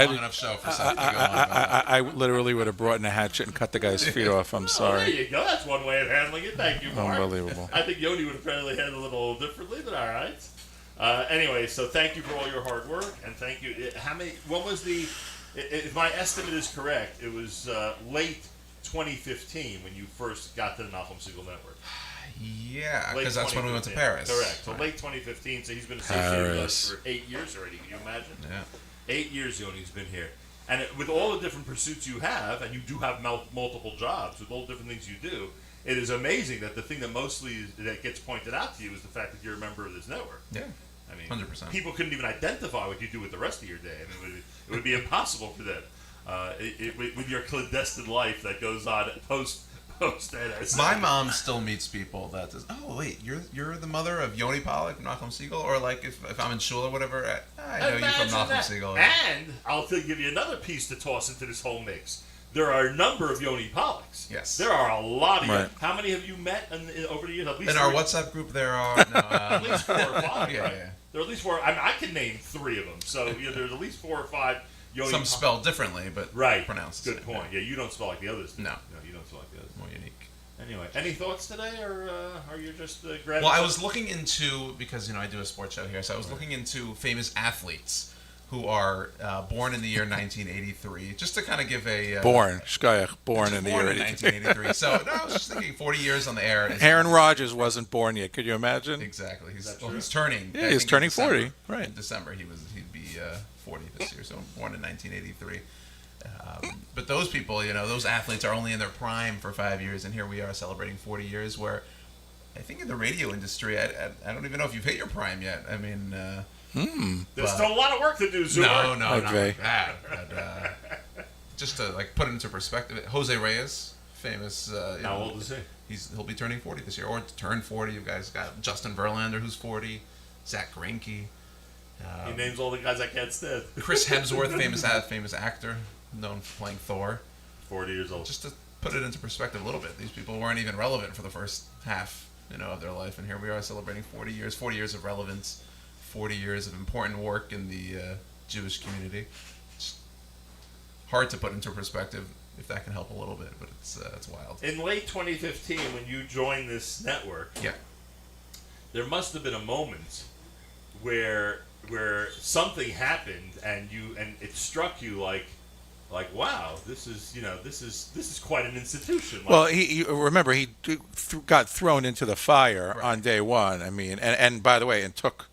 long enough show for Seth to go on about that. I literally would have brought in a hatchet and cut the guy's feet off. I'm There sorry. you go. That's one way of handling it. Thank you, Mark. Unbelievable. I think Yoni would have probably handled it a little differently, but all right. Anyway, so thank you for all your hard work, and thank you. How many? What was the? If my estimate is correct, it was late 2015 when you first got to the Malcolm Siegel Network. Yeah, Late because that's when we went to 2015. Paris. Correct. So Right. late 2015. So he's been associated with us Paris. for 8 years already. Can you imagine? Yeah. 8 years Yoni's been here. And with all the different pursuits you have, and you do have multiple jobs with all the different things you do, it is amazing that the thing that that gets pointed out to you is the fact that you're a member of this network. Yeah. I mean, 100%. people couldn't even identify what you do with the rest of your day. I mean, it would be impossible for them. With your clandestine life that goes on post NSA. My mom still meets people that says, "Oh wait, you're the mother of Yoni Pollock, Malcolm Siegel," or like if I'm in shul or whatever, I know you from Imagine Malcolm that. Siegel. And I'll give you another piece to toss into this whole mix. There are a number of Yoni Pollocks. Yes. There are a lot of Right. How many have you met over the years? At least In our three- WhatsApp group, there are At least 4 or 5, Yeah, right? yeah. There are at least 4. I mean, I can name 3 of them. So there's at least 4 or 5 Yoni some spelled differently, but Right. pronounced the Good same. point. Yeah, you don't spell like the others do. No. You don't spell like the others. More unique. Anyway, any thoughts today, or are you just grabbing? Well, I was looking into, because I do a sports show here, so I was looking into famous athletes who are born in the year 1983, just to kind of give a Born. Shkayach, born just in the born year in 83. 1983. So no, I was just thinking 40 years on the air. is- Aaron Rodgers wasn't born yet. Could you imagine? Exactly. that Well, true? he's turning. Yeah, I he's think in turning December. 40, right. In December, he'd be 40 this year. So born in 1983. But those people, those athletes are only in their prime for 5 years, and here we are celebrating 40 years. Where I think in the radio industry, I don't even know if you've hit your prime yet. I mean, There's still a lot of work to do, Zoomer. no, Like not Vay. like that. But, just to put it into perspective, Jose Reyes, famous. How old is he? He'll be turning 40 this year, or turned 40. You guys got Justin Verlander, who's 40. Zach Greinke. He names all the guys I can't stand. Chris Hemsworth, famous actor, known for playing Thor. 40 years old. Just to put it into perspective a little bit, these people weren't even relevant for the first half, of their life, and here we are celebrating 40 years, 40 years of relevance, 40 years of important work in the Jewish community. It's hard to put into perspective, if that can help a little bit, but it's wild. In late 2015, when you joined this network, Yeah. there must have been a moment where something happened and it struck you like wow, this is quite an institution. Like, Well, he remember he got thrown into the fire Right. on day one. I mean, and by the way, and took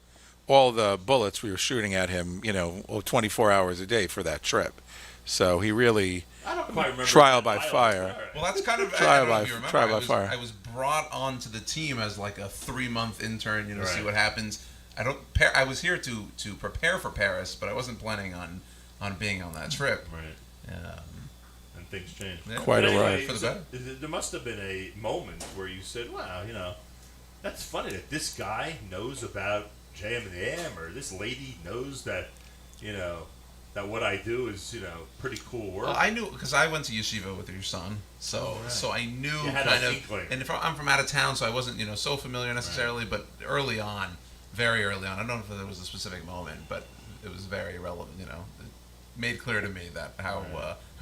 all the bullets we were shooting at him, 24 hours a day for that trip. So he really I don't quite remember trial that by dialogue. fire. All right. Well, that's kind of Trial I don't know by- if you remember, trial by I was, fire. I was brought onto the team as like a 3-month intern, see Right. what happens. I was here to prepare for Paris, but I wasn't planning on being on that trip. Right. And things change. Yeah. Quite But a anyway, ride. For the so better. there must have been a moment where you said, "Wow, that's funny that this guy knows about JM and the AM, or this lady knows that, that what I do is, pretty cool work." Well, I knew because I went to yeshiva with your son, so right. so I knew You had kind that of. inkling. And I'm from out of town, so I wasn't so familiar necessarily. But early on, very early on, I don't know if there was a specific moment, but it was very relevant. It made clear to me that how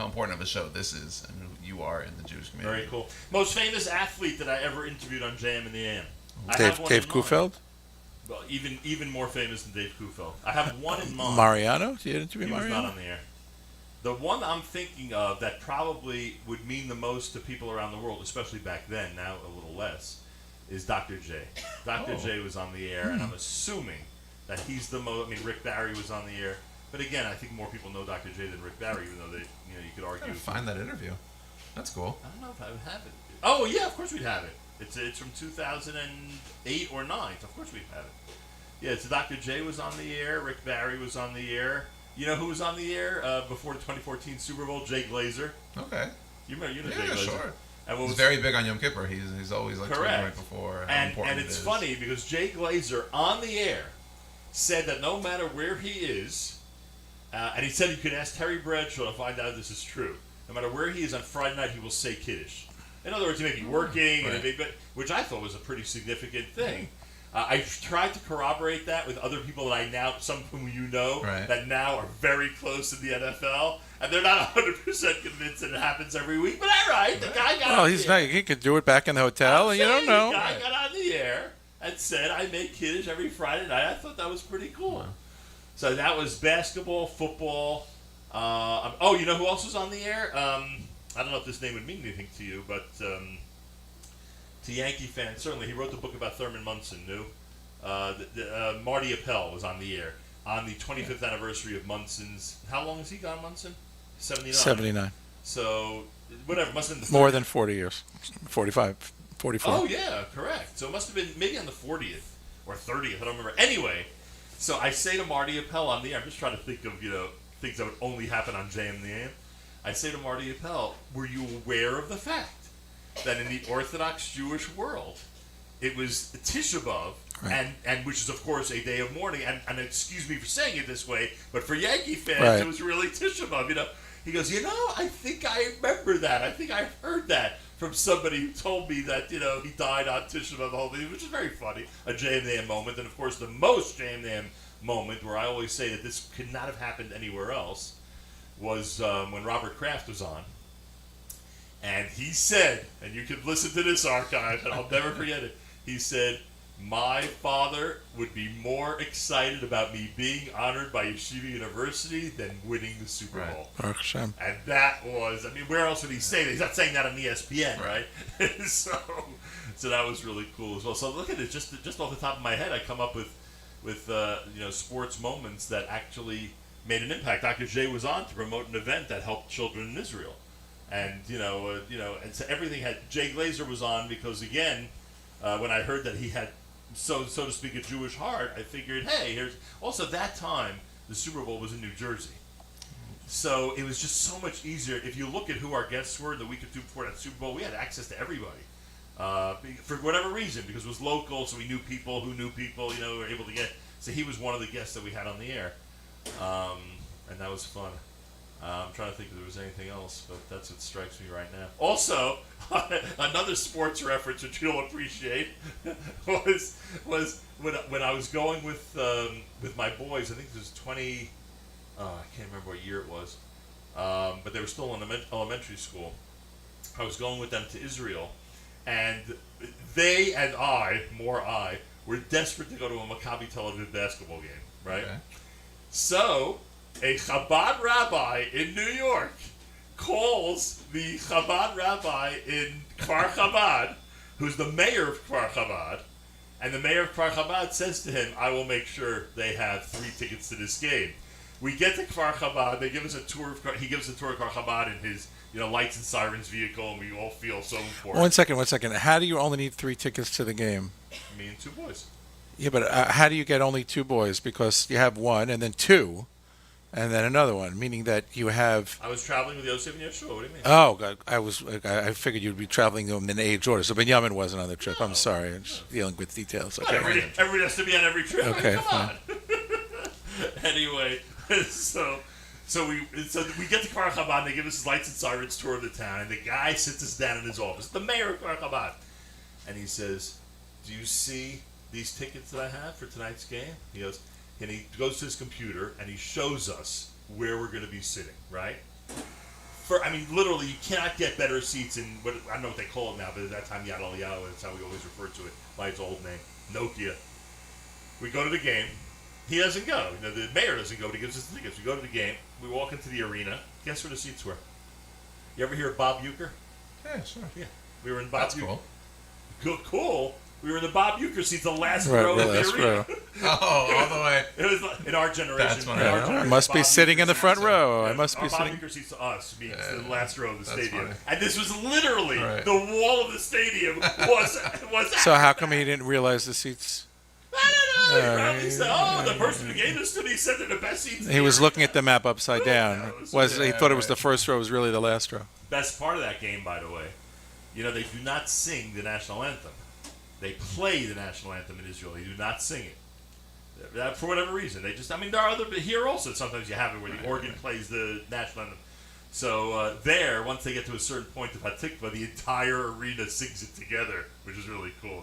important of a show this is and who you are in the Jewish community. Very cool. Most famous athlete that I ever interviewed on JM and the AM. I Dave have one Dave in mind. Kufeld, Well, even more famous than Dave Kufeld. I have one in mind. Mariano. Did you interview He was not Mariano? on the air. The one I'm thinking of that probably would mean the most to people around the world, especially back then, now a little less, is Dr. J. Dr. J was on the air, and I'm assuming that he's the most. I mean, Rick Barry was on the air, but again, I think more people know Dr. J than Rick Barry, even though you could I argue. gotta find that interview. That's cool. I don't know if I would have it. Oh yeah, of course we'd have it. It's from 2008 or 9. So of course we'd have it. Yeah, so Dr. J was on the air. Rick Barry was on the air. You know who was on the air before the 2014 Super Bowl? Jay Glazer. Okay. You know Jay Yeah, Glazer. sure. And what He's was very big on Yom Kippur. He's always tweeting correct right before how and important it's it is. funny because Jay Glazer on the air said that no matter where he is, and he said you could ask Terry Bradshaw to find out if this is true. No matter where he is on Friday night, he will say Kiddush. In other words, he may be working, Right. which I thought was a pretty significant thing. I tried to corroborate that with other people that I now, some whom you know, Right. that now are very close to the NFL, and they're not 100% convinced that it happens every week. But all right, the guy got. Well, on he's the air. not. He could do it back in the hotel, and you don't know. The guy got on the air and said, "I make kiddish every Friday night." I thought that was pretty cool. Wow. So that was basketball, football. Oh, you know who else was on the air? I don't know if this name would mean anything to you, but to Yankee fans, certainly he wrote the book about Thurman Munson. Knew Marty Appel was on the air on the 25th anniversary of Munson's. How long has he gone, Munson? 79. 79. So whatever, must have been the More 30th. than 40 years. 45, 44. Oh yeah, correct. So it must have been maybe on the 40th or 30th. I don't remember. Anyway, so I say to Marty Appel on the air, I'm just trying to think of things that would only happen on JM in the AM. I say to Marty Appel, were you aware of the fact that in the Orthodox Jewish world, it was Tisha B'Av, Right. and which is of course a day of mourning, and excuse me for saying it this way, but for Yankee fans, Right. it was really Tisha B'Av. He goes, I think I remember that. I think I heard that from somebody who told me that, he died on Tisha B'Av, the whole thing, which is very funny, a JM moment, and of course the most JM moment where I always say that this could not have happened anywhere else was when Robert Kraft was on. And he said, and you can listen to this archive, and I'll never forget it. He said, my father would be more excited about me being honored by Yeshiva University than winning the Super Right. Bowl. Baruch Hashem. And that was, where else would he say that? He's not saying that on ESPN, right? so that was really cool as well. So look at it, just off the top of my head, I come up with sports moments that actually made an impact. Dr. J was on to promote an event that helped children in Israel, and and so everything had. Jay Glazer was on because again, when I heard that he had so to speak a Jewish heart, I figured, hey, here's also that time the Super Bowl was in New Jersey. So it was just so much easier. If you look at who our guests were the week or two before that Super Bowl, we had access to everybody. For whatever reason, because it was local, so we knew people who knew people, we were able to get. So he was one of the guests that we had on the air. And that was fun. I'm trying to think if there was anything else, but that's what strikes me right now. Also, another sports reference which you'll appreciate was when I was going with my boys. I think it was 20. I can't remember what year it was, but they were still in elementary school. I was going with them to Israel, and they and I, were desperate to go to a Maccabi Tel Aviv basketball game, right? Okay. So, a Chabad rabbi in New York calls the Chabad rabbi in Kfar Chabad, who's the mayor of Kfar Chabad, and the mayor of Kfar Chabad says to him, I will make sure they have 3 tickets to this game. We get to Kfar Chabad, they give us a tour he gives us a tour of Kfar Chabad in his lights and sirens vehicle, and we all feel so important. 1 second. How do you only need 3 tickets to the game? Me and 2 boys. Yeah, but how do you get only 2 boys? Because you have 1 and then 2 and then another one, meaning that you have... I was traveling with Yosef and Yeshua. What do you mean? Oh, God. I figured you'd be traveling them in age order. So Benjamin wasn't on the trip. I'm sorry. I'm just dealing with details. Okay. Everybody has to be on every trip. Okay, Come on. Anyway, so we get to Kfar Chabad, and they give us his lights and sirens tour of the town, and the guy sits us down in his office, the mayor of Kfar Chabad, and he says, do you see these tickets that I have for tonight's game? He goes, and he goes to his computer, and he shows us where we're going to be sitting, right? Literally, you cannot get better seats in, I don't know what they call it now, but at that time, Yad Eliyahu, that's how we always referred to it by its old name, Nokia. We go to the game. He doesn't go. The mayor doesn't go, but he gives us the tickets. We go to the game. We walk into the arena. Guess where the seats were? You ever hear of Bob Uecker? Yeah, sure. Yeah. We were in Bob That's Uecker. cool. Cool. We were in the Bob Uecker seats, the last Right, row the of the last arena. row. Oh, all the way. It was like, in our generation. That's when in our I generation, I must be Bob sitting in the Uecker front seats- row. I yeah, must be our Bob sitting... Uecker seats to us means the last row of the That's stadium. funny. And this was literally Right. the wall of the stadium was So how come he didn't realize the seats? I don't know. He probably said, the person who gave us to me said they're the best seats. He was looking at the map upside down. He Yeah, thought it was the right. first row was really the last row. Best part of that game, by the way, they do not sing the national anthem. They play the national anthem in Israel. They do not sing it. For whatever reason. They just, there are other, here also sometimes you have it where the organ plays the national anthem. So there, once they get to a certain point of Hatikva, the entire arena sings it together, which is really cool.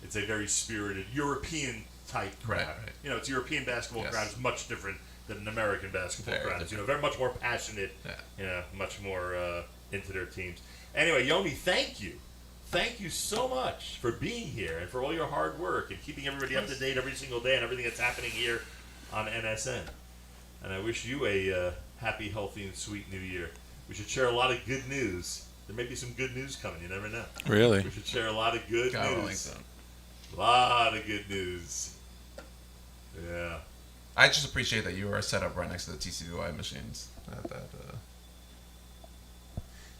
It's a very spirited European type crowd. Right, right. You know, it's European basketball Yes. crowd is much different than an American basketball Very crowd. You know, different. very much more passionate. Yeah. You know, much more into their teams. Anyway, Yoni, thank you. Thank you so much for being here and for all your hard work and keeping everybody up to date every single day and everything that's happening here on NSN. And I wish you a happy, healthy, and sweet new year. We should share a lot of good news. There may be some good news coming. You never know. Really? We should share a lot of good God, I don't think news. so. A lot of good news. Yeah. I just appreciate that you are set up right next to the TCVY machines.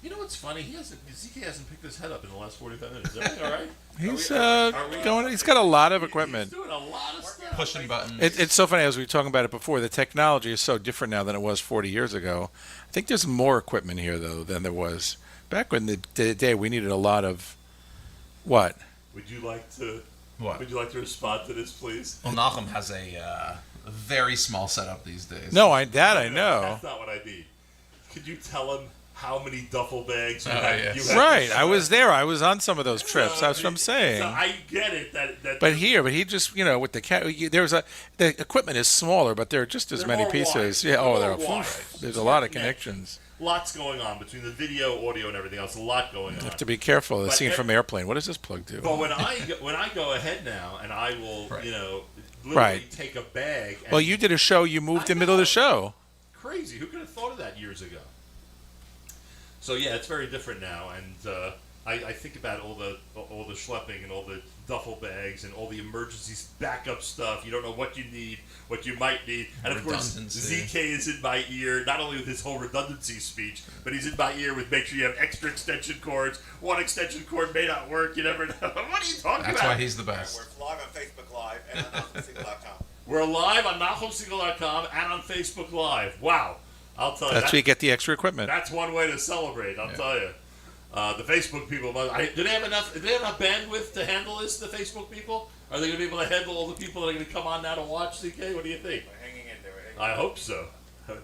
You know what's funny? ZK hasn't picked his head up in the last 45 minutes. Is everything all right? He's Are we- going. He's got a lot of He's equipment. doing a lot of stuff. Pushing buttons. It's so funny, as we were talking about it before, the technology is so different now than it was 40 years ago. I think there's more equipment here, though, than there was back when the day we needed a lot of, what? Would you like to? What? Would you like to respond to this, please? Well, Nahum has a very small setup these days. No, I know. That's not what I need. Could you tell him how many duffel bags you Oh, have? yes. You have Right, I was there. I was on some of those trips. That's what I'm So saying. I get it. That But he just, with the equipment is smaller, but there are just as They're many more pieces. wide. Yeah, They're there more are. wide. There's a lot of Yeah. connections. lots going on between the video, audio, and everything else. A lot going You on. have to be careful. The But scene it- from Airplane. What does this plug do? But when I go ahead now and I will, Right. literally Right. take a bag. And Well, you did a show. You moved I in the middle of the know. show. Crazy. Who could have thought of that years ago? So yeah, it's very different now, and I think about all the schlepping and all the duffel bags and all the emergency backup stuff. You don't know what you need, what you might need, and of course Redundancy. ZK is in my ear not only with his whole redundancy speech, but he's in my ear with make sure you have extra extension cords. One extension cord may not work. You never know. What are you talking That's about? why he's the best. We're live on Facebook Live and on NachumSingle.com. We're live on NachumSingle.com and on Facebook Live. Wow, I'll tell you. That's where you get the extra equipment. That's one way to celebrate. I'll tell you. The Facebook people, do they have enough? Do they have enough bandwidth to handle this? The Facebook people, are they going to be able to handle all the people that are going to come on now to watch CK? What do you think? We're hanging in there. I hope so.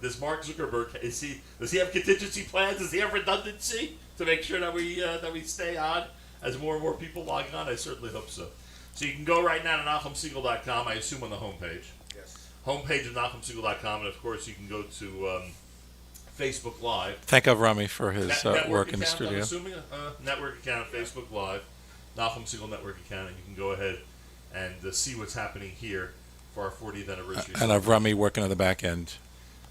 Does Mark Zuckerberg does he have contingency plans? Does he have redundancy to make sure that we stay on as more and more people log on? I certainly hope so. So you can go right now to NachumSingle.com. I assume on the homepage. Yes. Homepage of NachumSingle.com, and of course you can go to Facebook Live. Thank Avrami for his Network work in the account, I'm studio. assuming network account, Facebook Live, Nahum Single network account, and you can go ahead and see what's happening here for our 40th anniversary. And Avrami working on the back end.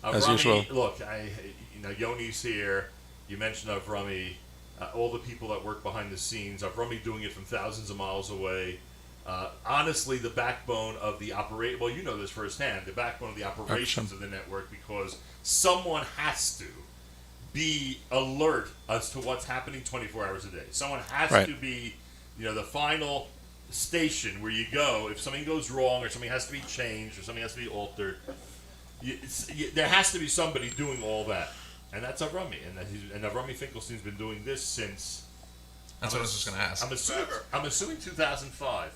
as Avrami, usual. Look, Yoni's here. You mentioned Avrami, all the people that work behind the scenes. Avrami doing it from thousands of miles away. Honestly, the backbone of the operate. Well, you know this firsthand. The backbone of the operations of the network, because someone has to be alert as to what's happening 24 hours a day. Someone has Right. to be, the final station where you go if something goes wrong or something has to be changed or something has to be altered. There has to be somebody doing all that, and that's Avrami. And Avrami Finkelstein's been doing this since. That's what I was just going to ask. I'm assuming 2005.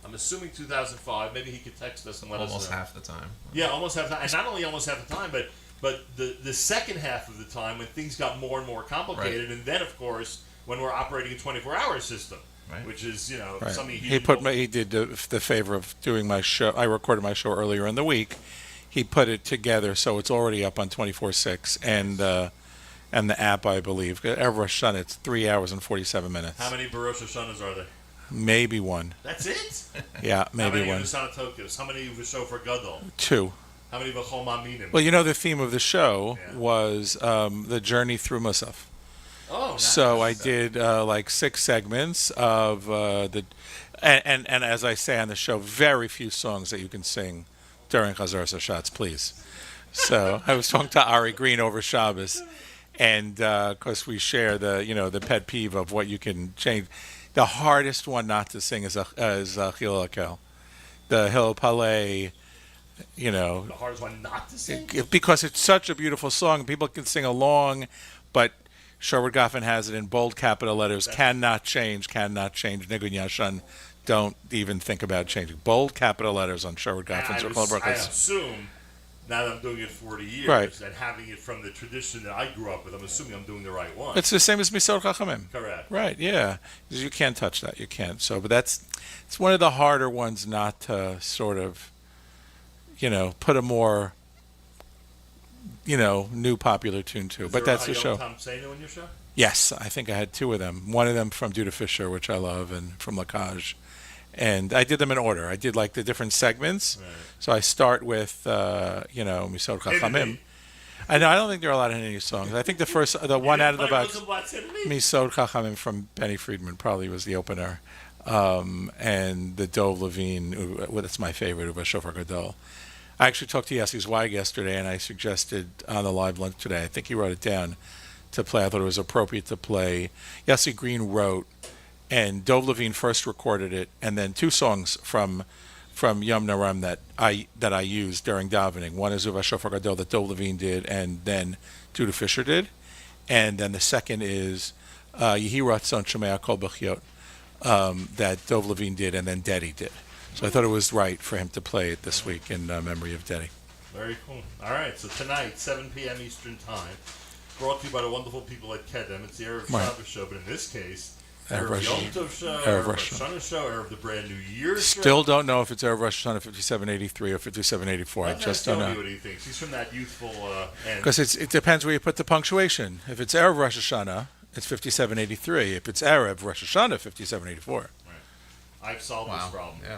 I'm assuming 2005. Maybe he could text us and let us Almost know. half the time. Yeah, almost half the time. And not only almost half the time, but the second half of the time when things got more and more complicated, and then of course when we're operating a 24-hour system, Right. which is Right. something He did the favor of doing my show. I recorded my show earlier in the week. He put it together so it's already up on 24/6 and the app, I believe. Ever Shun, it's 3 hours and 47 minutes. How many Barosh Hashanahs are there? Maybe one. That's it. Yeah, How maybe many one. V'Sanatokos? How many V'Shofar Gadol? 2. How many V'chol Maminim? Well, the theme of the show Yeah. was the journey through Musaf. Oh, nice. So I did like 6 segments of and as I say on the show, very few songs that you can sing during Chazar Sashatz, please. So I was talking to Ari Green over Shabbos, and of course we share the pet peeve of what you can change. The hardest one not to sing is Chil Akel, the Hil Palais. The hardest one not to sing. Because it's such a beautiful song. People can sing along, but Sherwood Goffin has it in bold capital letters. Cannot change. Nigun Yashan. Don't even think about changing. Bold capital letters on Sherwood Goffin's I Rechoel I Brachos. assume now that I'm doing it 40 years Right. and having it from the tradition that I grew up with, I'm assuming I'm doing the right one. It's the same as Misod Chachamim. Correct. Right, yeah. 'Cause you can't touch that. You can't. So, but it's one of the harder ones not to sort of, put a more, new popular tune to. Is But there that's a the young show. Tom Sano in your show? Yes, I think I had two of them. One of them from Duda Fisher, which I love, and from Lacage. And I did them in order. I did like the different segments. Right. So I start with, Misod Chachamim. Hidden. I know, I don't think there are a lot of Hidden songs. I think the one out of the box, Me. Misod Chachamim from Benny Friedman probably was the opener. And the Dov Levine, that's my favorite, Uva Shofar Gadol. I actually talked to Yossi Zweig yesterday, and I suggested on the live lunch today, I think he wrote it down, to play. I thought it was appropriate to play. Yossi Green wrote, and Dov Levine first recorded it, and then two songs from Yom Naram that I used during davening. One is Uva Shofar Gadol that Dov Levine did, and then Duda Fisher did. And then the second is Yehi Ratzon Shomea Kol B'chiot, that Dov Levine did, and then Dedi did. So I thought it was right for him to play it this week in memory of Dedi. Very cool. All right, so tonight, 7 p.m. Eastern Time, brought to you by the wonderful people at Kedem. It's the Erev Right. Shabbos show, but in this case, Erev Erev Rosh Yom Tov show, Erev Erev Rosh Rosh Hashanah show, Erev the Brand New Year show. Still don't know if it's Erev Rosh Hashanah 5783 or 5784. I Let's just ask don't Tony know. what he thinks. He's from that youthful end. Because it depends where you put the punctuation. If it's Erev Rosh Hashanah, it's 5783. If it's Erev Rosh Hashanah, 5784. I've solved this problem. Yeah,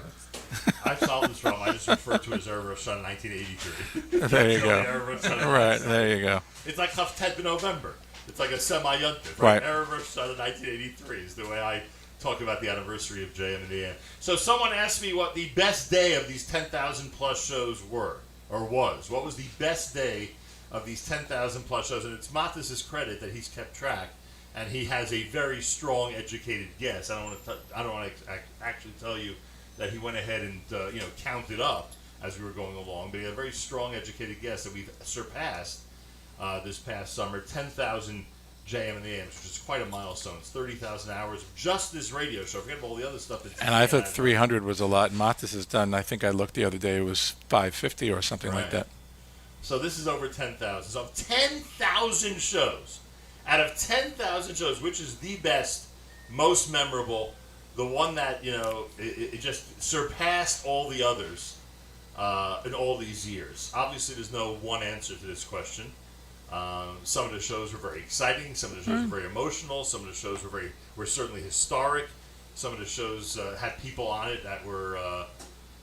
I've solved this problem. I just refer to it as Erev Rosh Hashanah 1983. There you Actually, go. Erev Rosh Hashanah Right, there you go. It's like Haftet November. It's like a semi-yuntif, Right. right? Erev Rosh Hashanah 1983 is the way I talk about the anniversary of JM and the AM. So someone asked me what the best day of these 10,000 plus shows were, or was. What was the best day of these 10,000 plus shows? And it's Matis's credit that he's kept track, and he has a very strong, educated guess. I don't want to actually tell you that he went ahead and counted up as we were going along, but he had a very strong, educated guess that we've surpassed this past summer 10,000 JM and the AMs, which is quite a milestone. It's 30,000 hours of just this radio show. Forget about all the other stuff that's. And I thought 300 was a lot. Matis has done, I think I looked the other day, it was 550 or something like Right. that. So this is over 10,000. So 10,000 shows. Out of 10,000 shows, which is the best, most memorable, the one that, it just surpassed all the others in all these years? Obviously, there's no one answer to this question. Some of the shows were very exciting. Some of the shows were very emotional. Some of the shows were certainly historic. Some of the shows had people on it that were,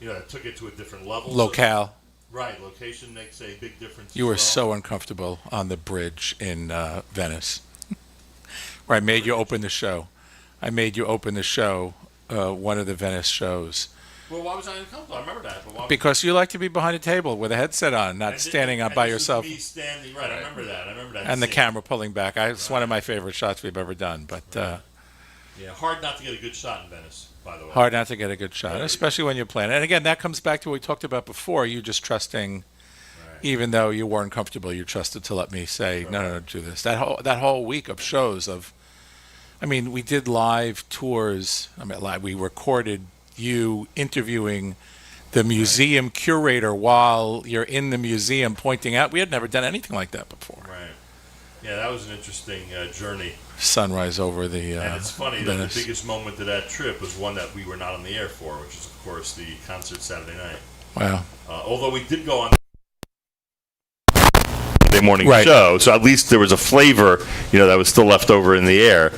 that took it to a different level. Locale. So, right, location makes a big difference. You as were well. so uncomfortable on the bridge in Venice. Where I made you open the show. One of the Venice shows. Well, why was I uncomfortable? I remember that. But why Because you like to be behind a table with a headset on, not standing up by yourself. Me standing, right? I remember that. And the scene. camera pulling back. It's one of my favorite shots we've ever done. But Yeah, hard not to get a good shot in Venice, by the way. hard not to get a good shot, Right. especially when you're playing. And again, that comes back to what we talked about before. You just trusting, Right. even though you weren't comfortable, you trusted to let me say, no, do this. That whole week of shows we did live tours. We recorded you interviewing the museum curator while you're in the museum pointing out. We had never done anything like that before. Right. Yeah, that was an interesting journey. Sunrise over the And it's funny that Venice. the biggest moment of that trip was one that we were not on the air for, which is, of course, the concert Saturday night. Wow. Although we did go on Saturday morning Right. show, so at least there was a flavor, that was still left over in the air.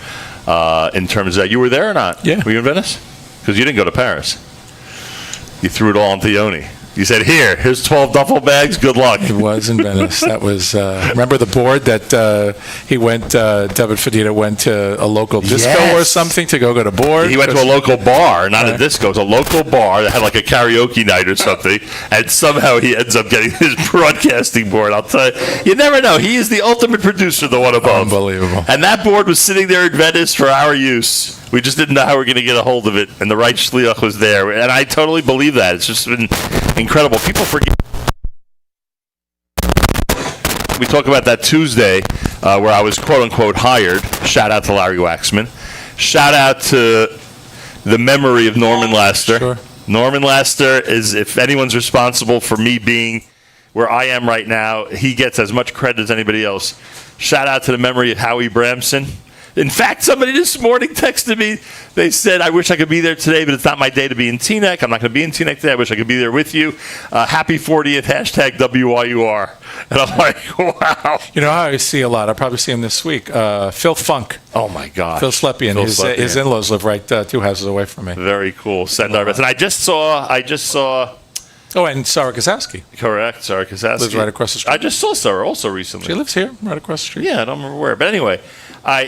In terms of that, you were there or not? Yeah. Were you in Venice? Because you didn't go to Paris. You threw it all into Yoni. You said, here's 12 duffel bags, good luck. It was in Venice. That was, remember the board that David Fadita went to a local disco Yes. or something to go to board? He went to a local bar, not a disco. It was a local bar that had like a karaoke night or something, and somehow he ends up getting his broadcasting board. I'll tell you, you never know. He is the ultimate producer, the one above. Unbelievable. And that board was sitting there in Venice for our use. We just didn't know how we were going to get a hold of it, and the right shliach was there. And I totally believe that. It's just been incredible. People forget. We talk about that Tuesday where I was quote-unquote hired. Shout out to Larry Waxman. Shout out to the memory of Norman Laster. Sure. Norman Laster is, if anyone's responsible for me being where I am right now, he gets as much credit as anybody else. Shout out to the memory of Howie Bramson. In fact, somebody this morning texted me. They said, I wish I could be there today, but it's not my day to be in Teaneck. I'm not going to be in Teaneck today. I wish I could be there with you. Happy 40th, hashtag WYUR. And I'm like, wow. You know, I see a lot. I'll probably see him this week. Phil Funk. Oh, my God. Phil Slepian. His in-laws live right 2 houses away from me. Very cool. Send our best. And I just saw. Oh, and Sarah Kazowski. Correct. Sarah Kazowski. Lives right across the street. I just saw Sarah also recently. She lives here, right across the street. Yeah, I don't remember where. But anyway,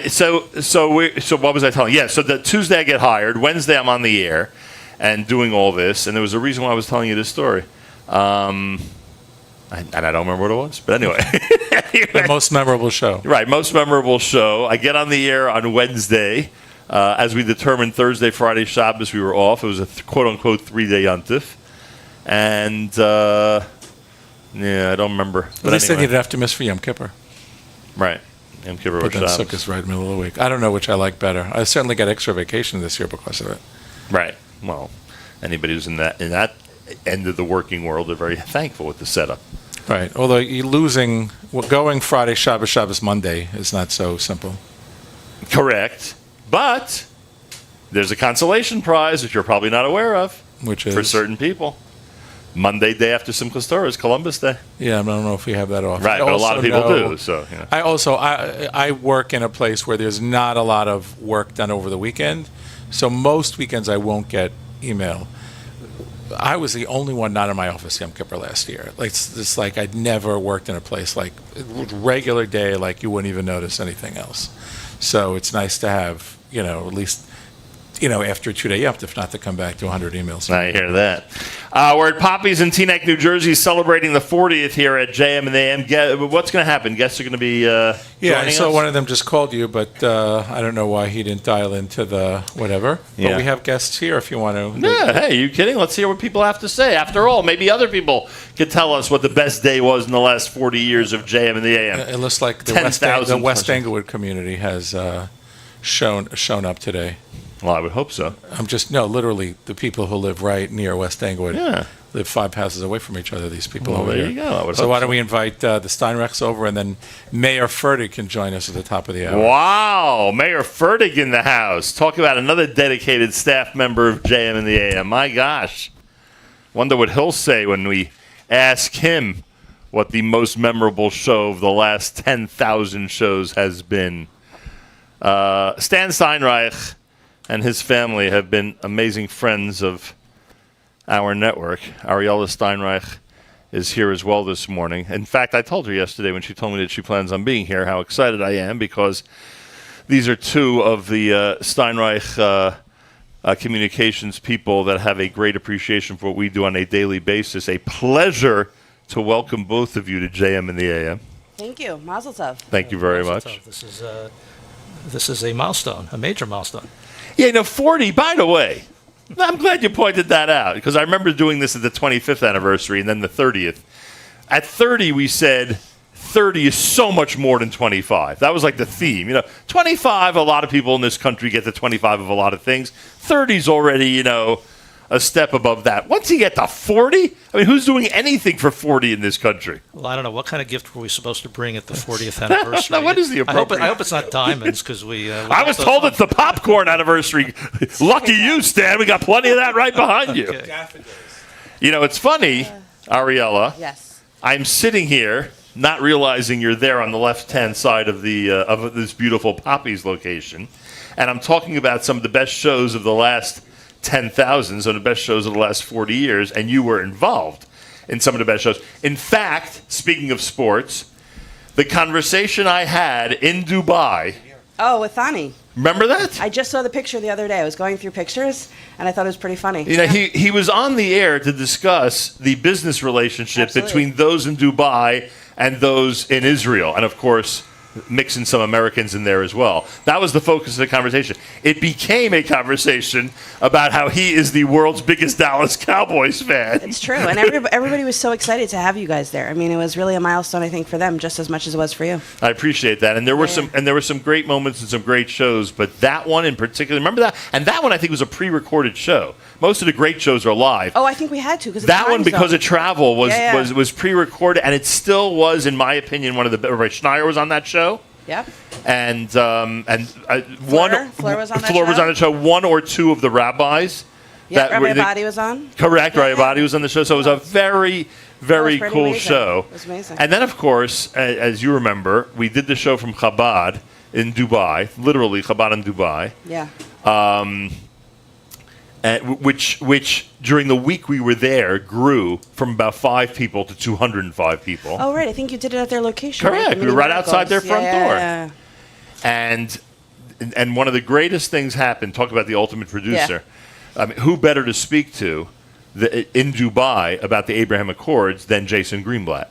so what was I telling you? Yeah, so the Tuesday I get hired. Wednesday I'm on the air and doing all this. And there was a reason why I was telling you this story. And I don't remember what it was. But anyway. The most memorable show. Right, most memorable show. I get on the air on Wednesday. As we determined Thursday, Friday, Shabbos, we were off. It was a quote-unquote 3-day yontif. And, yeah, I don't remember. But they said you didn't have to miss for Yom Kippur. Right. Yom Kippur But then Shabbos. Sukkot's right in the middle of the week. I don't know which I like better. I certainly got extra vacation this year because of it. Right. Well, anybody who's in that end of the working world are very thankful with the setup. Right. Although going Friday, Shabbos, Monday is not so simple. Correct. But there's a consolation prize, which you're probably not aware of. Which is? For certain people. Monday, day after Simchas Torah, is Columbus Day. Yeah, I don't know if we have that often. Right, but a lot of people do. So, yeah. I work in a place where there's not a lot of work done over the weekend, so most weekends I won't get email. I was the only one not in my office Yom Kippur last year. Like it's like I'd never worked in a place like regular day, like you wouldn't even notice anything else. So it's nice to have, at least. After a 2-day yontif, not to come back to 100 emails. I hear that. We're at Poppy's in Teaneck, New Jersey, celebrating the 40th here at JM and the AM. What's going to happen? Guests are going to be joining so us? One of them just called you, but I don't know why he didn't dial into the whatever. Yeah. But we have guests here if you want to. Yeah, hey, you kidding? Let's hear what people have to say. After all, maybe other people could tell us what the best day was in the last 40 years of JM and the AM. It looks like the 10,000 West Englewood community has shown up today. Well, I would hope so. Literally, the people who live right near West Englewood Yeah. live 5 houses away from each other, these people Well, over there here. you go. I would So hope why don't so. we invite the Steinrechs over, and then Mayor Fertig can join us at the top of the hour. Wow, Mayor Fertig in the house. Talk about another dedicated staff member of JM and the AM. My gosh. Wonder what he'll say when we ask him what the most memorable show of the last 10,000 shows has been. Stan Steinreich and his family have been amazing friends of our network. Ariella Steinreich is here as well this morning. In fact, I told her yesterday when she told me that she plans on being here how excited I am, because these are two of the Steinreich communications people that have a great appreciation for what we do on a daily basis. A pleasure to welcome both of you to JM and the AM. Thank you. Mazel tov. Thank you very Mazel much. tov. This is a milestone, a major milestone. Yeah, 40, by the way. I'm glad you pointed that out, because I remember doing this at the 25th anniversary and then the 30th. At 30, we said 30 is so much more than 25. That was like the theme. 25, a lot of people in this country get to 25 of a lot of things. 30's already, a step above that. Once you get to 40, I mean, who's doing anything for 40 in this country? Well, I don't know. What kind of gift were we supposed to bring at the 40th anniversary? What is the appropriate? I hope it's not diamonds, because we I was told it's the popcorn anniversary. Lucky you, Stan. We got plenty of that right behind you. Okay. It's funny, Ariella. Yes. I'm sitting here, not realizing you're there on the left-hand side of of this beautiful Poppy's location, and I'm talking about some of the best shows of the last 10,000, so the best shows of the last 40 years, and you were involved in some of the best shows. In fact, speaking of sports, the conversation I had in Dubai, Oh, with Thani. remember that? I just saw the picture the other day. I was going through pictures, and I thought it was pretty funny. He was on the air to discuss the business relationship Absolutely. between those in Dubai and those in Israel. And, of course, mixing some Americans in there as well. That was the focus of the conversation. It became a conversation about how he is the world's biggest Dallas Cowboys fan. It's true, and everybody was so excited to have you guys there. I mean, it was really a milestone, I think, for them just as much as it was for you. I appreciate that, and there were some great moments and some great shows, but that one in particular, remember that? And that one I think was a pre-recorded show. Most of the great shows are live. Oh, I think we had to because that one, because of travel, was pre-recorded, and it still was, in my opinion, one of the. Everybody Schneier was on that show. Yep. And Fleur was on that Fleur was show? on the show. One or two of the rabbis. Yeah, Rabbi Abadi was on. Correct, Yeah, Rabbi Abadi was on the show. So it was a very, very pretty cool amazing. show. It was amazing. And then, of course, as you remember, we did the show from Chabad in Dubai, literally Chabad in Dubai. Yeah. Which during the week we were there grew from about 5 people to 205 people. Oh, right. I think you did it at their location. Correct. Right? We were right outside their front door. Yeah. And one of the greatest things happened. Talk about the ultimate producer. I mean, who better to speak to in Dubai about the Abraham Accords than Jason Greenblatt?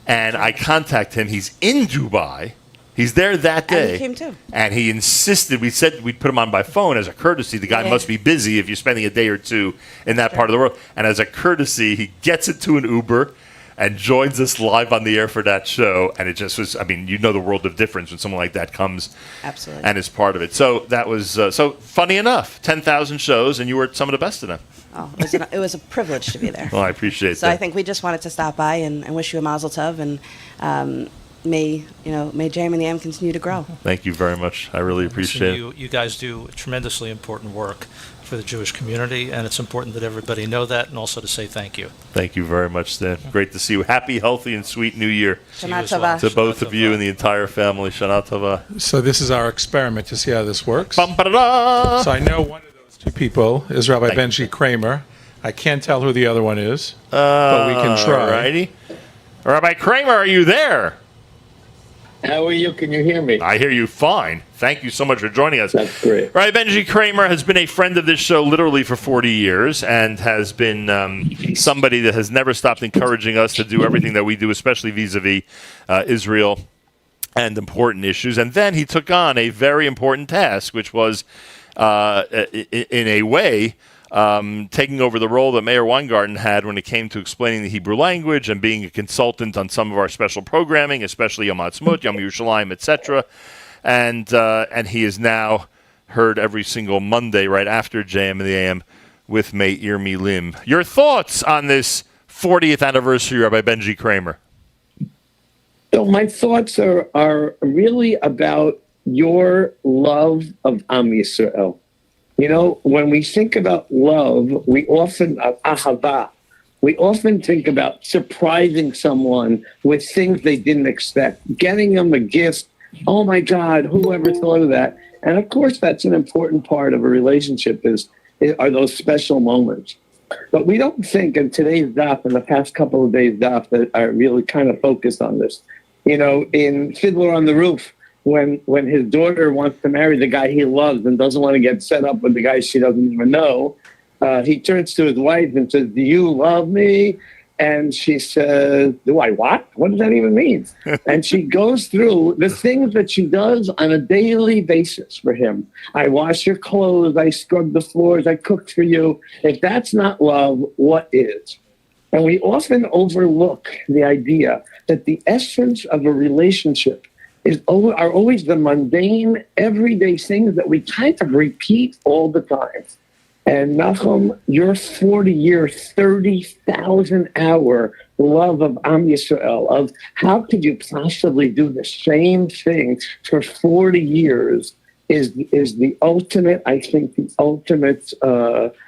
And I contact him. He's in Dubai. He's there that day. And he came too. And he insisted. We said we'd put him on by phone as a courtesy. The guy must be busy if you're spending a day or two in that part of the world. And as a courtesy, he gets into an Uber and joins us live on the air for that show. And it just was, I mean, you know the world of difference when someone like that comes Absolutely. and is part of it. So that was, so funny enough, 10,000 shows, and you were at some of the best of them. Oh, it was a privilege to be there. Well, I appreciate So that. I think we just wanted to stop by and wish you a mazel tov, and may JM and the AM continue to grow. Thank you very much. I really appreciate it. You guys do tremendously important work for the Jewish community, and it's important that everybody know that, and also to say thank you. Thank you very much, Stan. Great to see you. Happy, healthy, and sweet New Year To you Shana as well. Tova. to Shana both of you Tova. and the entire family. Shana Tova. So this is our experiment to see how this works. Bum, ba-da-da. So I know one of those two people is Rabbi Benji Kramer. I can't tell who the other one is, but we can try. Alrighty. Rabbi Kramer, are you there? How are you? Can you hear me? I hear you fine. Thank you so much for joining us. That's great. Rabbi Benji Kramer has been a friend of this show literally for 40 years and has been somebody that has never stopped encouraging us to do everything that we do, especially vis-a-vis Israel and important issues. And then he took on a very important task, which was, in a way, taking over the role that Mayor Weingarten had when it came to explaining the Hebrew language and being a consultant on some of our special programming, especially Yom Ha'atzmaut, Yom Yerushalayim, etc. And he is now heard every single Monday right after JM and the AM with Meir Milim. Your thoughts on this 40th anniversary, Rabbi Benji Kramer? So my thoughts are really about your love of Am Yisrael. You know, when we think about love, we often, ahava, we often think about surprising someone with things they didn't expect, getting them a gift. Oh my God, who ever thought of that? And of course, that's an important part of a relationship are those special moments. But we don't think in today's daf, in the past couple of days daf, that are really kind of focused on this. You know, in Fiddler on the Roof, when his daughter wants to marry the guy he loves and doesn't want to get set up with the guy she doesn't even know, he turns to his wife and says, "Do you love me?" And she says, "Do I what? What does that even mean?" And she goes through the things that she does on a daily basis for him. I wash your clothes, I scrub the floors, I cook for you. If that's not love, what is? And we often overlook the idea that the essence of a relationship are always the mundane, everyday things that we kind of repeat all the time. And Nachum, your 40-year, 30,000-hour love of Am Yisrael, of how could you possibly do the same thing for 40 years, is the ultimate, I think, the ultimate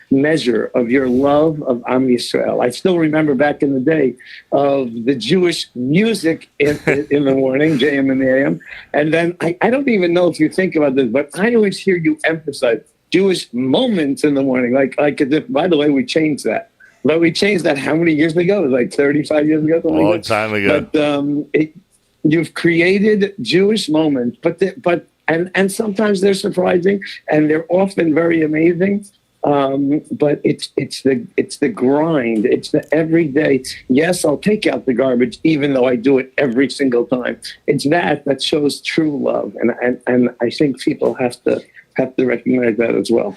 measure of your love of Am Yisrael. I still remember back in the day of the Jewish music in the morning, JM and the AM. And then I don't even know if you think about this, but I always hear you emphasize Jewish moments in the morning. Like as if, by the way, we changed that. But we changed that how many years ago? It was like 35 years ago? A long time ago. But you've created Jewish moments, and sometimes they're surprising, and they're often very amazing. but it's the grind. It's the everyday. Yes, I'll take out the garbage, even though I do it every single time. It's that shows true love, and I think people have to recognize that as well.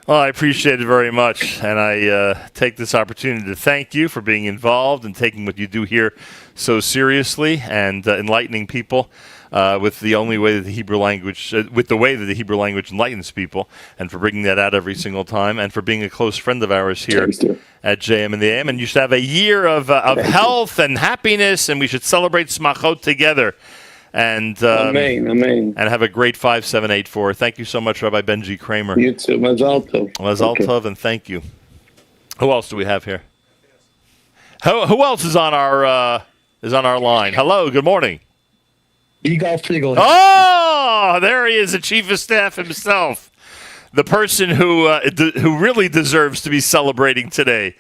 Well, I appreciate it very much, and I take this opportunity to thank you for being involved and taking what you do here so seriously and enlightening people with the only way that the Hebrew language, with the way that the Hebrew language enlightens people, and for bringing that out every single time, and for being a close friend of ours here at JM and the AM. And you should have a year of health and happiness, and we should celebrate Smachot together. And Amen. And have a great 5784. Thank you so much, Rabbi Benji Kramer. You too. Mazal tov. Mazal tov, and thank you. Who else do we have here? Who else is on our line? Hello. Good morning. Yigal Friegel. Oh, there he is, the chief of staff himself, the person who really deserves to be celebrating today.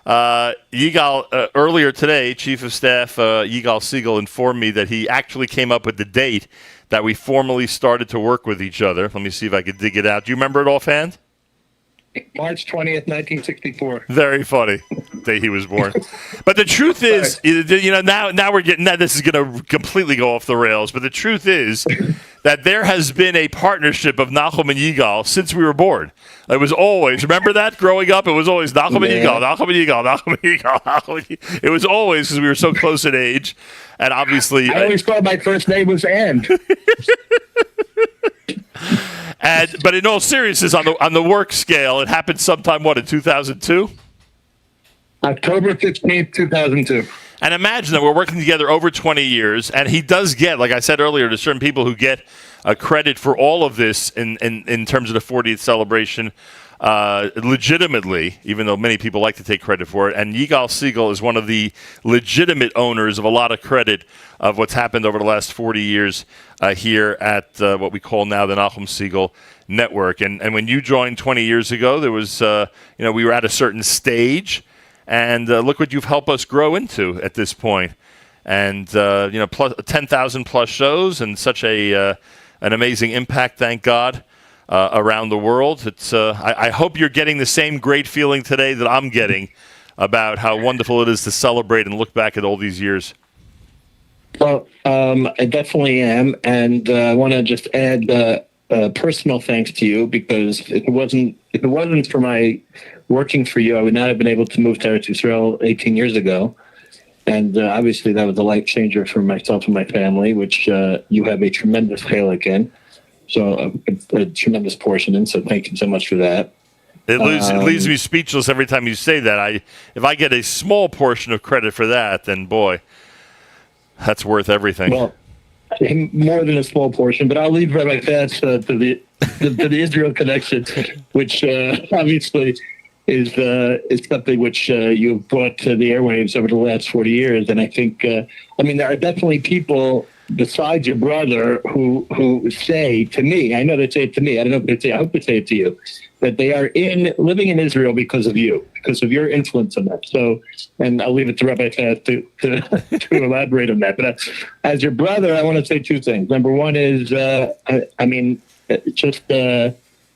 Yigal, earlier today, Chief of Staff Yigal Siegel informed me that he actually came up with the date that we formally started to work with each other. Let me see if I can dig it out. Do you remember it offhand? March 20th, 1964. Very funny. Day he was born. But the truth is, now we're getting that. This is going to completely go off the rails. But the truth is that there has been a partnership of Nachum and Yigal since we were born. It was always, remember that growing up? It was always Nachum and Yigal, Nachum and Yigal, Nachum and Yigal, Nachum and Yigal. It was always because we were so close in age. And obviously, I always thought my first name was Ann. But in all seriousness, on the work scale, it happened sometime, in 2002? October 15th, 2002. And imagine that we're working together over 20 years, and he does get, like I said earlier, to certain people who get credit for all of this in terms of the 40th celebration, legitimately, even though many people like to take credit for it. And Yigal Siegel is one of the legitimate owners of a lot of credit of what's happened over the last 40 years here at what we call now the Nachum Siegel Network. And when you joined 20 years ago, there was, we were at a certain stage. And look what you've helped us grow into at this point. And, plus 10,000 plus shows and such an amazing impact, thank God, around the world. It's I hope you're getting the same great feeling today that I'm getting about how wonderful it is to celebrate and look back at all these years. Well, I definitely am. And I want to just add personal thanks to you, because if it wasn't for my working for you, I would not have been able to move to Eretz Yisrael 18 years ago. And obviously that was a life changer for myself and my family, which you have a tremendous chalik in. So a tremendous portion in. So thank you so much for that. It leaves me speechless every time you say that. If I get a small portion of credit for that, then boy, that's worth everything. Well, more than a small portion, but I'll leave Rabbi Fast to the Israel connection, which obviously is something which you've brought to the airwaves over the last 40 years. And I think, there are definitely people besides your brother who say to me, I know they say it to me, I don't know if they say, I hope they say it to you, that they are living in Israel because of you, because of your influence on that. So, and I'll leave it to Rabbi Fast to elaborate on that. But as your brother, I want to say two things. Number one is,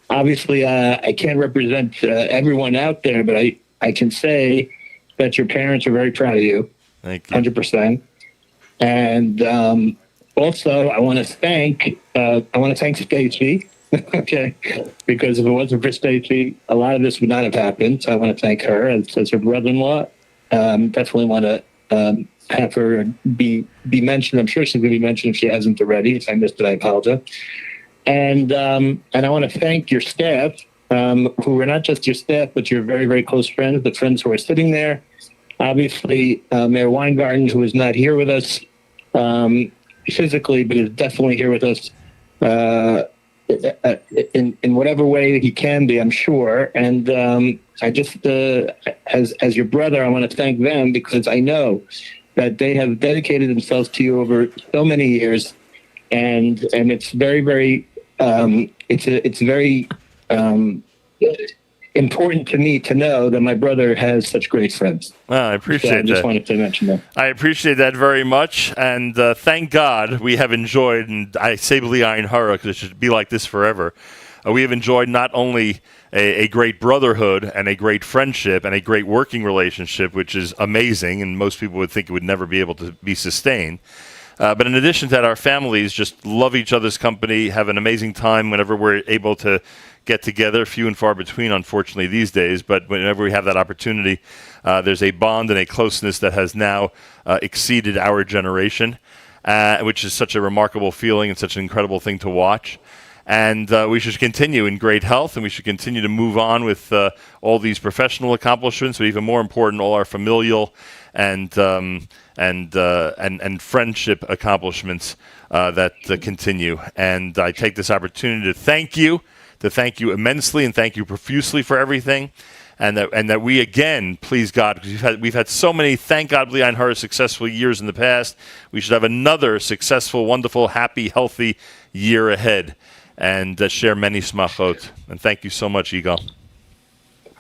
obviously, I can't represent everyone out there, but I can say that your parents are very proud of you. Thank you. 100%. And also, I want to thank Stacy, okay, because if it wasn't for Stacy, a lot of this would not have happened. So I want to thank her as her brother-in-law. Definitely want to have her be mentioned. I'm sure she's going to be mentioned if she hasn't already. If I missed it, I apologize. And I want to thank your staff, who are not just your staff, but your very, very close friends, the friends who are sitting there. Obviously, Mayor Weingarten, who is not here with us physically, but is definitely here with us in whatever way he can be, I'm sure. And I just, as your brother, I want to thank them, because I know that they have dedicated themselves to you over so many years, and it's very, very it's very important to me to know that my brother has such great friends. I appreciate that. I just wanted to mention that. I appreciate that very much, and thank God we have enjoyed, and I say B'li Ayin Hara because it should be like this forever, we have enjoyed not only a great brotherhood and a great friendship and a great working relationship, which is amazing, and most people would think it would never be able to be sustained. But in addition to that, our families just love each other's company, have an amazing time whenever we're able to get together, few and far between, unfortunately, these days. But whenever we have that opportunity, there's a bond and a closeness that has now exceeded our generation, which is such a remarkable feeling and such an incredible thing to watch. And we should continue in great health, and we should continue to move on with all these professional accomplishments, but even more important, all our familial and friendship accomplishments that continue. And I take this opportunity to thank you immensely and thank you profusely for everything. And that we again, please God, because we've had so many, thank God, B'li Ayin Hara, successful years in the past. We should have another successful, wonderful, happy, healthy year ahead, and share many smachot. And thank you so much, Yigal.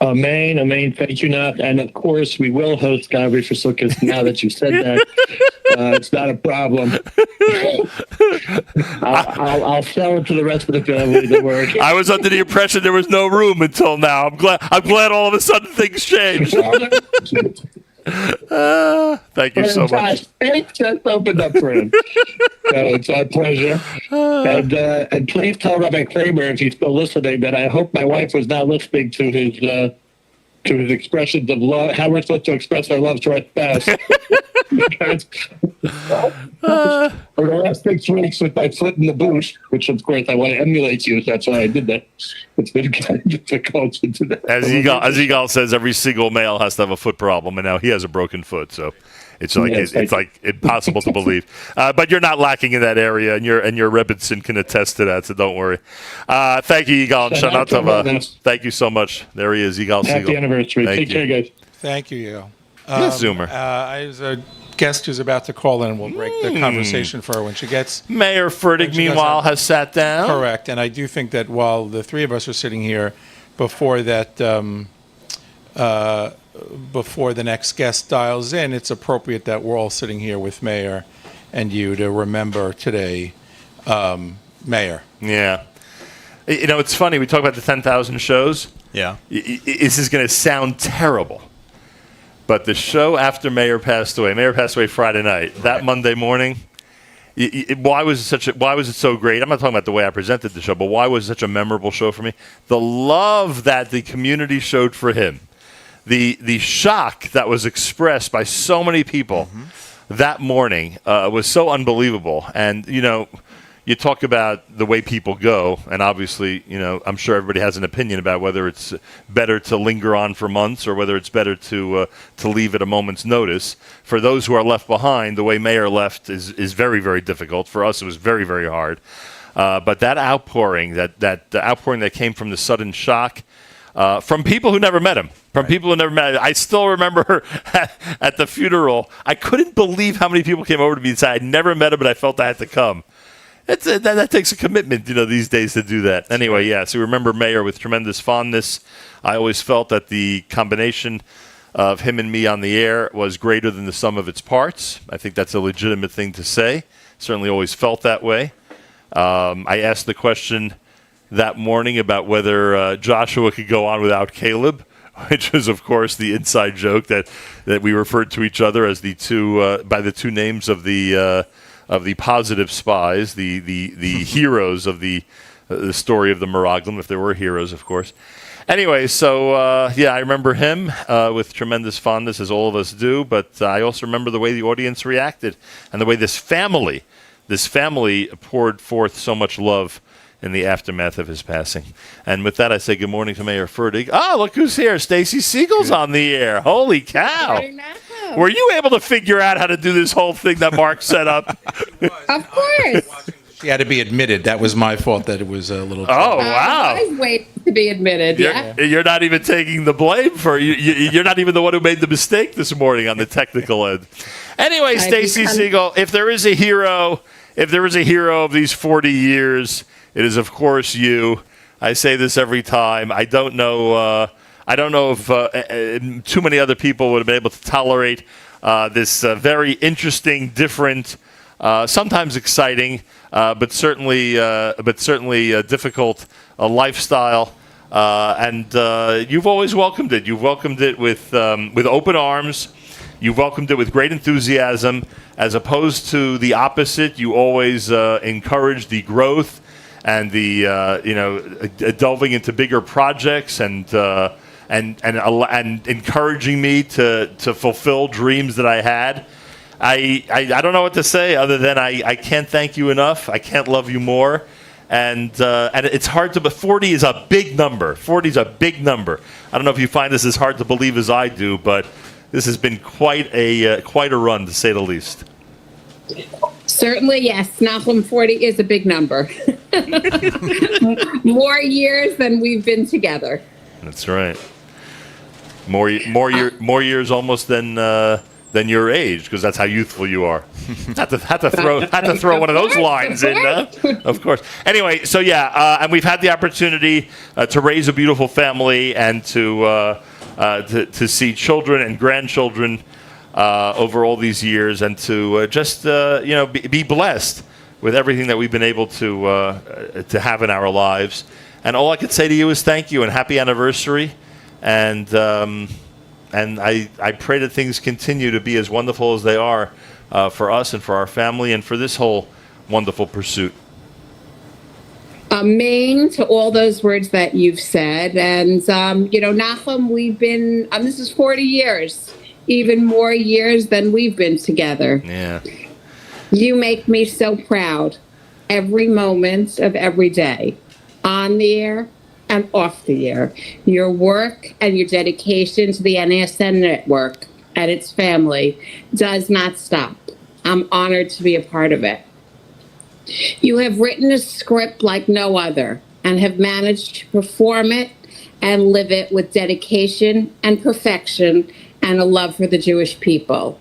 Amen, amen. Thank you, Nat. And of course, we will host Gabri for Sukkot. Now that you said that, it's not a problem. I'll sell it to the rest of the family. Don't worry. I was under the impression there was no room until now. I'm glad all of a sudden things changed. Thank you so much. It just opened up for him. So it's our pleasure. And please tell Rabbi Kramer, if he's still listening, that I hope my wife was not listening to his expressions of love, how we're supposed to express our love to our spouse. Because for the last 6 weeks with my foot in the boot, which of course I want to emulate you, that's why I did that. It's been kind of difficult to do that. As Yigal says, every single male has to have a foot problem, and now he has a broken foot, so it's like it's like impossible to believe. But you're not lacking in that area, and your Rebbitzin can attest to that, so don't worry. Thank you, Yigal, and Shana Tova. Thank you so much. There he is, Yigal Siegel. Happy anniversary. Take care, guys. Thank you, Yigal. Yes, Zoomer. There's a guest who's about to call in, and we'll break the conversation for her when she gets. Mayor Fertig, meanwhile, has sat down. Correct, and I do think that while the three of us are sitting here, before that, before the next guest dials in, it's appropriate that we're all sitting here with Mayor and you to remember today, Mayor. Yeah. You know, it's funny. We talk about the 10,000 shows. Yeah. This is going to sound terrible. But the show after Mayor passed away Friday night. That Monday morning, why was it so great? I'm not talking about the way I presented the show, but why was it such a memorable show for me? The love that the community showed for him, the shock that was expressed by so many people that morning was so unbelievable. And you know, you talk about the way people go, and obviously, you know, I'm sure everybody has an opinion about whether it's better to linger on for months or whether it's better to leave at a moment's notice. For those who are left behind, the way Mayor left is very, very difficult. For us, it was very, very hard. But that outpouring, that outpouring that came from the sudden shock, from people who never met him. I still remember at the funeral, I couldn't believe how many people came over to me and said, I'd never met him, but I felt I had to come. That takes a commitment, you know, these days to do that. Anyway, yeah, so remember Mayor with tremendous fondness. I always felt that the combination of him and me on the air was greater than the sum of its parts. I think that's a legitimate thing to say. Certainly always felt that way. I asked the question that morning about whether Joshua could go on without Caleb, which was, of course, the inside joke that we referred to each other as the two by the two names of the positive spies, the heroes of the story of the Meraglim, if there were heroes, of course. Anyway, so I remember him with tremendous fondness, as all of us do. But I also remember the way the audience reacted and the way this family poured forth so much love in the aftermath of his passing. And with that, I say good morning to Mayor Fertig. Oh, look who's here. Stacy Siegel's on the air. Holy cow. Were you able to figure out how to do this whole thing that Mark set up? Of course. She had to be admitted. That was my fault that it was a little... Oh, wow. I was waiting to be admitted, You're not even taking the blame for... You're not even the one who made the mistake this morning on the technical end. Anyway, Stacy Siegel, if there is a hero of these 40 years... It is, of course, you. I say this every time. I don't know if too many other people would have been able to tolerate this very interesting, different, sometimes exciting but certainly a difficult lifestyle. And you've always welcomed it. You've welcomed it with open arms. You've welcomed it with great enthusiasm, as opposed to the opposite. You always encourage the growth and the delving into bigger projects and encouraging me to fulfill dreams that I had. I don't know what to say other than I can't thank you enough. I can't love you more. And it's hard to, but 40 is a big number. 40 is a big number. I don't know if you find this as hard to believe as I do, but this has been quite a run, to say the least. Certainly, yes. Nachum, 40 is a big number. More years than we've been together. That's right. More years almost than your age, because that's how youthful you are. Had to throw one of those lines in, of course. Anyway, so yeah, and we've had the opportunity to raise a beautiful family and to see children and grandchildren over all these years, and to be blessed with everything that we've been able to have in our lives. And all I could say to you is thank you and happy anniversary. And I pray that things continue to be as wonderful as they are for us and for our family and for this whole wonderful pursuit. Amen to all those words that you've said. And, Nachum, we've been, this is 40 years, even more years than we've been together. Yeah. You make me so proud every moment of every day, on the air and off the air. Your work and your dedication to the NASN network and its family does not stop. I'm honored to be a part of it. You have written a script like no other and have managed to perform it and live it with dedication and perfection and a love for the Jewish people.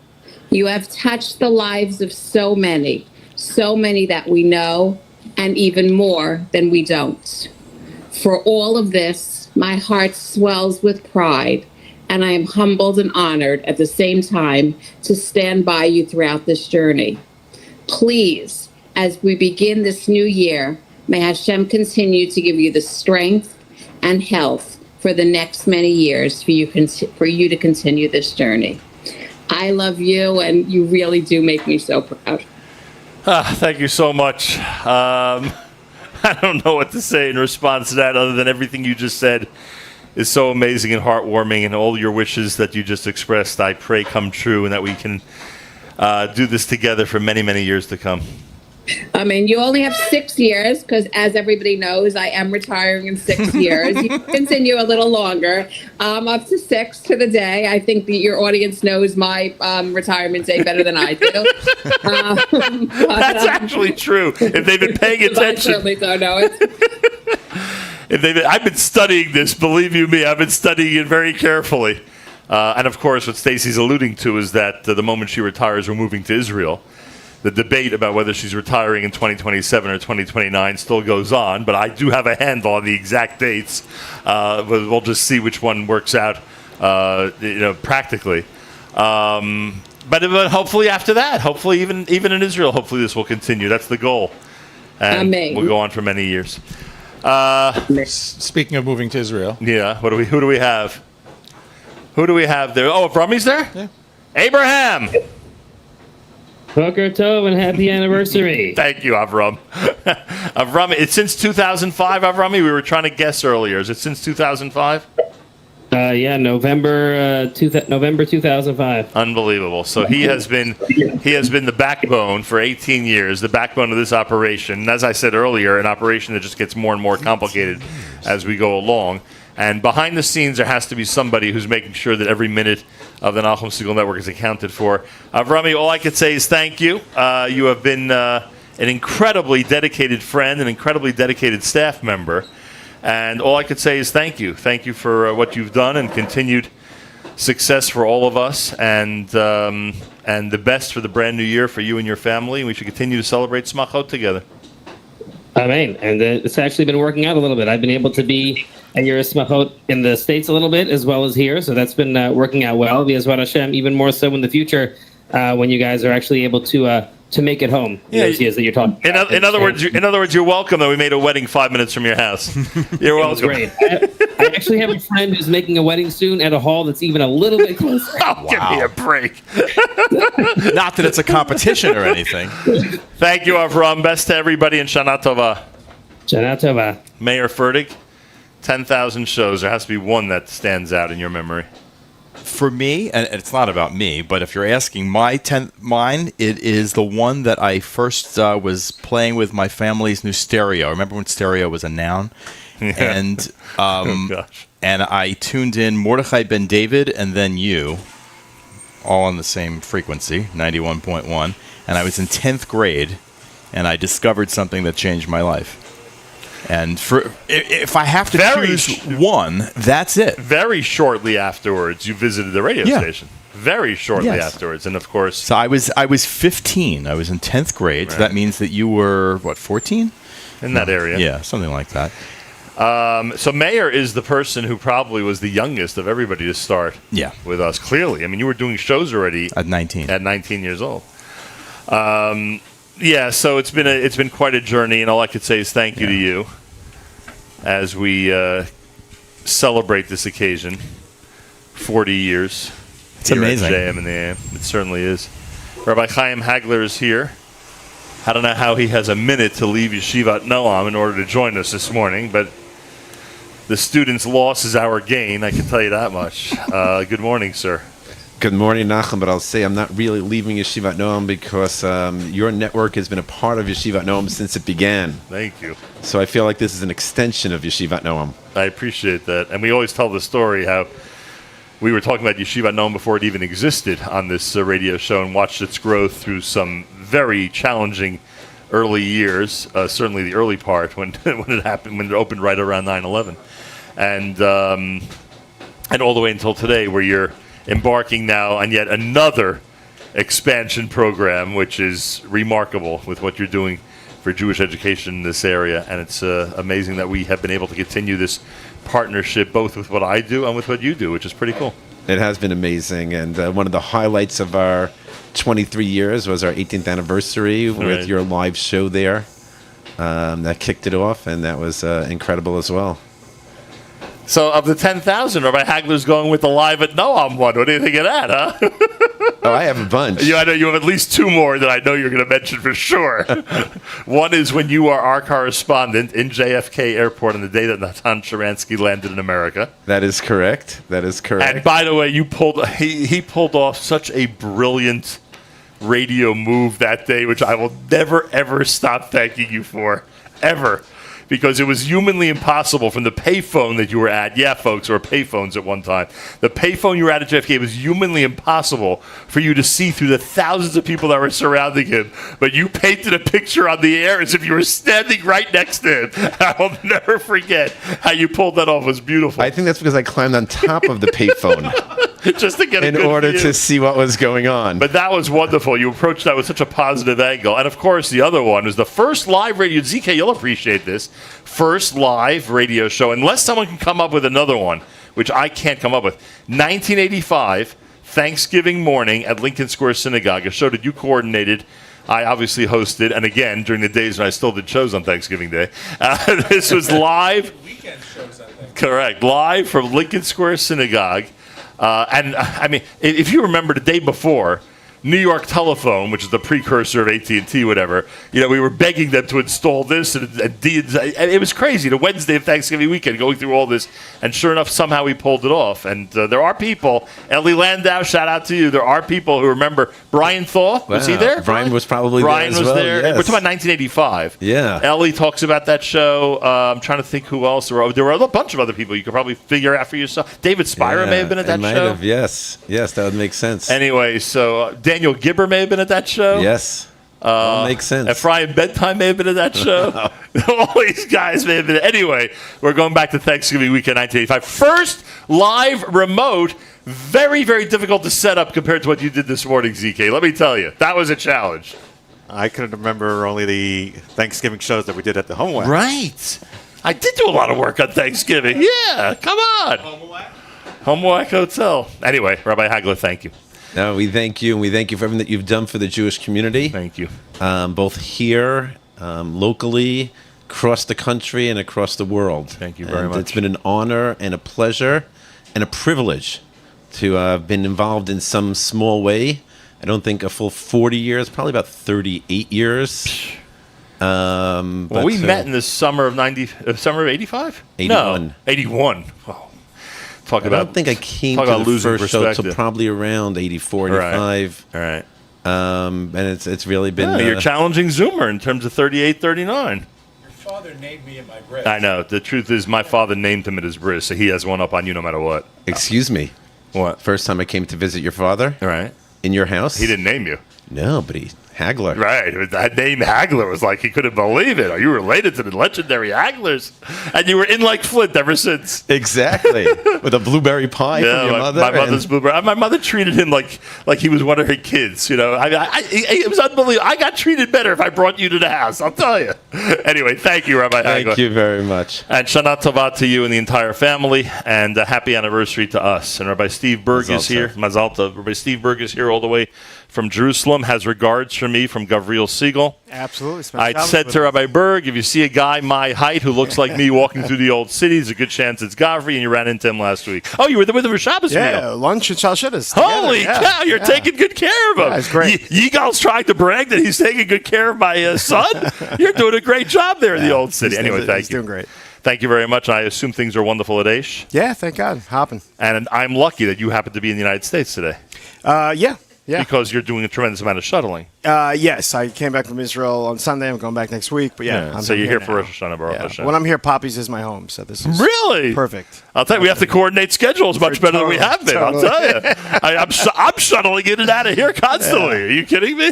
You have touched the lives of so many that we know, and even more than we don't. For all of this, my heart swells with pride, and I am humbled and honored at the same time to stand by you throughout this journey. Please, as we begin this new year, may Hashem continue to give you the strength and health for the next many years for you to continue this journey. I love you, and you really do make me so proud. Thank you so much. I don't know what to say in response to that other than everything you just said is so amazing and heartwarming, and all your wishes that you just expressed, I pray come true, and that we can do this together for many, many years to come. I mean, you only have 6 years because, as everybody knows, I am retiring in 6 years. You can continue a little longer, up to 6 to the day. I think that your audience knows my retirement day better than I do. That's actually true. If they've been paying attention. I certainly don't know it. I've been studying this. Believe you me, I've been studying it very carefully. And, of course, what Stacey's alluding to is that the moment she retires, we're moving to Israel. The debate about whether she's retiring in 2027 or 2029 still goes on, but I do have a handle on the exact dates. We'll just see which one works out, practically. But hopefully after that, hopefully even in Israel, hopefully this will continue. That's the goal, and we'll go on for many years. Speaking of moving to Israel, yeah. Who do we have? Who do we have there? Oh, Avrami's there. Yeah. Abraham. Boker Tov and happy anniversary. Thank you, Avram. Avram, it's since 2005, Avrami? We were trying to guess earlier. Is it since 2005? Yeah, November 2005. Unbelievable. So he has been the backbone for 18 years, the backbone of this operation. And as I said earlier, an operation that just gets more and more complicated as we go along. And behind the scenes, there has to be somebody who's making sure that every minute of the Nachum Segal Network is accounted for. Avrami, all I could say is thank you. You have been an incredibly dedicated friend, an incredibly dedicated staff member. And all I could say is thank you. Thank you for what you've done, and continued success for all of us, and the best for the brand new year for you and your family. We should continue to celebrate Smachot together. Amen. And it's actually been working out a little bit. I've been able to be at your Smachot in the States a little bit as well as here. So that's been working out well. B'ezrat Hashem, even more so in the future when you guys are actually able to to make it home. Yeah, Those years that you're talking. In other words, you're welcome that we made a wedding 5 minutes from your house. You're It was welcome. great. I actually have a friend who's making a wedding soon at a hall that's even a little bit closer. Oh, give me a break. Not that it's a competition or anything. Thank you, Avram. Best to everybody in Shana Tova. Shana Tova. Mayor Fertig, 10,000 shows. There has to be one that stands out in your memory. For me, and it's not about me, but if you're asking mine, it is the one that I first was playing with my family's new stereo. Remember when stereo was a noun? And and I tuned in Mordechai Ben David and then you, all on the same frequency, 91.1. And I was in 10th grade, and I discovered something that changed my life. And if I have to choose one, that's it. Very shortly afterwards, you visited the radio station. Very shortly afterwards, and of course. So I was 15. I was in 10th grade. So that means that you were what, 14? In that area. Yeah, something like that. So Mayor is the person who probably was the youngest of everybody to start. With us. Clearly, I mean, you were doing shows already at 19. At 19 years old. Yeah, so it's been quite a journey, and all I could say is thank you to you as we celebrate this occasion. 40 years. It's amazing. At JM in the AM. It certainly is. Rabbi Chaim Hagler is here. I don't know how he has a minute to leave Yeshivat Noam in order to join us this morning, but the students' loss is our gain, I can tell you that much. Good morning, sir. Good morning, Nachum, but I'll say I'm not really leaving Yeshivat Noam because your network has been a part of Yeshivat Noam since it began. Thank you. So I feel like this is an extension of Yeshivat Noam. I appreciate that. And we always tell the story how we were talking about Yeshivat Noam before it even existed on this radio show and watched its growth through some very challenging early years, certainly the early part when it happened, when it opened right around 9/11. And all the way until today where you're embarking now on yet another expansion program, which is remarkable with what you're doing for Jewish education in this area. And it's amazing that we have been able to continue this partnership, both with what I do and with what you do, which is pretty cool. It has been amazing. And one of the highlights of our 23 years was our 18th anniversary with your live show there. That kicked it off, and that was incredible as well. So of the 10,000, Rabbi Hagler's going with the Live at Noam one. What do you think of that, huh? Oh, I have a bunch. I know you have at least two more that I know you're going to mention for sure. One is when you are our correspondent in JFK Airport on the day that Natan Sharansky landed in America. That is correct. That is correct. And by the way, he pulled off such a brilliant radio move that day, which I will never, ever stop thanking you for. Ever. Because it was humanly impossible from the payphone that you were at. Yeah, folks, there were payphones at one time. The payphone you were at JFK, it was humanly impossible for you to see through the thousands of people that were surrounding him. But you painted a picture on the air as if you were standing right next to him. I will never forget how you pulled that off. It was beautiful. I think that's because I climbed on top of the payphone. Just to get a in good order view. to see what was going on. But that was wonderful. You approached that with such a positive angle. And of course, the other one was the first live radio. ZK, you'll appreciate this. First live radio show, unless someone can come up with another one, which I can't come up with. 1985, Thanksgiving morning at Lincoln Square Synagogue, a show that you coordinated. I obviously hosted, and again, during the days when I still did shows on Thanksgiving Day. This was live. Weekend shows, I think. Correct. Live from Lincoln Square Synagogue. And I mean, if you remember the day before, New York Telephone, which is the precursor of AT&T, whatever, we were begging them to install this, and it was crazy. The Wednesday of Thanksgiving weekend, going through all this, and sure enough, somehow we pulled it off. And there are people, Ellie Landau, shout out to you. There are people who remember Brian Thaw. Was he there? Brian was probably Brian there as was well, there. yes. We're talking about 1985. Yeah. Ellie talks about that show. I'm trying to think who else. There were a bunch of other people you could probably figure out for yourself. David Spira may have been at that might show. have, yes. Yes, that would make sense. Anyway, so Daniel Gibber may have been at that show. Yes. All makes sense. Ephraim Bedtime may have been at that show. All these guys may have been. Anyway, we're going back to Thanksgiving weekend 1985. First live remote. Very, very difficult to set up compared to what you did this morning, ZK. Let me tell you, that was a challenge. I can remember only the Thanksgiving shows that we did at the Home Whack. Right. I did do a lot of work on Thanksgiving. Yeah, come on. Home Whack Hotel. Anyway, Rabbi Hagler, thank you. No, we thank you, and we thank you for everything that you've done for the Jewish community. Thank you. Both here, locally, across the country, and across the world. Thank you very much. It's been an honor and a pleasure and a privilege to have been involved in some small way. I don't think a full 40 years, probably about 38 years. Well, we met in the summer of summer of 85? 81. No, 81. Wow. I don't think I came to the first show until probably around 84, 85. All right. And it's really been... you're challenging Zoomer in terms of 38, 39. Your father named me at my bris. I know. The truth is my father named him at his bris, so he has one up on you no matter what. Excuse me. What? First time I came to visit your father? Right. In your house? He didn't name you. No, but Hagler. Right. That name Hagler was like he couldn't believe it. Are you related to the legendary Haglers? And you were in like Flint ever since. Exactly. With a blueberry pie from your mother. My mother's blueberry. My mother treated him like he was one of her kids. You know, it was unbelievable. I got treated better if I brought you to the house. I'll tell you. Anyway, thank you, Rabbi Hagler. Thank you very much. And Shana Tova to you and the entire family, and a happy anniversary to us. And Rabbi Steve Berg is here. Mazal Tov. Rabbi Steve Berg is here all the way from Jerusalem, has regards from me from Gavriel Siegel. Absolutely. I said to Rabbi Berg, if you see a guy my height who looks like me walking through the old city, there's a good chance it's Gavri, and you ran into him last week. Oh, you were there with him for Shabbos meal. Yeah, lunch and Shalshitas. Holy cow, you're taking good care of him. Yeah, it's great. Yigal's trying to brag that he's taking good care of my son. You're doing a great job there in the old city. Anyway, thank you. He's doing great. Thank you very much. I assume things are wonderful at Aish. Yeah, thank God. Hopping. And I'm lucky that you happen to be in the United States today. Yeah. Because you're doing a tremendous amount of shuttling. Yes, I came back from Israel on Sunday. I'm going back next week. But so you're here for Rosh Hashanah, Baruch Hashem. When I'm here, Poppy's is my home. So this is really perfect. I'll tell you, we have to coordinate schedules much better than we have been. Totally. I'll tell you. I'm shuttling in and out of here constantly. Are you kidding me?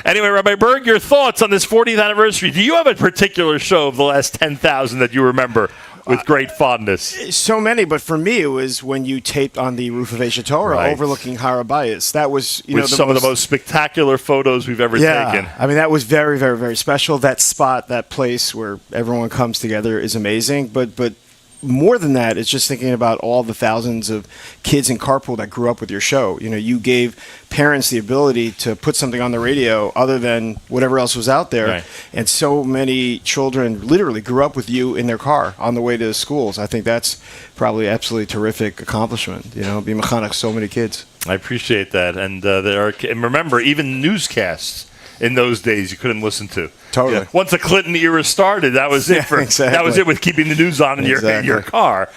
Anyway, Rabbi Berg, your thoughts on this 40th anniversary. Do you have a particular show of the last 10,000 that you remember with great fondness? So many, but for me, it was when you taped on the roof of Aish Torah overlooking Har HaBayis. That was some of the most spectacular photos we've ever taken. I mean, that was very, very, very special. That spot, that place where everyone comes together is amazing. But more than that, it's just thinking about all the thousands of kids in carpool that grew up with your show. You know, you gave parents the ability to put something on the radio other than whatever else was out there. Right. And so many children literally grew up with you in their car on the way to schools. I think that's probably absolutely terrific accomplishment, you know, be mechanech so many kids. I appreciate that. And and remember, even newscasts in those days you couldn't listen to. Totally. Yeah. Once the Clinton era started, that was it. That was it with keeping the news on in your car.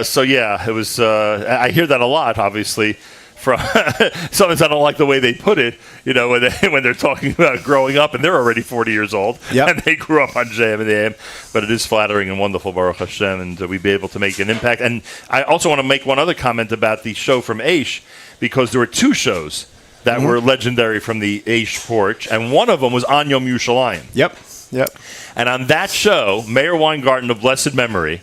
So yeah, it was. I hear that a lot, obviously. From sometimes I don't like the way they put it. You know, when they're talking about growing up, and they're already 40 years old, and they grew up on JM and the AM. But it is flattering and wonderful, Baruch Hashem, and we'd be able to make an impact. And I also want to make one other comment about the show from Aish, because there were two shows that were legendary from the Aish porch, and one of them was On Yom Yerushalayim. Yep. And on that show, Meir Weingarten of blessed memory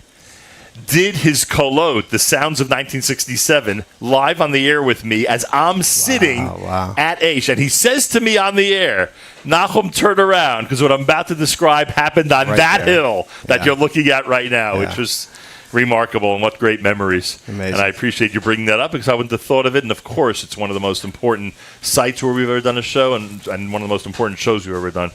did his kolot, the sounds of 1967, live on the air with me as I'm sitting at Aish. And he says to me on the air, Nachum, turn around, because what I'm about to describe happened on that hill that you're looking at right now, which was remarkable, and what great memories. Amazing. And I appreciate you bringing that up, because I wouldn't have thought of it. And of course, it's one of the most important sites where we've ever done a show, and one of the most important shows we've ever done.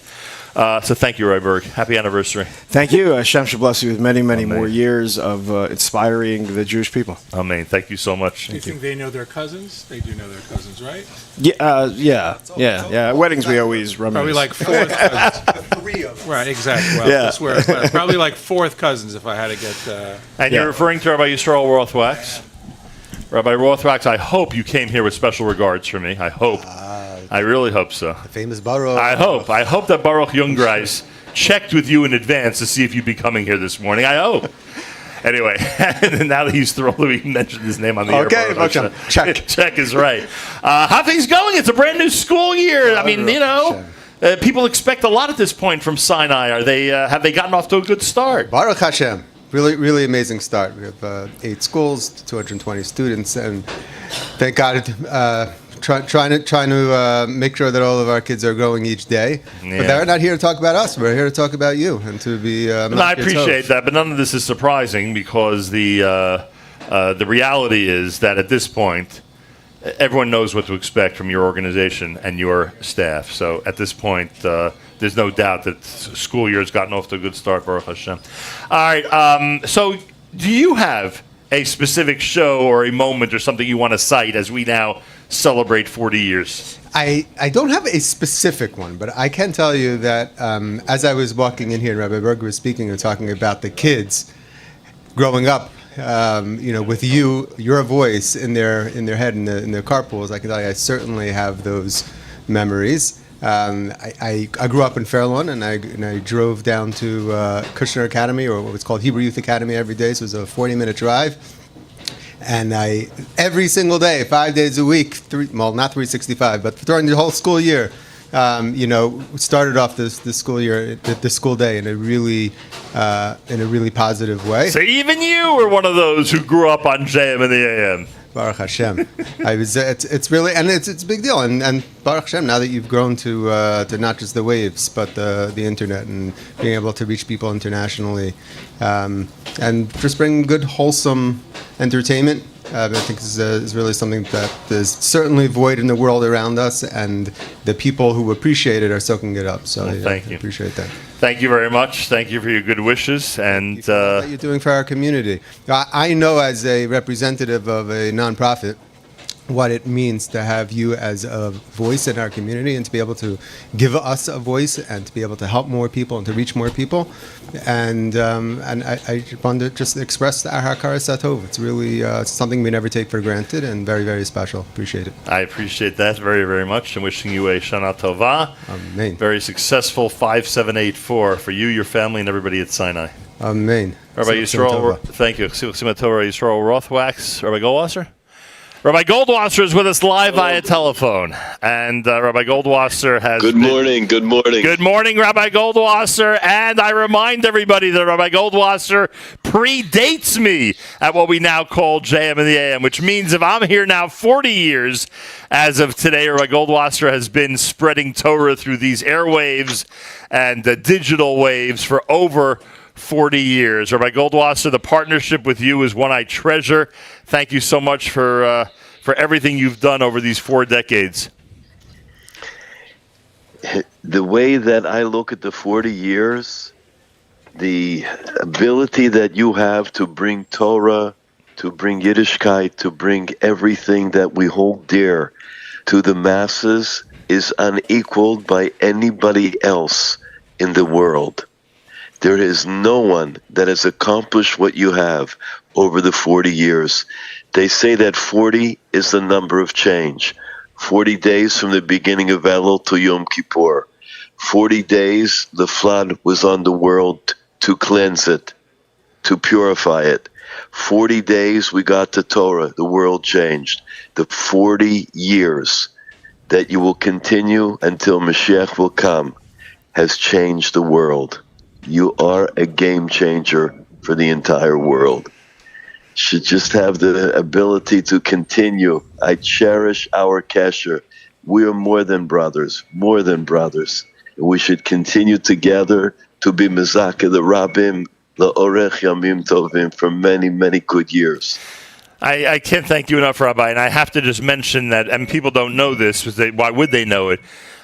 So thank you, Roy Berg. Happy anniversary. Thank you. Hashem should bless you with many, many more years of inspiring the Jewish people. Amen. Thank you so much. Do you think they know their cousins? They do know their cousins, right? Yeah. Weddings we always reminisce. Probably like fourth cousins. Right, exactly. Well, I swear, probably like fourth cousins if I had to get... And you're referring to Rabbi Yisrael Rothwax. Rabbi Rothwax, I hope you came here with special regards for me. I hope. I really hope so. The famous Baruch. I hope that Baruch Jungreis checked with you in advance to see if you'd be coming here this morning. I hope. Anyway, now that he's thrilled that we mentioned his name on the air. Okay, check. Check is right. How things going? It's a brand new school year. I mean, people expect a lot at this point from Sinai. Are they? Have they gotten off to a good start? Baruch Hashem. Really, really amazing start. We have 8 schools, 220 students, and thank God, trying to make sure that all of our kids are growing each day. Yeah. But they're not here to talk about us. We're here to talk about you and to be. I appreciate that, but none of this is surprising, because the reality is that at this point, everyone knows what to expect from your organization and your staff. So at this point, there's no doubt that school year has gotten off to a good start, Baruch Hashem. All right, so do you have a specific show or a moment or something you want to cite as we now celebrate 40 years? I don't have a specific one, but I can tell you that as I was walking in here, and Rabbi Berger was speaking and talking about the kids growing up, with your voice in their head in their carpools. I can tell you, I certainly have those memories. I grew up in Fairlawn, and I drove down to Kushner Academy, or what was called Hebrew Youth Academy, every day. So it was a 40-minute drive. And I, every single day, 5 days a week, not 365, but during the whole school year, started off the school year, the school day in a really positive way. So even you were one of those who grew up on JM and the AM. Baruch Hashem. It's really, and it's a big deal. And Baruch Hashem, now that you've grown to not just the waves, but the internet and being able to reach people internationally, and just bring good, wholesome entertainment, I think is really something that is certainly void in the world around us, and the people who appreciate it are soaking it up. So thank you. I appreciate that. Thank you very much. Thank you for your good wishes. And what you're doing for our community. I know as a representative of a nonprofit what it means to have you as a voice in our community, and to be able to give us a voice, and to be able to help more people and to reach more people. And I want to just express our hakaras hatov. It's really something we never take for granted, and very, very special. Appreciate it. I appreciate that very, very much, and wishing you a Shana Tova. Amen. Very successful 5784 for you, your family, and everybody at Sinai. Amen. Rabbi Yisrael, thank you. Torah Yisrael Rothwax. Rabbi Goldwasser? Rabbi Goldwasser is with us live via telephone, and Rabbi Goldwasser has. Good morning. Good morning, Rabbi Goldwasser, and I remind everybody that Rabbi Goldwasser predates me at what we now call JM and the AM, which means if I'm here now 40 years as of today, Rabbi Goldwasser has been spreading Torah through these airwaves and digital waves for over 40 years. Rabbi Goldwasser, the partnership with you is one I treasure. Thank you so much for everything you've done over these 4 decades. The way that I look at the 40 years, the ability that you have to bring Torah, to bring Yiddishkeit, to bring everything that we hold dear to the masses is unequaled by anybody else in the world. There is no one that has accomplished what you have over the 40 years. They say that 40 is the number of change. 40 days from the beginning of Elul to Yom Kippur. 40 days the flood was on the world to cleanse it, to purify it. 40 days we got the Torah, the world changed. The 40 years that you will continue until Mashiach will come has changed the world. You are a game changer for the entire world. Should just have the ability to continue. I cherish our kesher. We are more than brothers, more than brothers. We should continue together to be mezakeh the rabbim, la'orech yamim tovim, for many, many good years. I can't thank you enough, Rabbi, and I have to just mention that, and people don't know this, because why would they know it?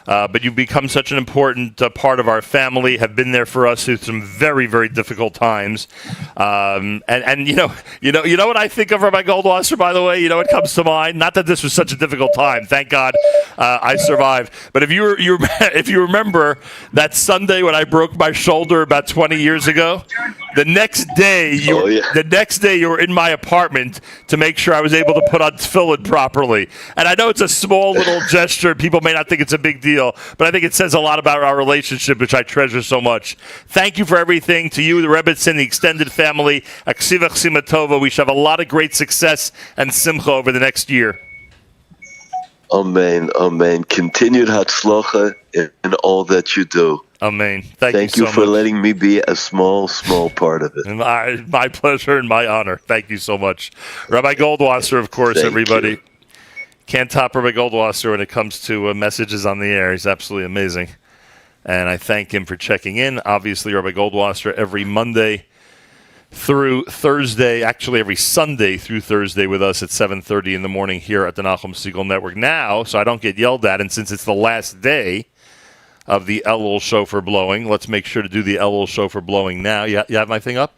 But you've become such an important part of our family, have been there for us through some very, very difficult times. And you know what I think of Rabbi Goldwasser, by the way? You know what comes to mind? Not that this was such a difficult time. Thank God I survived. But if you remember that Sunday when I broke my shoulder about 20 years ago, the next day you were in my apartment to make sure I was able to put on tefillin properly. And I know it's a small little gesture. People may not think it's a big deal, but I think it says a lot about our relationship, which I treasure so much. Thank you for everything. To you, the Rebbetzin, the extended family, Aksiva Chsima Tova. We should have a lot of great success and simcha over the next year. Amen. Amen. Continued hatzlacha in all that you do. Amen. Thank you for letting me be a small part of it. My pleasure and my honor. Thank you so much. Rabbi Goldwasser, of course, everybody. Can't top Rabbi Goldwasser when it comes to messages on the air. He's absolutely amazing. And I thank him for checking in. Obviously, Rabbi Goldwasser every Monday through Thursday, actually every Sunday through Thursday with us at 7:30 in the morning here at the Nachum Segal Network. Now, so I don't get yelled at, and since it's the last day of the Elul Shofar blowing, let's make sure to do the Elul Shofar blowing now. You have my thing up?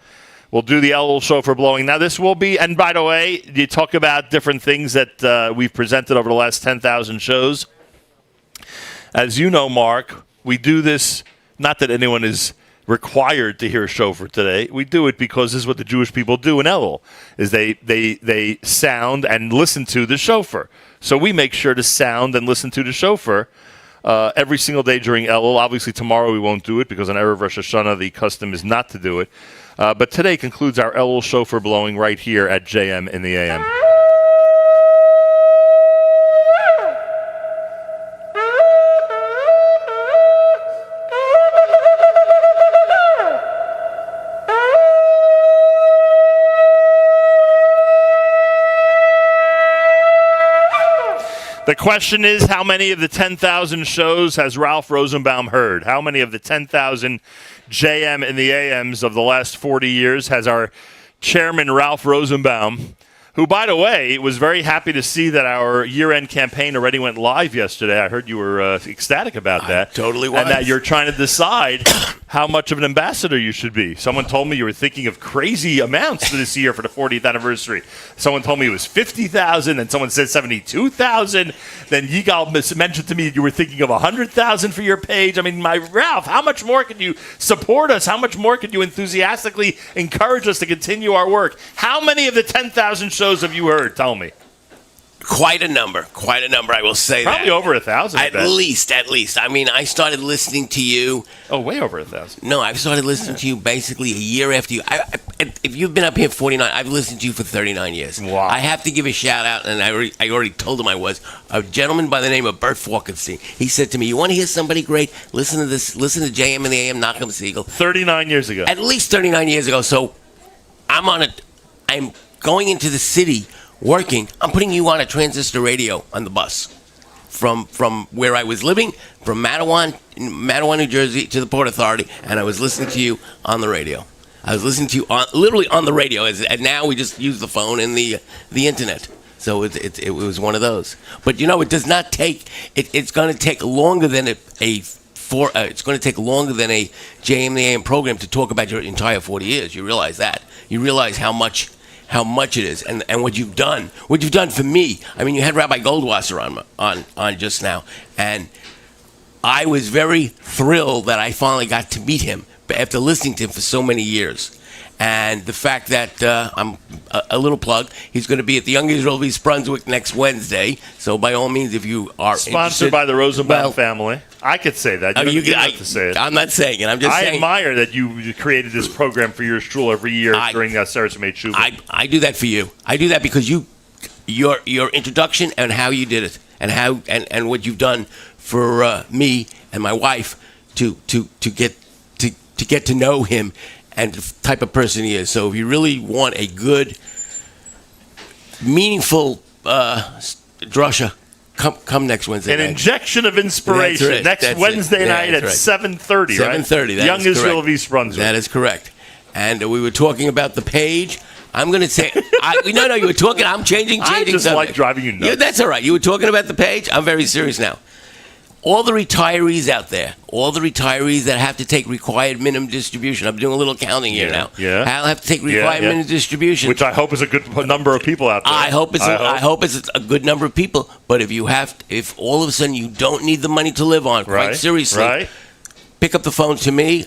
We'll do the Elul Shofar blowing. Now, this will be, and by the way, you talk about different things that we've presented over the last 10,000 shows. As you know, Mark, we do this, not that anyone is required to hear a shofar today. We do it because this is what the Jewish people do in Elul, is they sound and listen to the shofar. So we make sure to sound and listen to the shofar every single day during Elul. Obviously, tomorrow we won't do it because on Erev Rosh Hashanah the custom is not to do it. But today concludes our Elul shofar blowing right here at JM in the AM. The question is, how many of the 10,000 shows has Ralph Rosenbaum heard? How many of the 10,000 JM in the AMs of the last 40 years has our chairman, Ralph Rosenbaum, who, by the way, was very happy to see that our year-end campaign already went live yesterday. I heard you were ecstatic about that. Totally was. And that you're trying to decide how much of an ambassador you should be. Someone told me you were thinking of crazy amounts for this year for the 40th anniversary. Someone told me it was 50,000, and someone said 72,000. Then Yigal mentioned to me that you were thinking of 100,000 for your page. I mean, Ralph, how much more can you support us? How much more can you enthusiastically encourage us to continue our work? How many of the 10,000 shows have you heard? Tell me. Quite a number, I will say. Probably that. over 1,000. At least. I mean, I started listening to you. Oh, way over 1,000. No, I've started listening to you basically a year after you. If you've been up here 49, I've listened to you for 39 years. Wow. I have to give a shout out, and I already told him I was, a gentleman by the name of Bert Falkenstein. He said to me, you want to hear somebody great? Listen to this, listen to JM and the AM, Nachum Segal. 39 years ago. At least 39 years ago. So I'm going into the city working. I'm putting you on a transistor radio on the bus from where I was living, from Mattawan, New Jersey, to the Port Authority, and I was listening to you on the radio. I was listening to you literally on the radio, and now we just use the phone and the internet. So it was one of those. But it does not take. It's going to take longer than it's going to take longer than a JM and the AM program to talk about your entire 40 years. You realize that. You realize how much it is, and what you've done for me. I mean, you had Rabbi Goldwasser on just now, and I was very thrilled that I finally got to meet him after listening to him for so many years. And the fact that I'm a little plug, he's going to be at the Young Israel of East Brunswick next Wednesday. So by all means, if you are sponsored by the Rosenbaum family, I could say that. You don't have to say it. I'm not saying it. I'm just saying. I admire that you created this program for your shul every year during Sarah Made Shuvah. I do that for you. I do that because your introduction and how you did it, and how and what you've done for me and my wife to get to know him and the type of person he is. So if you really want a good, meaningful drasha, come next Wednesday night. An injection of inspiration. Next Wednesday night at 7:30, right? 7:30. Young Israel of East Brunswick. That is correct. And we were talking about the page. I'm going to say, no, you were talking. I'm changing. I just subject. like driving you nuts. Yeah, that's all right. You were talking about the page. I'm very serious now. All the retirees out there, all the retirees that have to take required minimum distribution. I'm doing a little counting here now. Yeah. I'll have to take required minimum distribution, which I hope is a good number of people out there. I hope it's a good number of people. But if all of a sudden you don't need the money to live on, quite seriously, pick up the phone to me.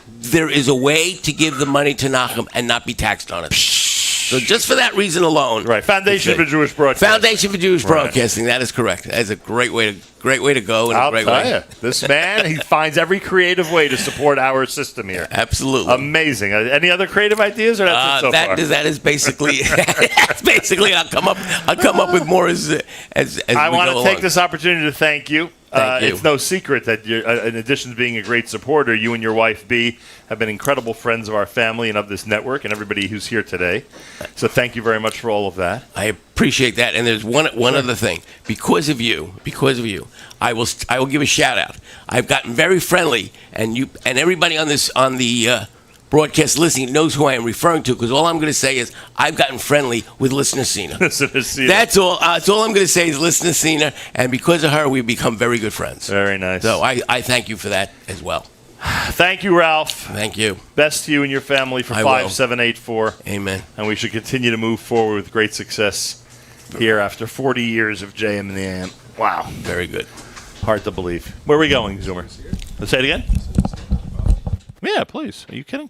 There is a way to give the money to Nachum and not be taxed on it. So just for that reason alone, Foundation for Jewish Broadcasting. Foundation for Jewish Broadcasting. That is correct. That is a great way to go. And I'll a great tell way. you, this man, he finds every creative way to support our system here. Absolutely amazing. Any other creative ideas, or that's it so far? That is basically. That's basically. I'll come up with more as I we want go to take along. this opportunity to thank you. Thank you. It's no secret that, in addition to being a great supporter, you and your wife, Bea, have been incredible friends of our family and of this network and everybody who's here today. So thank you very much for all of that. I appreciate that. And there's one other thing. Because of you, I will give a shout out. I've gotten very friendly, and everybody on the broadcast listening knows who I am referring to, because all I'm going to say is I've gotten friendly with Listener Cena. That's all. That's all I'm going to say is Listener Cena, and because of her, we've become very good friends. Very nice. So I thank you for that as well. Thank you, Ralph. Thank you. Best to you and your family for I will. 5784. Amen. And we should continue to move forward with great success here after 40 years of JM and the AM. Wow. Very good. Hard to believe. Where are we going, Zoomer? Let's say it again. Yeah, please. Are you kidding?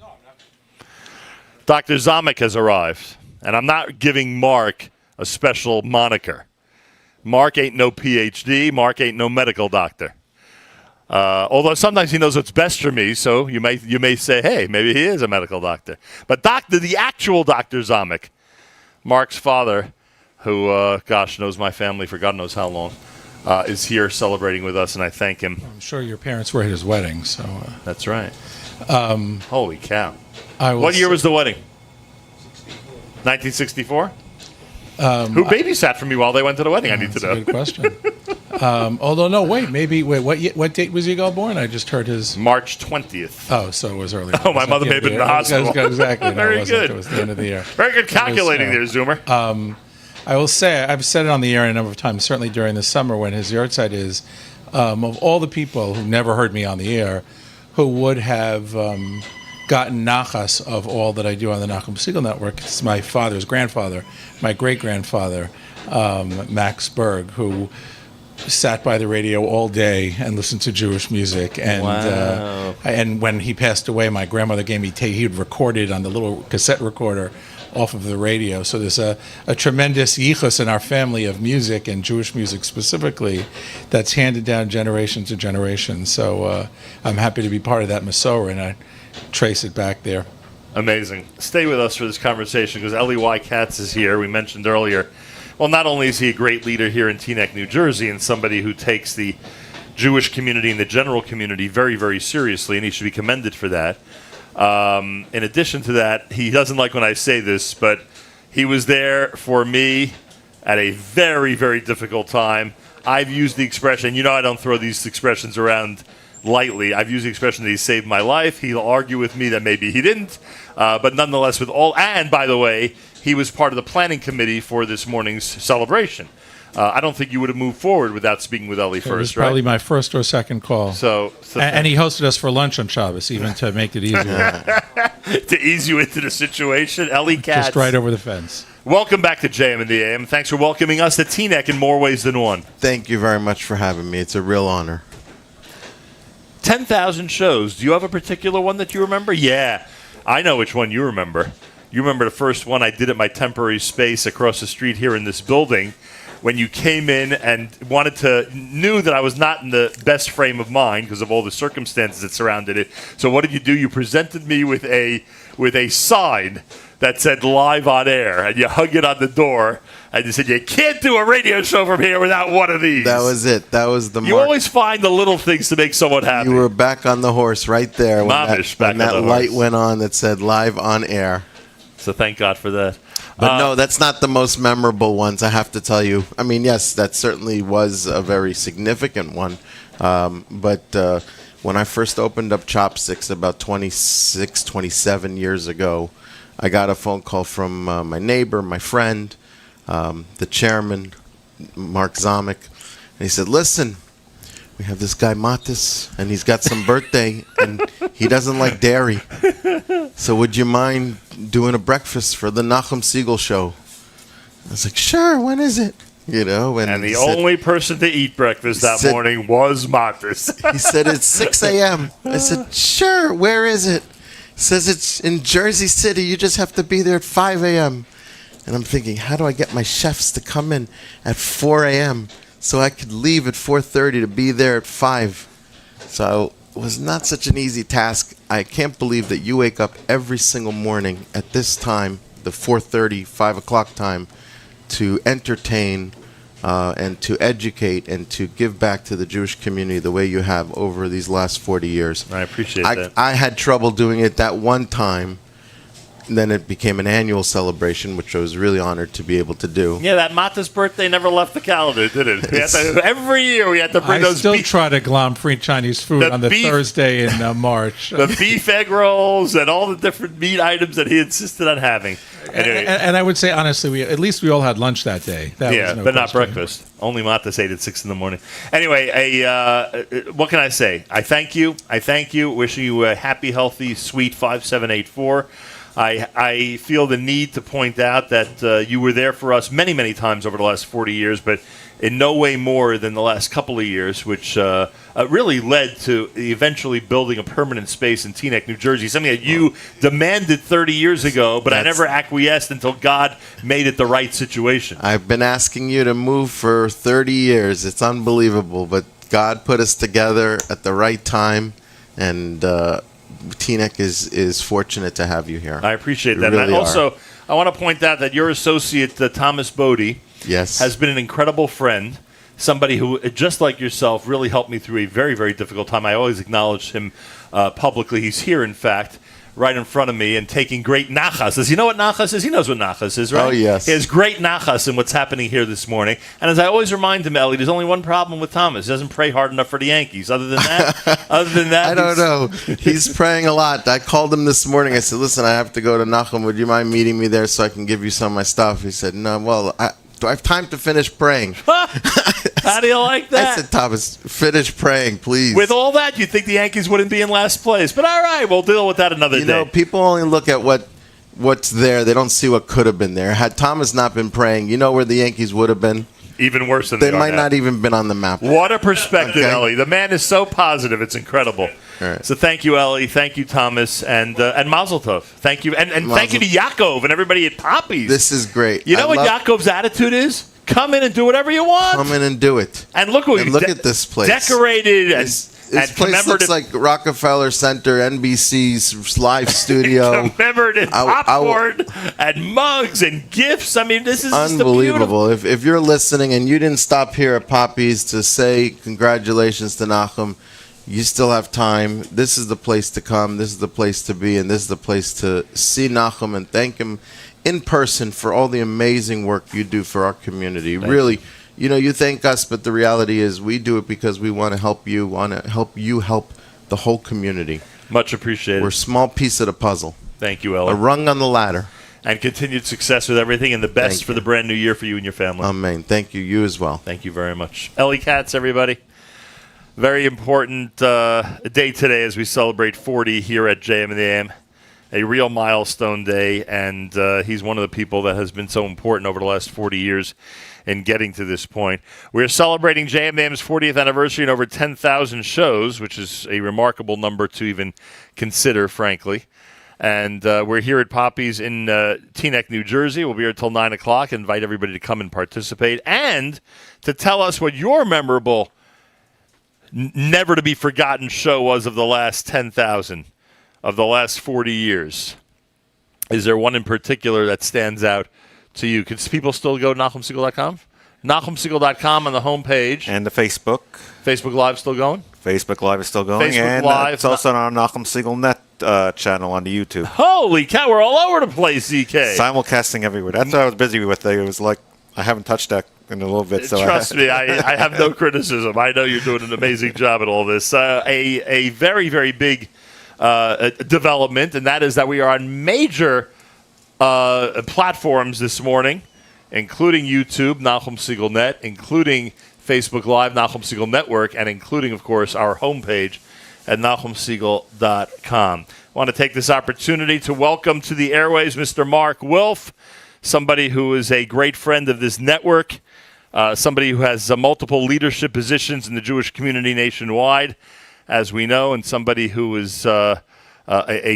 Dr. Zomick has arrived, and I'm not giving Mark a special moniker. Mark ain't no PhD. Mark ain't no medical doctor. Although sometimes he knows what's best for me, so you may say, hey, maybe he is a medical doctor. But the actual Dr. Zomick, Mark's father, who, knows my family for God knows how long, is here celebrating with us, and I thank him. I'm sure your parents were at his wedding, so. That's right. Holy cow. What year was the wedding? 1964? Who babysat for me while they went to the wedding? I need to know. That's a good question. Although, no, what date was Yigal born? I just heard his... March 20th. Oh, so it was early. Oh, my mother may have been in the hospital. Exactly. No, Very it wasn't. good. It was the end of the year. Very good calculating there, Zoomer. I will say, I've said it on the air a number of times, certainly during the summer when his yahrzeit is, of all the people who never heard me on the air, who would have gotten nachas of all that I do on the Nachum Segal Network, it's my father's grandfather, my great-grandfather, Max Berg, who sat by the radio all day and listened to Jewish music. And and when he passed away, my grandmother gave me tape. He had recorded on the little cassette recorder off of the radio. So there's a tremendous yichus in our family of music, and Jewish music specifically, that's handed down generation to generation. So I'm happy to be part of that Masorah, and I trace it back there. Amazing. Stay with us for this conversation, because Eli Y. Katz is here. We mentioned earlier, well, not only is he a great leader here in Teaneck, New Jersey, and somebody who takes the Jewish community and the general community very, very seriously, and he should be commended for that. In addition to that, he doesn't like when I say this, but he was there for me at a very, very difficult time. I've used the expression, I don't throw these expressions around lightly. I've used the expression that he saved my life. He'll argue with me that maybe he didn't, but nonetheless, and by the way, he was part of the planning committee for this morning's celebration. I don't think you would have moved forward without speaking with Eli first, It was probably my first or second call. And he hosted us for lunch on Shabbos, even to make it easier. To ease you into the situation, Eli Katz. Just right over the fence. Welcome back to JM and the AM. Thanks for welcoming us to Teaneck in more ways than one. Thank you very much for having me. It's a real honor. 10,000 shows. Do you have a particular one that you remember? Yeah, I know which one you remember. You remember the first one I did at my temporary space across the street here in this building, when you came in and knew that I was not in the best frame of mind because of all the circumstances that surrounded it. So what did you do? You presented me with a sign that said live on air, and you hung it on the door, and you said, you can't do a radio show from here without one of these. That was it. That was the mark. You always find the little things to make someone happy. You were back on the horse right there when Mamish that light went on that said live on air. So thank God for that. But no, that's not the most memorable ones, I have to tell you. I mean, yes, that certainly was a very significant one. But when I first opened up Chopsticks about 26, 27 years ago, I got a phone call from my neighbor, my friend, the chairman, Mark Zomick. And he said, listen, we have this guy Matis, and he's got some birthday, and he doesn't like dairy. So would you mind doing a breakfast for the Nachum Segal show? I was like, sure, when is it? And the only person to eat breakfast that morning was Matis. He said, it's 6 a.m. I said, sure, where is it? He says, it's in Jersey City. You just have to be there at 5 a.m. And I'm thinking, how do I get my chefs to come in at 4 a.m. so I could leave at 4:30 to be there at 5? So it was not such an easy task. I can't believe that you wake up every single morning at this time, the 4:30, 5 o'clock time, to entertain and to educate and to give back to the Jewish community the way you have over these last 40 years. I appreciate that. I had trouble doing it that one time, then it became an annual celebration, which I was really honored to be able to do. Yeah, that Mata's birthday never left the calendar, did it? Every year we had to bring I those still try to glom free Chinese food the on the beef- Thursday in March. the beef egg rolls and all the different meat items that he insisted on having. Anyway, And I would say, honestly, at least we all had lunch that day. That yeah, was no but not question. breakfast. Only Matas ate at 6 in the morning. Anyway, what can I say? I thank you. Wishing you a happy, healthy, sweet 5784. I feel the need to point out that you were there for us many, many times over the last 40 years, but in no way more than the last couple of years, which really led to eventually building a permanent space in Teaneck, New Jersey, something that you demanded 30 years ago, but I never acquiesced until God made it the right situation. I've been asking you to move for 30 years. It's unbelievable, but God put us together at the right time, and Teaneck is fortunate to have you here. I appreciate You that. really And are. I want to point out that your associate, Thomas Bodie, Yes. has been an incredible friend, somebody who, just like yourself, really helped me through a very, very difficult time. I always acknowledge him publicly. He's here, in fact, right in front of me and taking great nachas. Does he know what nachas is? He knows what nachas is, right? Oh, yes. He has great nachas in what's happening here this morning. And as I always remind him, Ellie, there's only one problem with Thomas. He doesn't pray hard enough for the Yankees. Other than that, I don't know. He's praying a lot. I called him this morning. I said, listen, I have to go to Nachum. Would you mind meeting me there so I can give you some of my stuff? He said, no, well, do I have time to finish praying? How do you like that? I said, Thomas, finish praying, please. With all that, you'd think the Yankees wouldn't be in last place. But all right, we'll deal with that another You day. know, people only look at what's there. They don't see what could have been there. Had Thomas not been praying, you know where the Yankees would have been? Even worse than they are might now. not even been on the map. What a perspective, Okay. Ellie. The man is so positive. It's incredible. All right. So thank you, Ellie. Thank you, Thomas. And Mazel Tov. Thank you. And thank you to Yaakov and everybody at Poppy's. This is great. You know I what love- Yaakov's attitude is? Come in and do whatever you want. Come in and do it. And look what And look at this place. Decorated and This place commemorative, looks like Rockefeller Center, NBC's live studio. commemorative popcorn and mugs and gifts. I mean, this is just a beautiful. Unbelievable. If you're listening and you didn't stop here at Poppy's to say congratulations to Nachum, you still have time. This is the place to come. This is the place to be. And this is the place to see Nachum and thank him in person for all the amazing work you do for our community. Really, you know, you thank us, but the reality is we do it because we want to help you, help the whole community. Much appreciated. We're a small piece of the puzzle. Thank you, Ellie. A rung on the ladder. And continued success with everything and the best Thank for the brand new year for you and your family. Amen. Thank you. You as well. Thank you very much. Ellie Katz, everybody. Very important day today as we celebrate 40 here at JM and the AM. A real milestone day, and he's one of the people that has been so important over the last 40 years in getting to this point. We're celebrating JM and the AM's 40th anniversary and over 10,000 shows, which is a remarkable number to even consider, frankly. And we're here at Poppy's in Teaneck, New Jersey. We'll be here until 9 o'clock. Invite everybody to come and participate and to tell us what your memorable, never-to-be-forgotten show was of the last 10,000, of the last 40 years. Is there one in particular that stands out to you? Can people still go to NachumSegal.com? NachumSegal.com on the homepage. And the Facebook. Facebook Live still going? Facebook Live is still going. Facebook and Live. it's also on our Nachum Segal Net channel on the YouTube. Holy cow, we're all over the place, ZK. Simulcasting everywhere. That's what I was busy with. It was like, I haven't touched that in a little bit. So Trust me, I have no criticism. I know you're doing an amazing job at all this. A very, very big development, and that is that we are on major platforms this morning, including YouTube, Nachum Segal Net, including Facebook Live, Nachum Segal Network, and including, of course, our homepage at NachumSegal.com. I want to take this opportunity to welcome to the airways Mr. Mark Wilf, somebody who is a great friend of this network, somebody who has multiple leadership positions in the Jewish community nationwide, as we know, and somebody who is a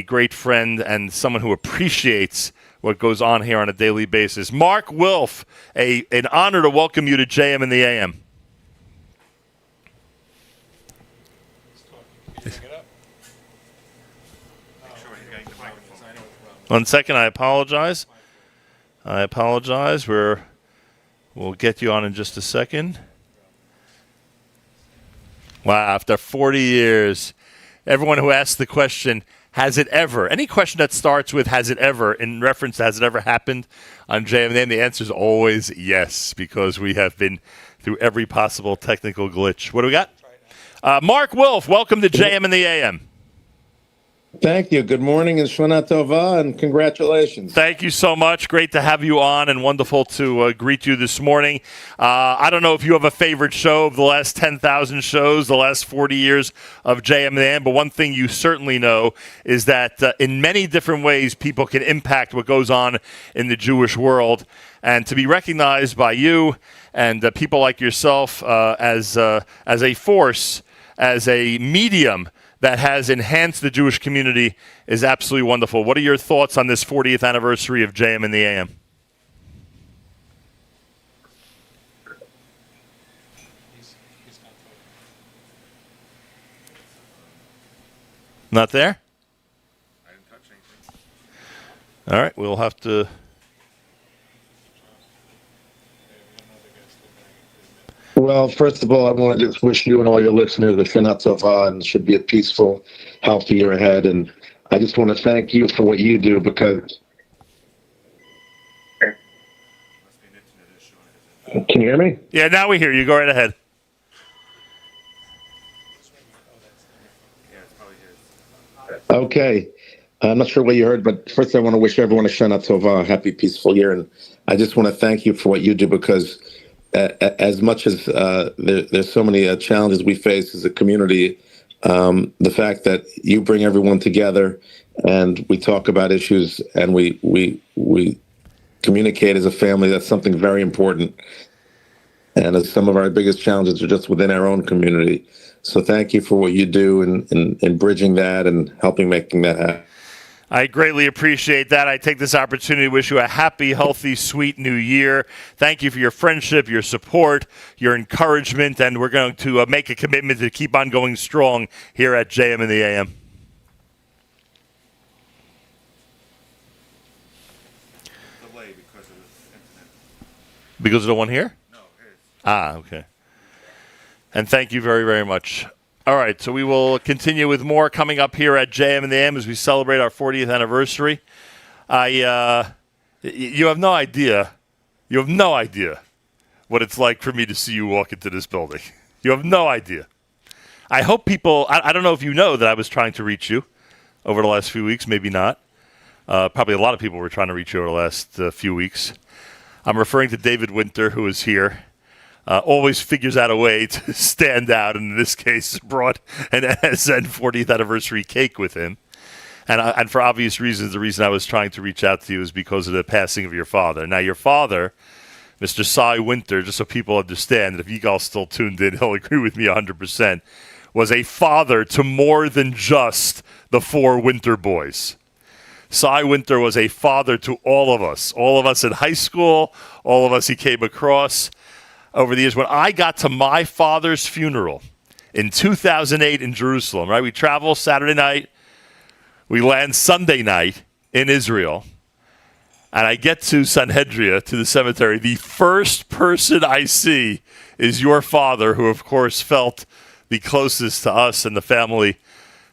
great friend and someone who appreciates what goes on here on a daily basis. Mark Wilf, an honor to welcome you to JM and the AM. One second, I apologize. We'll get you on in just a second. Wow, after 40 years, everyone who asks the question, has it ever? Any question that starts with has it ever, in reference to has it ever happened on JMN, the answer is always yes, because we have been through every possible technical glitch. What do we got? Mark Wolf, welcome to JM in the AM. Thank you. Good morning and Shana Tova, and congratulations. Thank you so much. Great to have you on, and wonderful to greet you this morning. I don't know if you have a favorite show of the last 10,000 shows, the last 40 years of JMN, but one thing you certainly know is that in many different ways, people can impact what goes on in the Jewish world. And to be recognized by you and people like yourself as a force, as a medium that has enhanced the Jewish community is absolutely wonderful. What are your thoughts on this 40th anniversary of JM in the AM? Not there? I didn't touch anything. All right, we'll have to... Well, first of all, I want to just wish you and all your listeners a Shana Tova, and should be a peaceful, healthy year ahead. And I just want to thank you for what you do, because... Can you hear me? Yeah, now we hear you. Go right ahead. Okay. I'm not sure what you heard, but first I want to wish everyone a Shana Tova, a happy, peaceful year. And I just want to thank you for what you do, because as much as there's so many challenges we face as a community, the fact that you bring everyone together and we talk about issues and we communicate as a family, that's something very important. And as some of our biggest challenges are just within our own community. So thank you for what you do in bridging that and helping making that happen. I greatly appreciate that. I take this opportunity to wish you a happy, healthy, sweet new year. Thank you for your friendship, your support, your encouragement, and we're going to make a commitment to keep on going strong here at JM in the AM. Delay because of the internet. Because of the one here? No, his. Ah, okay. And thank you very, very much. All right, so we will continue with more coming up here at JM in the AM as we celebrate our 40th anniversary. You have no idea. You have no idea what it's like for me to see you walk into this building. You have no idea. I hope people, I don't know if you know that I was trying to reach you over the last few weeks, maybe not. Probably a lot of people were trying to reach you over the last few weeks. I'm referring to David Winter, who is here. Always figures out a way to stand out, and in this case brought an NSN 40th anniversary cake with him. And for obvious reasons, the reason I was trying to reach out to you is because of the passing of your father. Now, your father, Mr. Cy Winter, just so people understand, that if Yigal's still tuned in, he'll agree with me 100%, was a father to more than just the four Winter boys. Cy Winter was a father to all of us in high school, all of us he came across over the years. When I got to my father's funeral in 2008 in Jerusalem, right? We travel Saturday night. We land Sunday night in Israel. And I get to Sanhedria, to the cemetery. The first person I see is your father, who, of course, felt the closest to us and the family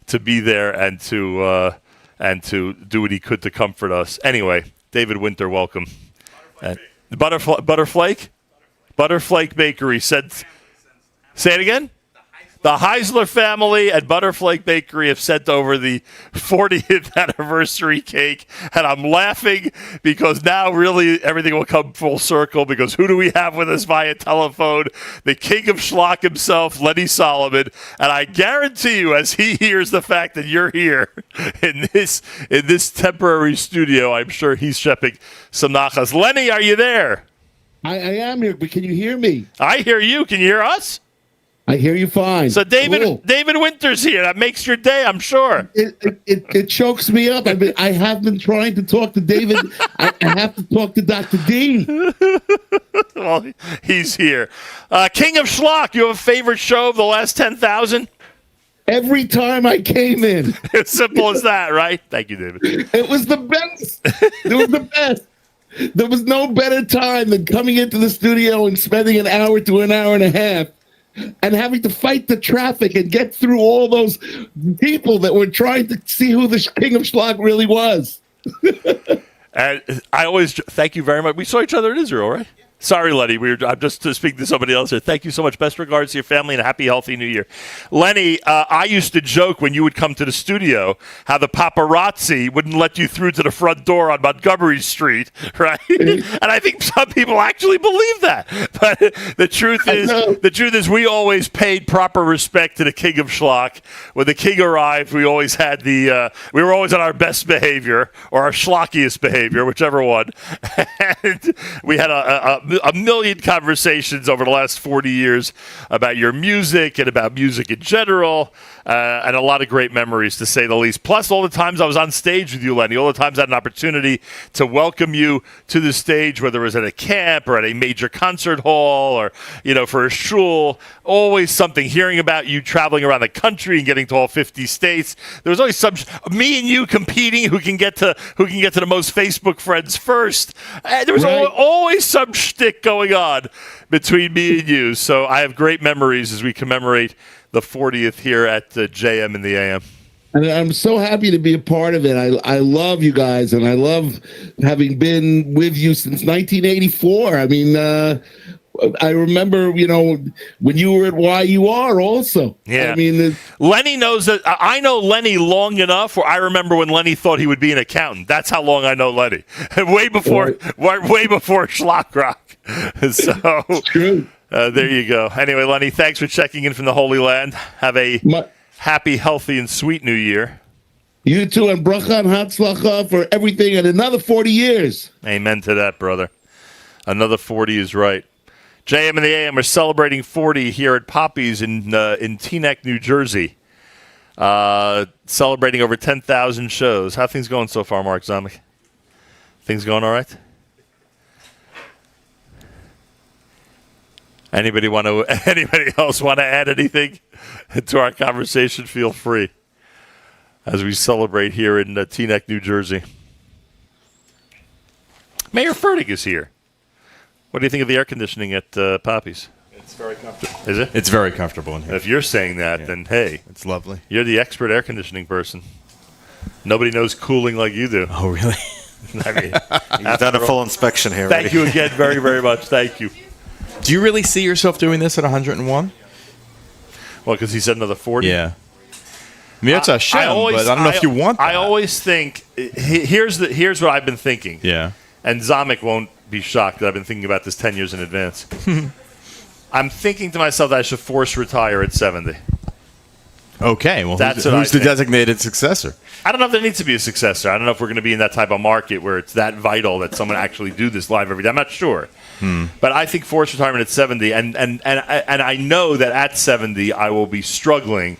to be there and to do what he could to comfort us. Anyway, David Winter, welcome. Butterflake? Butterflake Bakery said, say it again? The Heisler family and Butterflake Bakery have sent over the 40th anniversary cake, and I'm laughing because now really everything will come full circle, because who do we have with us via telephone? The king of schlock himself, Lenny Solomon, and I guarantee you, as he hears the fact that you're here in this temporary studio, I'm sure he's shepping some nachas. Lenny, are you there? I am here, but can you hear me? I hear you. Can you hear us? I hear you fine. So David Cool. David Winter's here. That makes your day, I'm sure. It chokes me up. I have been trying to talk to David. I have to talk to Dr. D. Well, he's here. King of Schlock, you have a favorite show of the last 10,000? Every time I came in. As simple as that, right? Thank you, David. It was the best. It was the best. There was no better time than coming into the studio and spending an hour to an hour and a half and having to fight the traffic and get through all those people that were trying to see who the king of schlock really was. And I always thank you very much. We saw each other in Israel, right? Sorry, Lenny. I'm just speaking to somebody else here. Thank you so much. Best regards to your family and a happy, healthy New Year. Lenny, I used to joke when you would come to the studio how the paparazzi wouldn't let you through to the front door on Montgomery Street, right? And I think some people actually believe that. But the truth is, we always paid proper respect to the king of schlock. When the king arrived, we always had we were always on our best behavior or our schlockiest behavior, whichever one. And we had a million conversations over the last 40 years about your music and about music in general, and a lot of great memories, to say the least. Plus, all the times I was on stage with you, Lenny, all the times I had an opportunity to welcome you to the stage, whether it was at a camp or at a major concert hall or, for a shul, always something. Hearing about you traveling around the country and getting to all 50 states. There was always me and you competing who can get to the most Facebook friends first. And there was always some shtick going on between me and you. So I have great memories as we commemorate the 40th here at JM in the AM. And I'm so happy to be a part of it. I love you guys, and I love having been with you since 1984. I mean, I remember, when you were at YUR also. Yeah. I mean, Lenny knows that. I know Lenny long enough where I remember when Lenny thought he would be an accountant. That's how long I know Lenny. way before Schlock Rock. So true. There you go. Anyway, Lenny, thanks for checking in from the Holy Land. Have a happy, healthy, and sweet New Year. You too, and bracha and hatzlacha for everything, and another 40 years. Amen to that, brother. Another 40 is right. JM and the AM are celebrating 40 here at Poppy's in Teaneck, New Jersey. Celebrating over 10,000 shows. How things going so far, Mark Zamek? Things going all right? Anybody else want to add anything to our conversation? Feel free as we celebrate here in Teaneck, New Jersey. Mayor Fertig is here. What do you think of the air conditioning at Poppy's? It's very comfortable. Is it? It's very comfortable in here. If you're saying that, then hey. It's lovely. You're the expert air conditioning person. Nobody knows cooling like you do. Oh, really? I mean, you've done a full inspection here. Thank you again very, very much. Thank you. Do you really see yourself doing this at 101? Well, because he said another 40? Yeah. I mean, it's a shame, but I don't know if you want that. I always think, here's what I've been thinking. Yeah. And Zamek won't be shocked that I've been thinking about this 10 years in advance. I'm thinking to myself that I should force retire at 70. Okay, well, That's who's the designated successor? I don't know if there needs to be a successor. I don't know if we're going to be in that type of market where it's that vital that someone actually do this live every day. I'm not sure. But I think forced retirement at 70, and I know that at 70 I will be struggling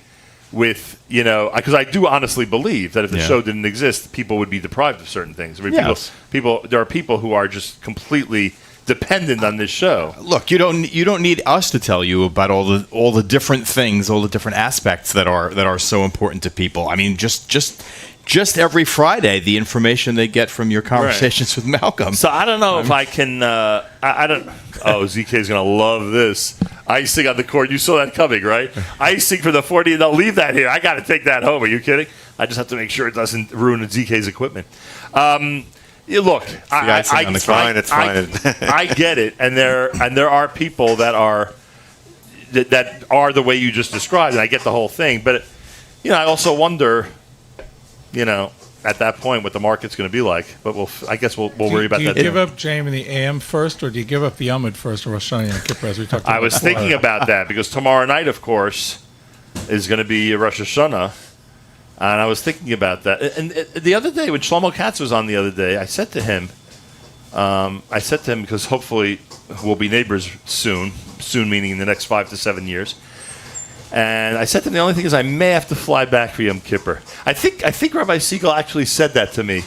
with, because I do honestly believe that if the show didn't exist, people would be deprived of certain things. I mean, there are people who are just completely dependent on this show. Look, you don't need us to tell you about all the different things, all the different aspects that are so important to people. I mean, just every Friday, the information they get from your conversations with Malcolm. So I don't know if I can. I don't. Oh, ZK's gonna love this. Icing on the court. You saw that coming, right? Icing for the 40. They'll leave that here. I got to take that home. Are you kidding? I just have to make sure it doesn't ruin ZK's equipment. Look, it's fine. I get it, and there are people that are the way you just described, and I get the whole thing. But I also wonder, at that point, what the market's going to be like. But I guess we'll worry about that. Do you give up JM in the AM first, or do you give up the Yomid first, or Rosh Hashanah and Kippur, as we talked about? I was thinking about that because tomorrow night, of course, is going to be Rosh Hashanah. And I was thinking about that. And the other day, when Shlomo Katz was on the other day, I said to him, because hopefully we'll be neighbors soon meaning in the next 5 to 7 years. And I said to him, the only thing is I may have to fly back for Yom Kippur. I think Rabbi Siegel actually said that to me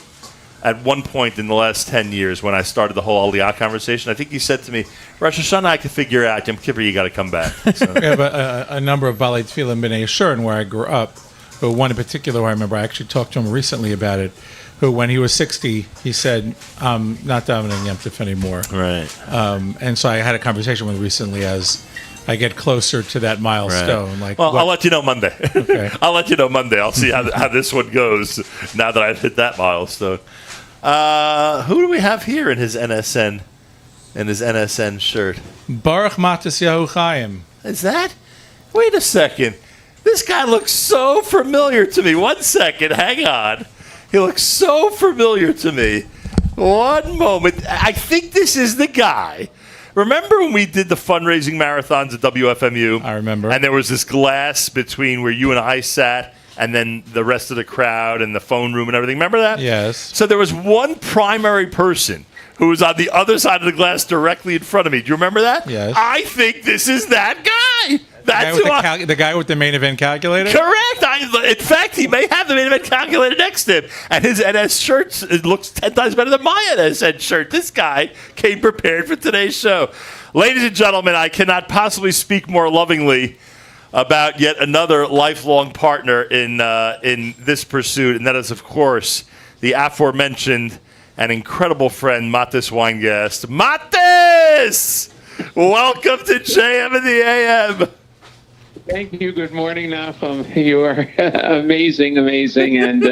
at one point in the last 10 years when I started the whole Aliyah conversation. I think he said to me, Rosh Hashanah I can figure out, Yom Kippur you got to come back. So. We have a number of Balei Tefillah B'nai Yeshurun where I grew up. But one in particular, I remember I actually talked to him recently about it, who when he was 60, he said, I'm not davening Yom Tov anymore. Right. And so I had a conversation with him recently as I get closer to that milestone. Like, well, I'll let you know Monday. Okay. I'll let you know Monday. I'll see how this one goes now that I've hit that milestone. Who do we have here in his NSN shirt? Baruch Matisyahu Chaim. Is that? Wait a second. This guy looks so familiar to me. 1 second. Hang on. He looks so familiar to me. One moment. I think this is the guy. Remember when we did the fundraising marathons at WFMU? I remember. And there was this glass between where you and I sat and then the rest of the crowd and the phone room and everything. Remember that? Yes. So there was one primary person who was on the other side of the glass directly in front of me. Do you remember that? Yes. I think this is that guy. That's the guy with the main event calculator? Correct. In fact, he may have the main event calculator next to him. And his NS shirt it looks 10 times better than my NSN shirt. This guy came prepared for today's show. Ladies and gentlemen, I cannot possibly speak more lovingly about yet another lifelong partner in this pursuit, and that is, of course, the aforementioned and incredible friend, Matis Weingast. Matis! Welcome to JM in the AM. Thank you. Good morning, Nahum. You are amazing, and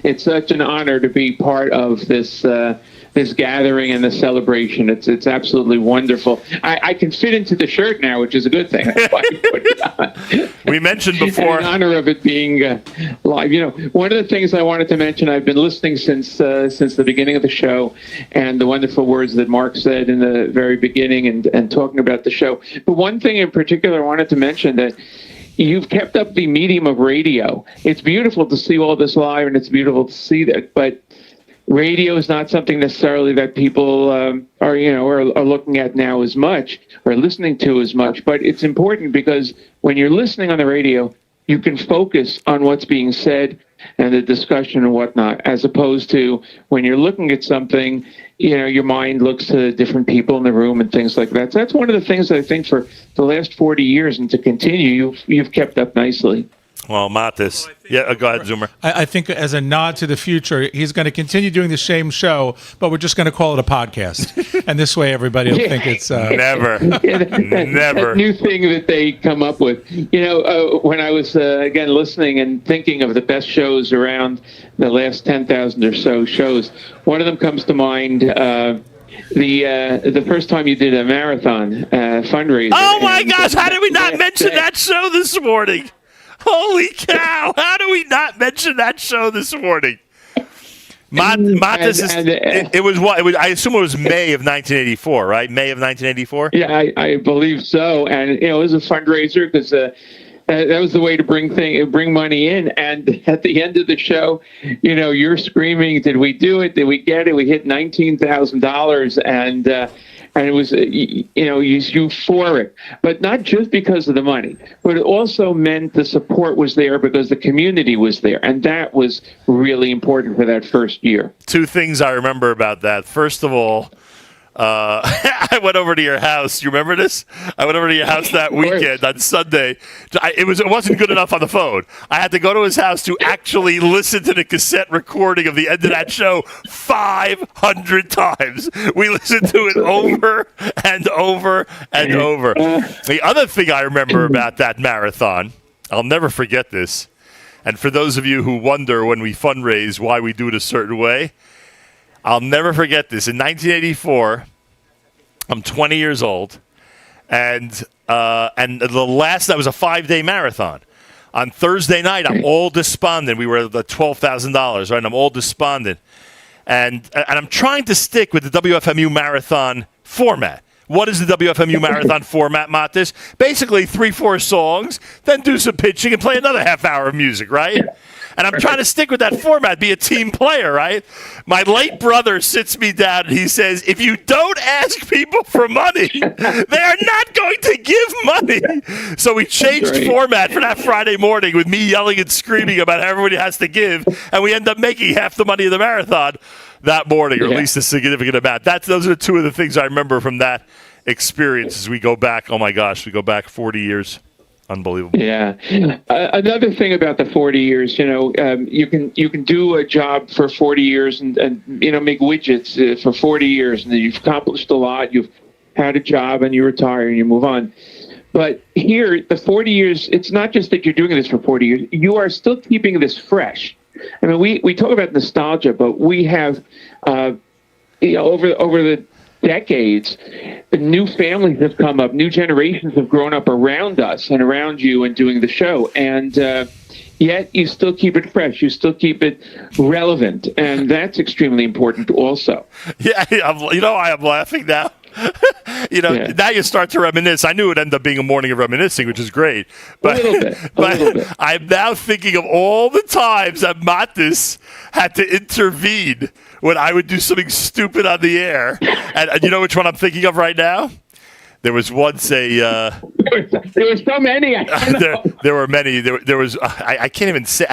it's such an honor to be part of this this gathering and the celebration. It's absolutely wonderful. I can fit into the shirt now, which is a good thing. That's why I put it on. We mentioned before. In honor of it being live. You know, one of the things I wanted to mention, I've been listening since the beginning of the show, and the wonderful words that Mark said in the very beginning and talking about the show. But one thing in particular I wanted to mention, that you've kept up the medium of radio. It's beautiful to see all this live, and it's beautiful to see that, but radio is not something necessarily that people are looking at now as much or listening to as much. But it's important because when you're listening on the radio, you can focus on what's being said and the discussion and whatnot, as opposed to when you're looking at something, your mind looks to different people in the room and things like that. So that's one of the things that I think for the last 40 years and to continue, you've kept up nicely. Well, Matis. Yeah, go ahead, Zoomer. I think as a nod to the future, he's going to continue doing the same show, but we're just going to call it a podcast. And this way everybody will think it's... Never. That new thing that they come up with. When I was, again, listening and thinking of the best shows around the last 10,000 or so shows, one of them comes to mind... The first time you did a marathon fundraiser. Oh, my gosh. How did we not mention that show this morning? Holy cow! How do we not mention that show this morning? It was what? I assume it was May of 1984, right? May of 1984. Yeah, I believe so. And it was a fundraiser because that was the way to bring money in. And at the end of the show, you're screaming, "Did we do it? Did we get it? We hit $19,000!" And it was, euphoric, but not just because of the money, but it also meant the support was there because the community was there. And that was really important for that first year. Two things I remember about that. First of all, I went over to your house. You remember this? I went over to your house that weekend on Sunday. It wasn't good enough on the phone. I had to go to his house to actually listen to the cassette recording of the end of that show 500 times. We listened to it over and over and over. The other thing I remember about that marathon, I'll never forget this, and for those of you who wonder when we fundraise why we do it a certain way, I'll never forget this. In 1984, I'm 20 years old, and that was a 5-day marathon. On Thursday night, I'm all despondent. We were at the $12,000, right? And I'm all despondent, and I'm trying to stick with the WFMU marathon format. What is the WFMU marathon format, Matis? Basically, 3-4 songs, then do some pitching and play another half hour of music, right? And I'm trying to stick with that format, be a team player, right? My late brother sits me down and he says, if you don't ask people for money, they are not going to give money. So we changed format for that Friday morning with me yelling and screaming about how everybody has to give, and we end up making half the money of the marathon that morning, or at least a significant amount. Those are two of the things I remember from that experience as we go back. Oh, my gosh, we go back 40 years. Unbelievable. Yeah. Another thing about the 40 years, you can do a job for 40 years and make widgets for 40 years, and then you've accomplished a lot. You've had a job and you retire and you move on. But here, the 40 years, it's not just that you're doing this for 40 years. You are still keeping this fresh. I mean, we talk about nostalgia, but we have, over the decades, new families have come up, new generations have grown up around us and around you and doing the show. And yet you still keep it fresh. You still keep it relevant. And that's extremely important also. Yeah, I am laughing now. Now you start to reminisce. I knew it would end up being a morning of reminiscing, which is great. But, a little bit. I'm now thinking of all the times that Matis had to intervene when I would do something stupid on the air. And you know which one I'm thinking of right now? There was once a. There were so many. There were many. There was. I can't even say.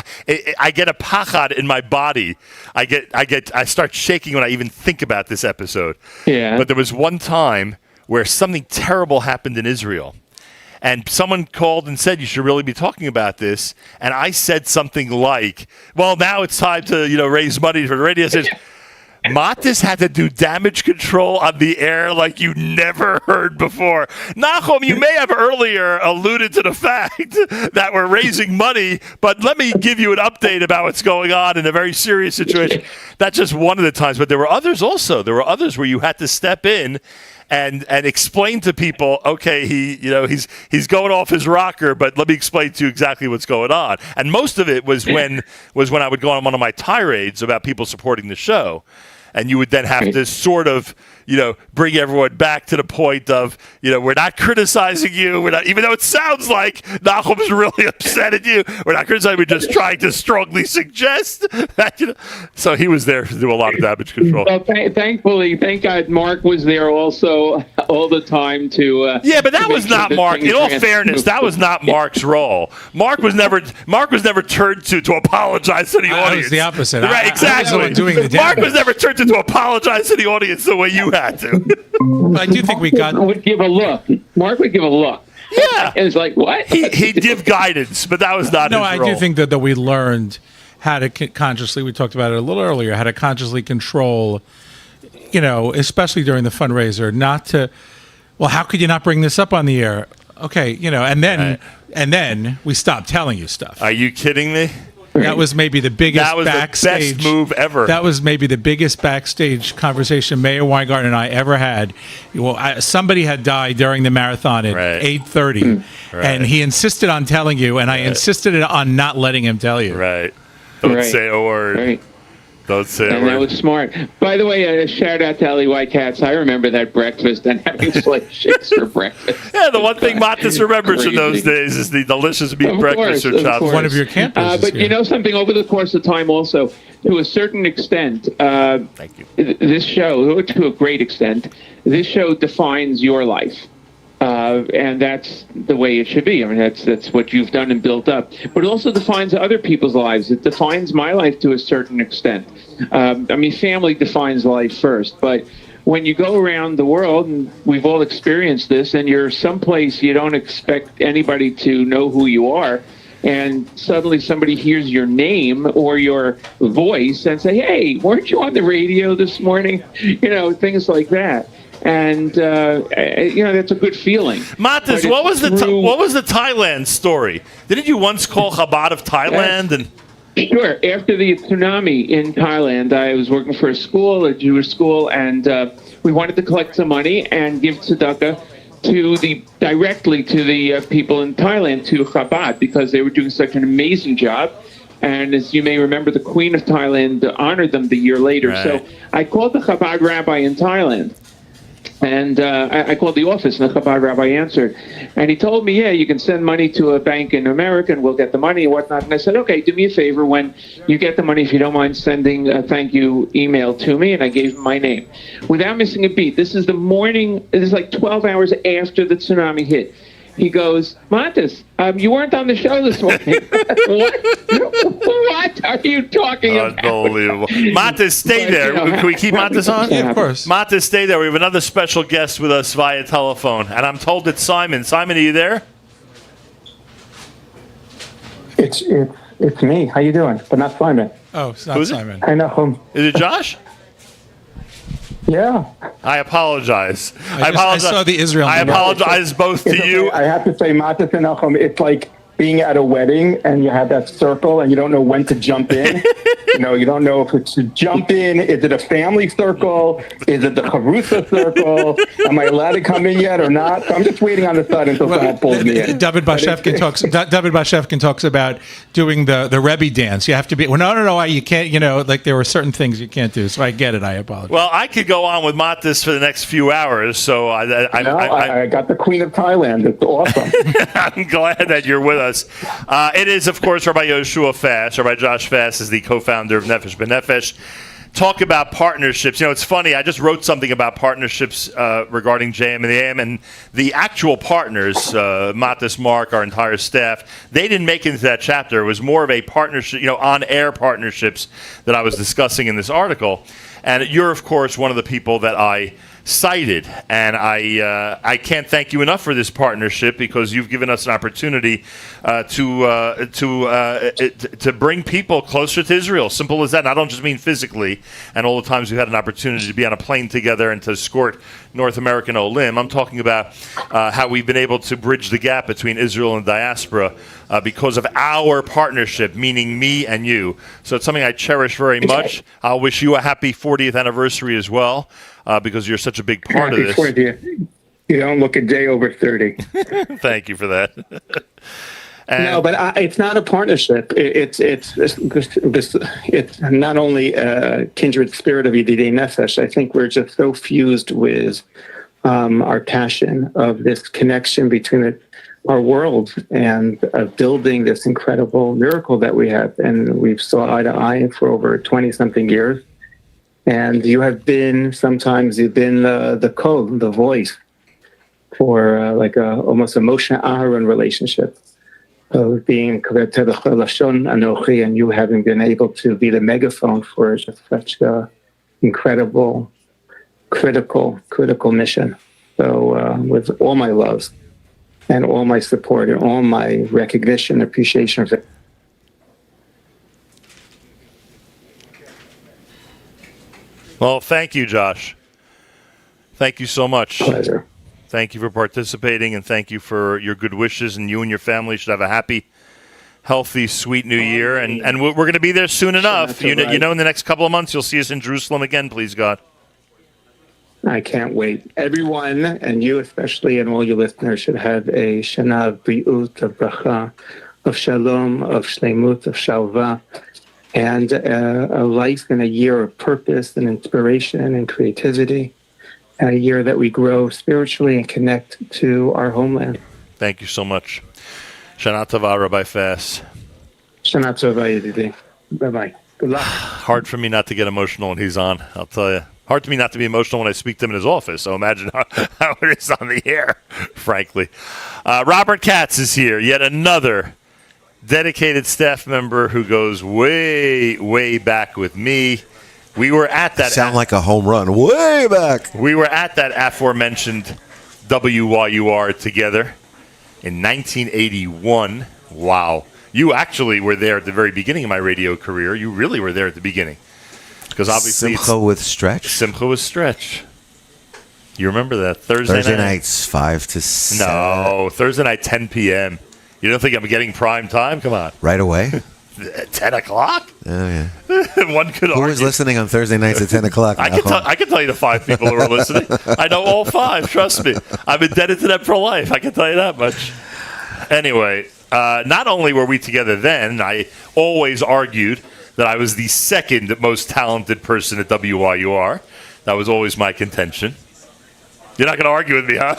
I get a pachad in my body. I start shaking when I even think about this episode. Yeah. But there was one time where something terrible happened in Israel, and someone called and said you should really be talking about this. And I said something like, "Well, now it's time to raise money for the radio." I said, Matis had to do damage control on the air like you never heard before. Nachum, you may have earlier alluded to the fact that we're raising money, but let me give you an update about what's going on in a very serious situation. That's just one of the times, but there were others also. There were others where you had to step in and explain to people, okay, he's going off his rocker, but let me explain to you exactly what's going on. And most of it was when I would go on one of my tirades about people supporting the show. And you would then have to sort of, bring everyone back to the point of, we're not criticizing you. We're not, even though it sounds like Nachum's really upset at you. We're not criticizing. We're just trying to strongly suggest that, So he was there to do a lot of damage control. Well, thankfully, thank God, Mark was there also all the time to. Yeah, but that was not Mark. In all fairness, that was not Mark's role. Mark was never turned to apologize to the audience. I was the opposite. Right, exactly. I was doing the damage. Mark was never turned to apologize to the audience the way you had to. I do think we got. Would give a look. Mark would give a look. Yeah, and it's like what? He'd give guidance, but that was not. No, his I role. do think that we learned how to consciously. We talked about it a little earlier. How to consciously control, especially during the fundraiser, not to. Well, how could you not bring this up on the air? Okay, and then we stopped telling you stuff. Are you kidding me? That was maybe the biggest That was backstage the best move ever. That was maybe the biggest backstage conversation Mayor Weingarten and I ever had. Well, somebody had died during the marathon at 8:30, and he insisted on telling you, and I insisted on not letting him tell you. Right. Don't say a word. Right. Don't say a And that word. was smart. By the way, a shout out to Ellie White Cats. I remember that breakfast and having slave shakes for breakfast. Yeah, the one thing Matis remembers from those Crazy. days is the delicious meat Of breakfast course, or chops. One of your campers. But you know something, over the course of time also, to a certain extent, Thank you. this show, to a great extent, this show defines your life. And that's the way it should be. I mean, that's what you've done and built up. But it also defines other people's lives. It defines my life to a certain extent. Family defines life first. But when you go around the world, and we've all experienced this, and you're someplace you don't expect anybody to know who you are, and suddenly somebody hears your name or your voice and say, "Hey, weren't you on the radio this morning?" Things like that. And that's a good feeling. Matis, what was the Thailand story? Didn't you once call Chabad of Thailand? Sure. After the tsunami in Thailand, I was working for a Jewish school, and we wanted to collect some money and give tzedakah directly to the people in Thailand, to Chabad, because they were doing such an amazing job. And as you may remember, the Queen of Thailand honored them the year later. Right. So I called the Chabad rabbi in Thailand. And I called the office, and the Chabad rabbi answered. And he told me, yeah, you can send money to a bank in America, and we'll get the money and whatnot. And I said, okay, do me a favor. When you get the money, if you don't mind sending a thank you email to me. And I gave him my name. Without missing a beat, this is the morning, this is like 12 hours after the tsunami hit. He goes, Matis, you weren't on the show this morning. What are you talking about? Unbelievable. Matis, stay there. Can we keep Matis on? Yeah, of course. Matis, stay there. We have another special guest with us via telephone, and I'm told it's Simon. Simon, are you there? It's me. How you doing? But not Simon. Oh, it's not Who's it? Simon. I know him. Is it Josh? Yeah. I apologize. I saw the Israel. I apologize both to It's okay. you. I have to say, Matas and Nachum, it's like being at a wedding and you have that circle and you don't know when to jump in. You don't know if it's to jump in. Is it a family circle? Is it the Harusa circle? Am I allowed to come in yet or not? So I'm just waiting on the side until someone pulls me in. David Bashevkin talks about doing the Rebbe dance. You have to be. Well, no, you can't. Like there were certain things you can't do. So I get it. I apologize. Well, I could go on with Matis for the next few hours. So I got the Queen of Thailand. It's awesome. I'm glad that you're with us. It is, of course, Rabbi Yoshua Fass. Rabbi Josh Fass is the co-founder of Nefesh B'Nefesh. Talk about partnerships. It's funny. I just wrote something about partnerships regarding JM and the AM, and the actual partners, Matis, Mark, our entire staff, they didn't make it into that chapter. It was more of a partnership, on-air partnerships that I was discussing in this article. And you're, of course, one of the people that I cited, and I can't thank you enough for this partnership because you've given us an opportunity to bring people closer to Israel. Simple as that. And I don't just mean physically, and all the times we've had an opportunity to be on a plane together and to escort North American Olim. I'm talking about how we've been able to bridge the gap between Israel and diaspora because of our partnership, meaning me and you. So it's something I cherish very much. I'll wish you a happy 40th anniversary as well. Because you're such a big part of this. You don't look a day over 30. Thank you for that. No, but it's not a partnership. It's not only a kindred spirit of Yedidei Nefesh. I think we're just so fused with our passion of this connection between our world and building this incredible miracle that we have. And we've saw eye to eye for over 20-something years. And you have been, sometimes you've been the code, the voice for almost a Moshe Aharon relationship of being Lashon Anochi, and you having been able to be the megaphone for just such a incredible, critical mission. So with all my love and all my support and all my recognition, appreciation of it. Well, thank you, Josh. Thank you so much. Pleasure. Thank you for participating, and thank you for your good wishes. And you and your family should have a happy, healthy, sweet New Year. And we're going to be there soon enough. In the next couple of months, you'll see us in Jerusalem again, please God. I can't wait. Everyone, and you especially, and all your listeners should have a Shana of Bri'ut, of Bracha, of Shalom, of Shleimut, of Shalva, and a life and a year of purpose and inspiration and creativity, and a year that we grow spiritually and connect to our homeland. Thank you so much. Shana Tova, Rabbi Fass. Shana Tova, Yedidi. Bye-bye. Good luck. Hard for me not to get emotional when he's on, I'll tell you. Hard to me not to be emotional when I speak to him in his office, so imagine how it is on the air, frankly. Robert Katz is here, yet another dedicated staff member who goes way, way back with me. We were at that. Sound like a home run. Way back. We were at that aforementioned WYUR together in 1981. Wow. You actually were there at the very beginning of my radio career. You really were there at the beginning. Because obviously Simcha with Stretch. Simcha with Stretch. You remember that? Thursday nights, 5 to 7. No, Thursday night, 10 p.m. You don't think I'm getting prime time? Come on. Right away? 10 o'clock? Oh, yeah. One could Who argue. was listening on Thursday nights at 10 o'clock? I can tell you the 5 people who are listening. I know all 5, trust me. I'm indebted to them for life. I can tell you that much. Anyway, not only were we together then, I always argued that I was the second most talented person at WYUR. That was always my contention. You're not going to argue with me, huh?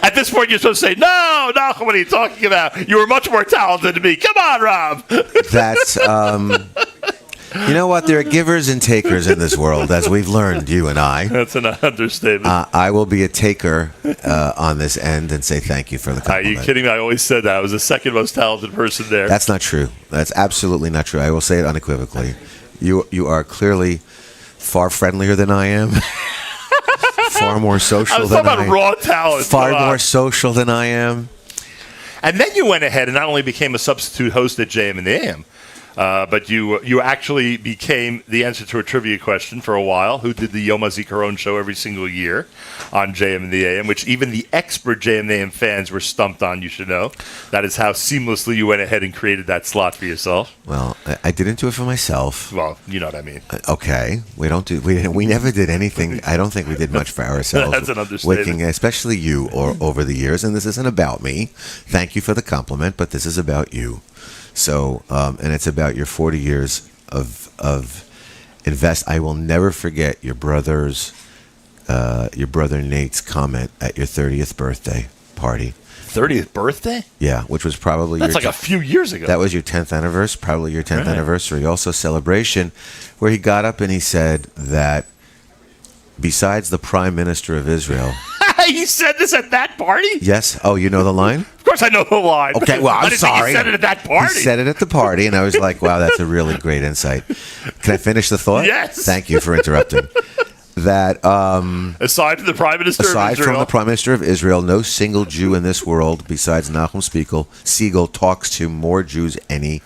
At this point, you're supposed to say, no, what are you talking about? You were much more talented than me. Come on, Rob. That's, you know what? There are givers and takers in this world, as we've learned, you and I. That's an understatement. I will be a taker on this end and say thank you for the compliment. Are you kidding me? I always said that. I was the second most talented person there. That's not true. That's absolutely not true. I will say it unequivocally. You are clearly far friendlier than I am. Far more social I was than talking about raw talent. Far more social than I am. And then you went ahead and not only became a substitute host at JM and the AM, But you actually became the answer to a trivia question for a while. Who did the Yom HaZikaron show every single year on JM and the AM, which even the expert JM and the AM fans were stumped on, you should know. That is how seamlessly you went ahead and created that slot for yourself. Well, I didn't do it for myself. Well, you know what I mean. Okay, we never did anything. I don't think we did much for ourselves. That's an understatement. Waking, especially you, or over the years. And this isn't about me. Thank you for the compliment, but this is about you. So, and it's about your 40 years of invest. I will never forget your brother Nate's comment at your 30th birthday party. 30th birthday? Yeah, which was probably That's like a few years ago. That was your 10th anniversary, probably your 10th Right. anniversary. Also celebration, where he got up and he said that besides the Prime Minister of Israel. He said this at that party? Yes. Oh, you know the line? Of course I know the line. Okay, well, I I'm didn't sorry. think he said it at that party. He said it at the party, and I was like, wow, that's a really great insight. Can I finish the thought? Yes. Thank you for interrupting. That aside from the Prime Minister of aside Israel. from the Prime Minister of Israel, no single Jew in this world besides Nahum Siegel talks to more Jews in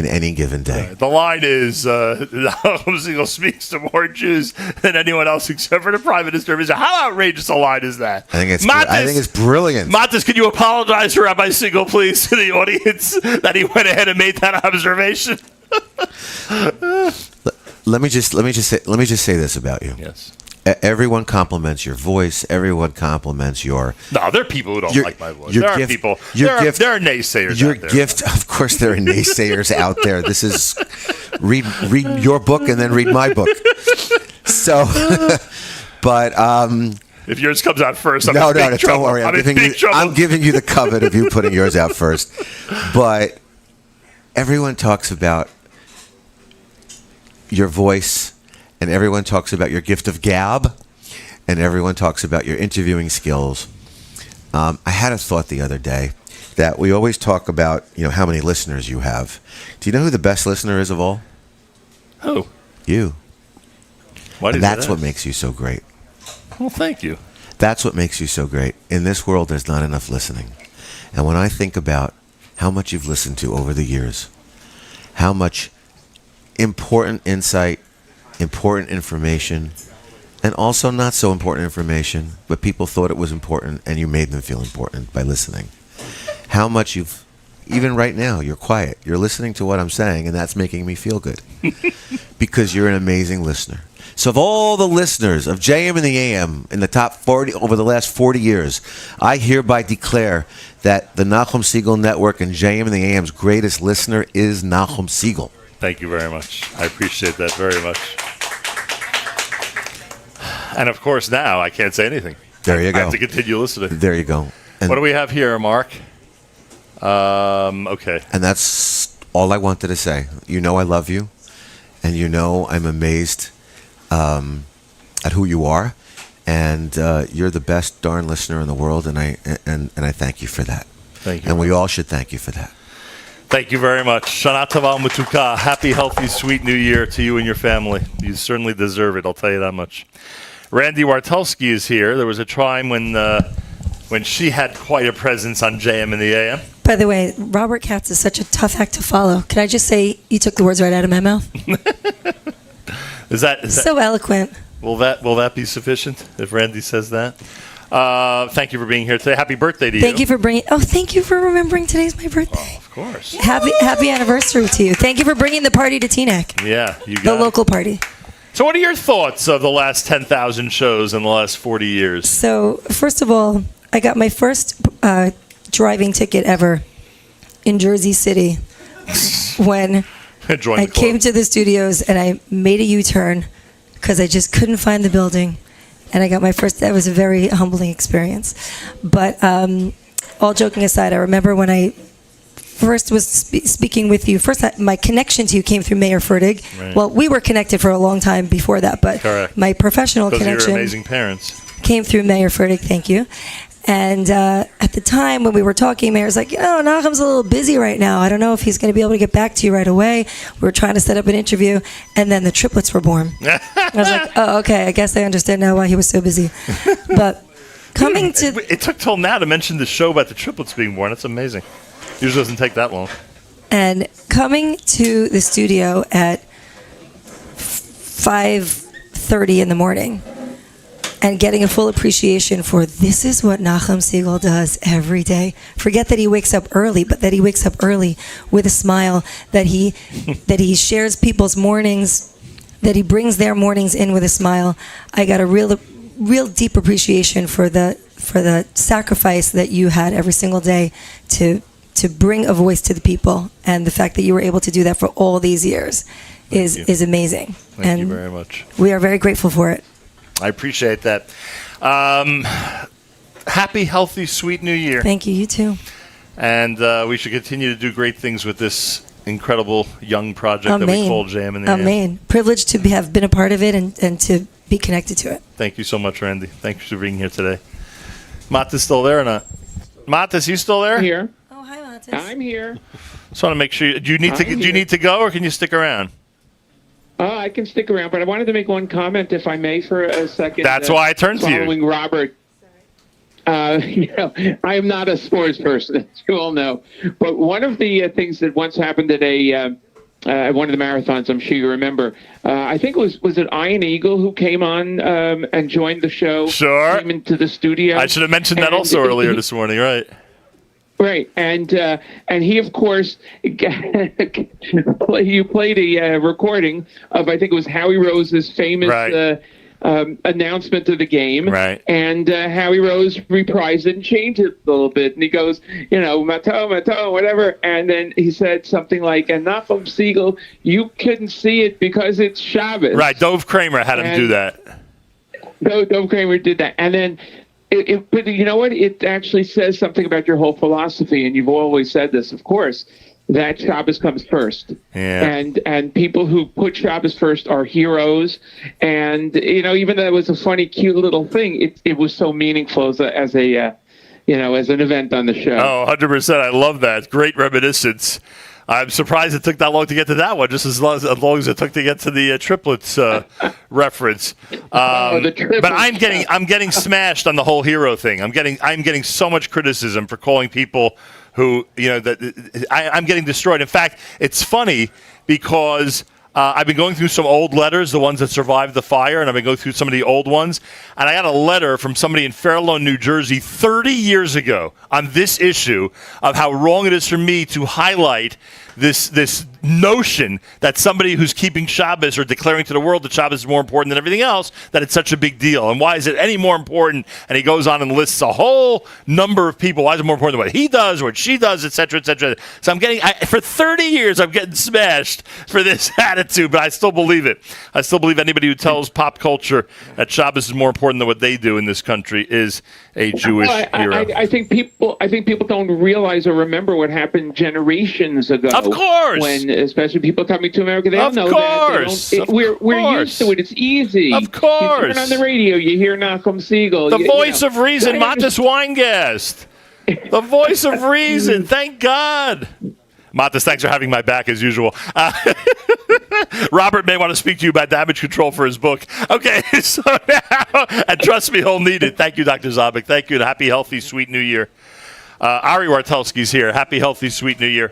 any given day. The line is, Nahum Siegel speaks to more Jews than anyone else except for the Prime Minister of Israel. How outrageous a line is that? I think it's brilliant. Matis, can you apologize for Rabbi Siegel, please, to the audience, that he went ahead and made that observation? Let me just say this about you. Yes. Everyone compliments your voice. Everyone compliments your. No, there are people who don't like my voice. your There are gift- people. your gift- There are naysayers Your out there. gift, of course, there are naysayers out there. This is read your book and then read my book. So, but if yours comes out first, I'm no, in big no, trouble. don't worry. I'm in big trouble. I'm giving you the covet of you putting yours out first. But everyone talks about your voice, and everyone talks about your gift of gab, and everyone talks about your interviewing skills. I had a thought the other day that we always talk about, how many listeners you have. Do you know who the best listener is of all? Who? You. Why do And you say that's that? what makes you so great. Well, thank you. That's what makes you so great. In this world, there's not enough listening. And when I think about how much you've listened to over the years, how much important insight, important information, and also not so important information, but people thought it was important and you made them feel important by listening. How much even right now, you're quiet. You're listening to what I'm saying, and that's making me feel good. Because you're an amazing listener. So of all the listeners of JM and the AM in the top 40 over the last 40 years, I hereby declare that the Nahum Siegel Network and JM and the AM's greatest listener is Nahum Siegel. Thank you very much. I appreciate that very much. And of course, now I can't say anything. There you go. I have to continue listening. There you go. And What do we have here, Mark? Okay. And that's all I wanted to say. You know I love you, and you know I'm amazed at who you are, and you're the best darn listener in the world, and I thank you for that. Thank you. And we all should thank you for that. Thank you very much. Shana Tova Mutuka. Happy, healthy, sweet New Year to you and your family. You certainly deserve it, I'll tell you that much. Randy Wartelski is here. There was a time when she had quite a presence on JM and the AM. By the way, Robert Katz is such a tough act to follow. Can I just say you took the words right out of my mouth? Is that So eloquent. Will that be sufficient if Randy says that? Thank you for being here today. Happy birthday to you. Thank you for bringing. Oh, thank you for remembering today's my birthday. Of course. Happy anniversary to you. Thank you for bringing the party to Teaneck, Yeah, you got the it. local party. So, what are your thoughts of the last 10,000 shows in the last 40 years? So, first of all, I got my first driving ticket ever in Jersey City when Join I the club. came to the studios and I made a U-turn because I just couldn't find the building. And I got my first, that was a very humbling experience. But all joking aside, I remember when I first was speaking with you, my connection to you came through Mayor Fertig. Right. Well, we were connected for a long time before that, but Correct. my professional Because of your connection amazing parents. came through Mayor Fertig, thank you. And at the time when we were talking, Mayor's like, Nahum's a little busy right now. I don't know if he's going to be able to get back to you right away. We were trying to set up an interview, and then the triplets were born. I was like, oh, okay, I guess I understand now why he was so busy. But coming to... It took till now to mention the show about the triplets being born. That's amazing. Usually doesn't take that long. And coming to the studio at 5:30 in the morning and getting a full appreciation for this is what Nachum Siegel does every day. Forget that he wakes up early, but that he wakes up early with a smile, that he shares people's mornings, that he brings their mornings in with a smile. I got a real deep appreciation for the sacrifice that you had every single day to bring a voice to the people, and the fact that you were able to do that for all these years is amazing. Thank you very much. We are very grateful for it. I appreciate that. Happy, healthy, sweet New Year. Thank you. You too. And we should continue to do great things with this incredible young project that we call JM and the AM. Amen. Privileged to have been a part of it and to be connected to it. Thank you so much, Randy. Thank you for being here today. Matt is still there or not? Matt, is you still there? Here. Oh, hi, Matt. I'm here. Just want to make sure. Do you need to go, or can you stick around? I can stick around, but I wanted to make one comment, if I may, for a second. That's why I turned to you. Following Robert. I am not a sports person, as you all know. But one of the things that once happened at one of the marathons, I'm sure you remember, I think was it Ian Eagle who came on and joined the show? Sure. Came into the studio. I should have mentioned that also earlier this morning, right? Right, and he, of course, you played a recording of, I think it was Howie Rose's famous announcement of the game, right? And Howie Rose reprised it and changed it a little bit, and he goes, Mato, whatever, and then he said something like, "And Nachum Siegel, you couldn't see it because it's Shabbos." Right, Dove Kramer had him do that. Dove Kramer did that, and then. But you know what? It actually says something about your whole philosophy, and you've always said this, of course, that Shabbos comes first. Yeah. And people who put Shabbos first are heroes. And even though it was a funny, cute little thing, it was so meaningful as an event on the show. Oh, 100%. I love that. Great reminiscence. I'm surprised it took that long to get to that one, just as long as it took to get to the triplets reference. But I'm getting smashed on the whole hero thing. I'm getting so much criticism for calling people who I'm getting destroyed. In fact, it's funny because I've been going through some old letters, the ones that survived the fire, and I've been going through some of the old ones. And I got a letter from somebody in Fair Lawn, New Jersey, 30 years ago on this issue of how wrong it is for me to highlight this notion that somebody who's keeping Shabbos or declaring to the world that Shabbos is more important than everything else, that it's such a big deal. And why is it any more important? And he goes on and lists a whole number of people. Why is it more important than what he does, what she does, et cetera, et cetera. So for 30 years, I'm getting smashed for this attitude, but I still believe it. I still believe anybody who tells pop culture that Shabbos is more important than what they do in this country is a Jewish hero. I think people don't realize or remember what happened generations ago. Of course. When especially people coming to America, they don't know that. We're used to it. It's easy. Of course. You turn on the radio, you hear Nachum Siegel. The voice of reason, Matis Weingast. The voice of reason. Thank God. Matis, thanks for having my back as usual. Robert may want to speak to you about damage control for his book. Okay, so now, and trust me, he'll need it. Thank you, Dr. Zabik. Thank you, and happy, healthy, sweet New Year. Ari Wartelski's here. Happy, healthy, sweet New Year.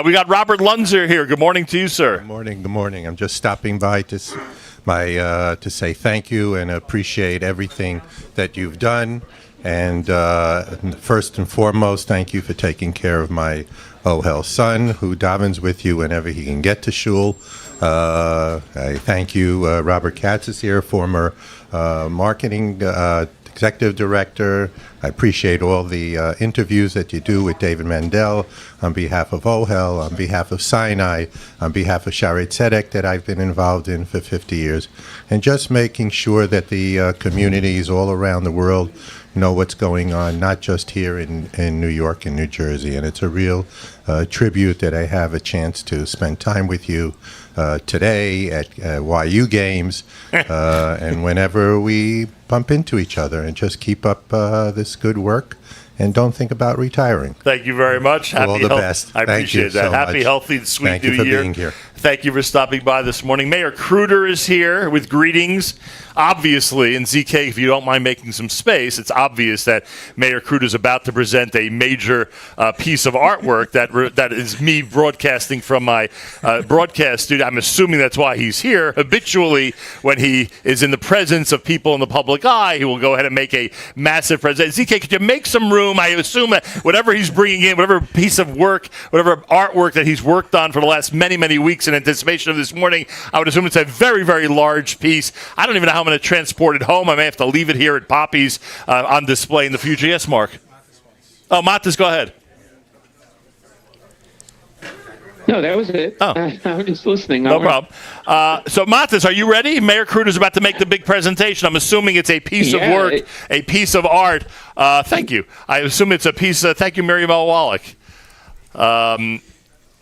We got Robert Lunzer here. Good morning to you, sir. Good morning. I'm just stopping by to say thank you and appreciate everything that you've done. And first and foremost, thank you for taking care of my Ohel son, who davens with you whenever he can get to shul. I thank you. Robert Katz is here, former marketing executive director. I appreciate all the interviews that you do with David Mandel on behalf of Ohel, on behalf of Sinai, on behalf of Shaarei Tzedek that I've been involved in for 50 years, and just making sure that the communities all around the world know what's going on, not just here in New York and New Jersey. And it's a real tribute that I have a chance to spend time with you today at YU games and whenever we bump into each other, and just keep up this good work and don't think about retiring. Thank you very much. All the best. I appreciate that. So Happy, much. healthy, sweet Thank New you for Year. being here. Thank you for stopping by this morning. Mayor Kruder is here with greetings. Obviously, and ZK, if you don't mind making some space, it's obvious that Mayor Kruder is about to present a major piece of artwork that is me broadcasting from my broadcast studio. I'm assuming that's why he's here. Habitually, when he is in the presence of people in the public eye, he will go ahead and make a massive presentation. ZK, could you make some room? I assume that whatever he's bringing in, whatever piece of work, whatever artwork that he's worked on for the last many, many weeks in anticipation of this morning, I would assume it's a very, very large piece. I don't even know how I'm going to transport it home. I may have to leave it here at Poppy's on display in the future. Yes, Mark? Oh, Matis, go ahead. No, that was it. Oh. I was just listening. No problem. So, Matis, are you ready? Mayor Kruder is about to make the big presentation. I'm assuming it's a piece of work, a piece of art. Thank you. I assume it's a piece of... Thank you, Miriam L. Wallach.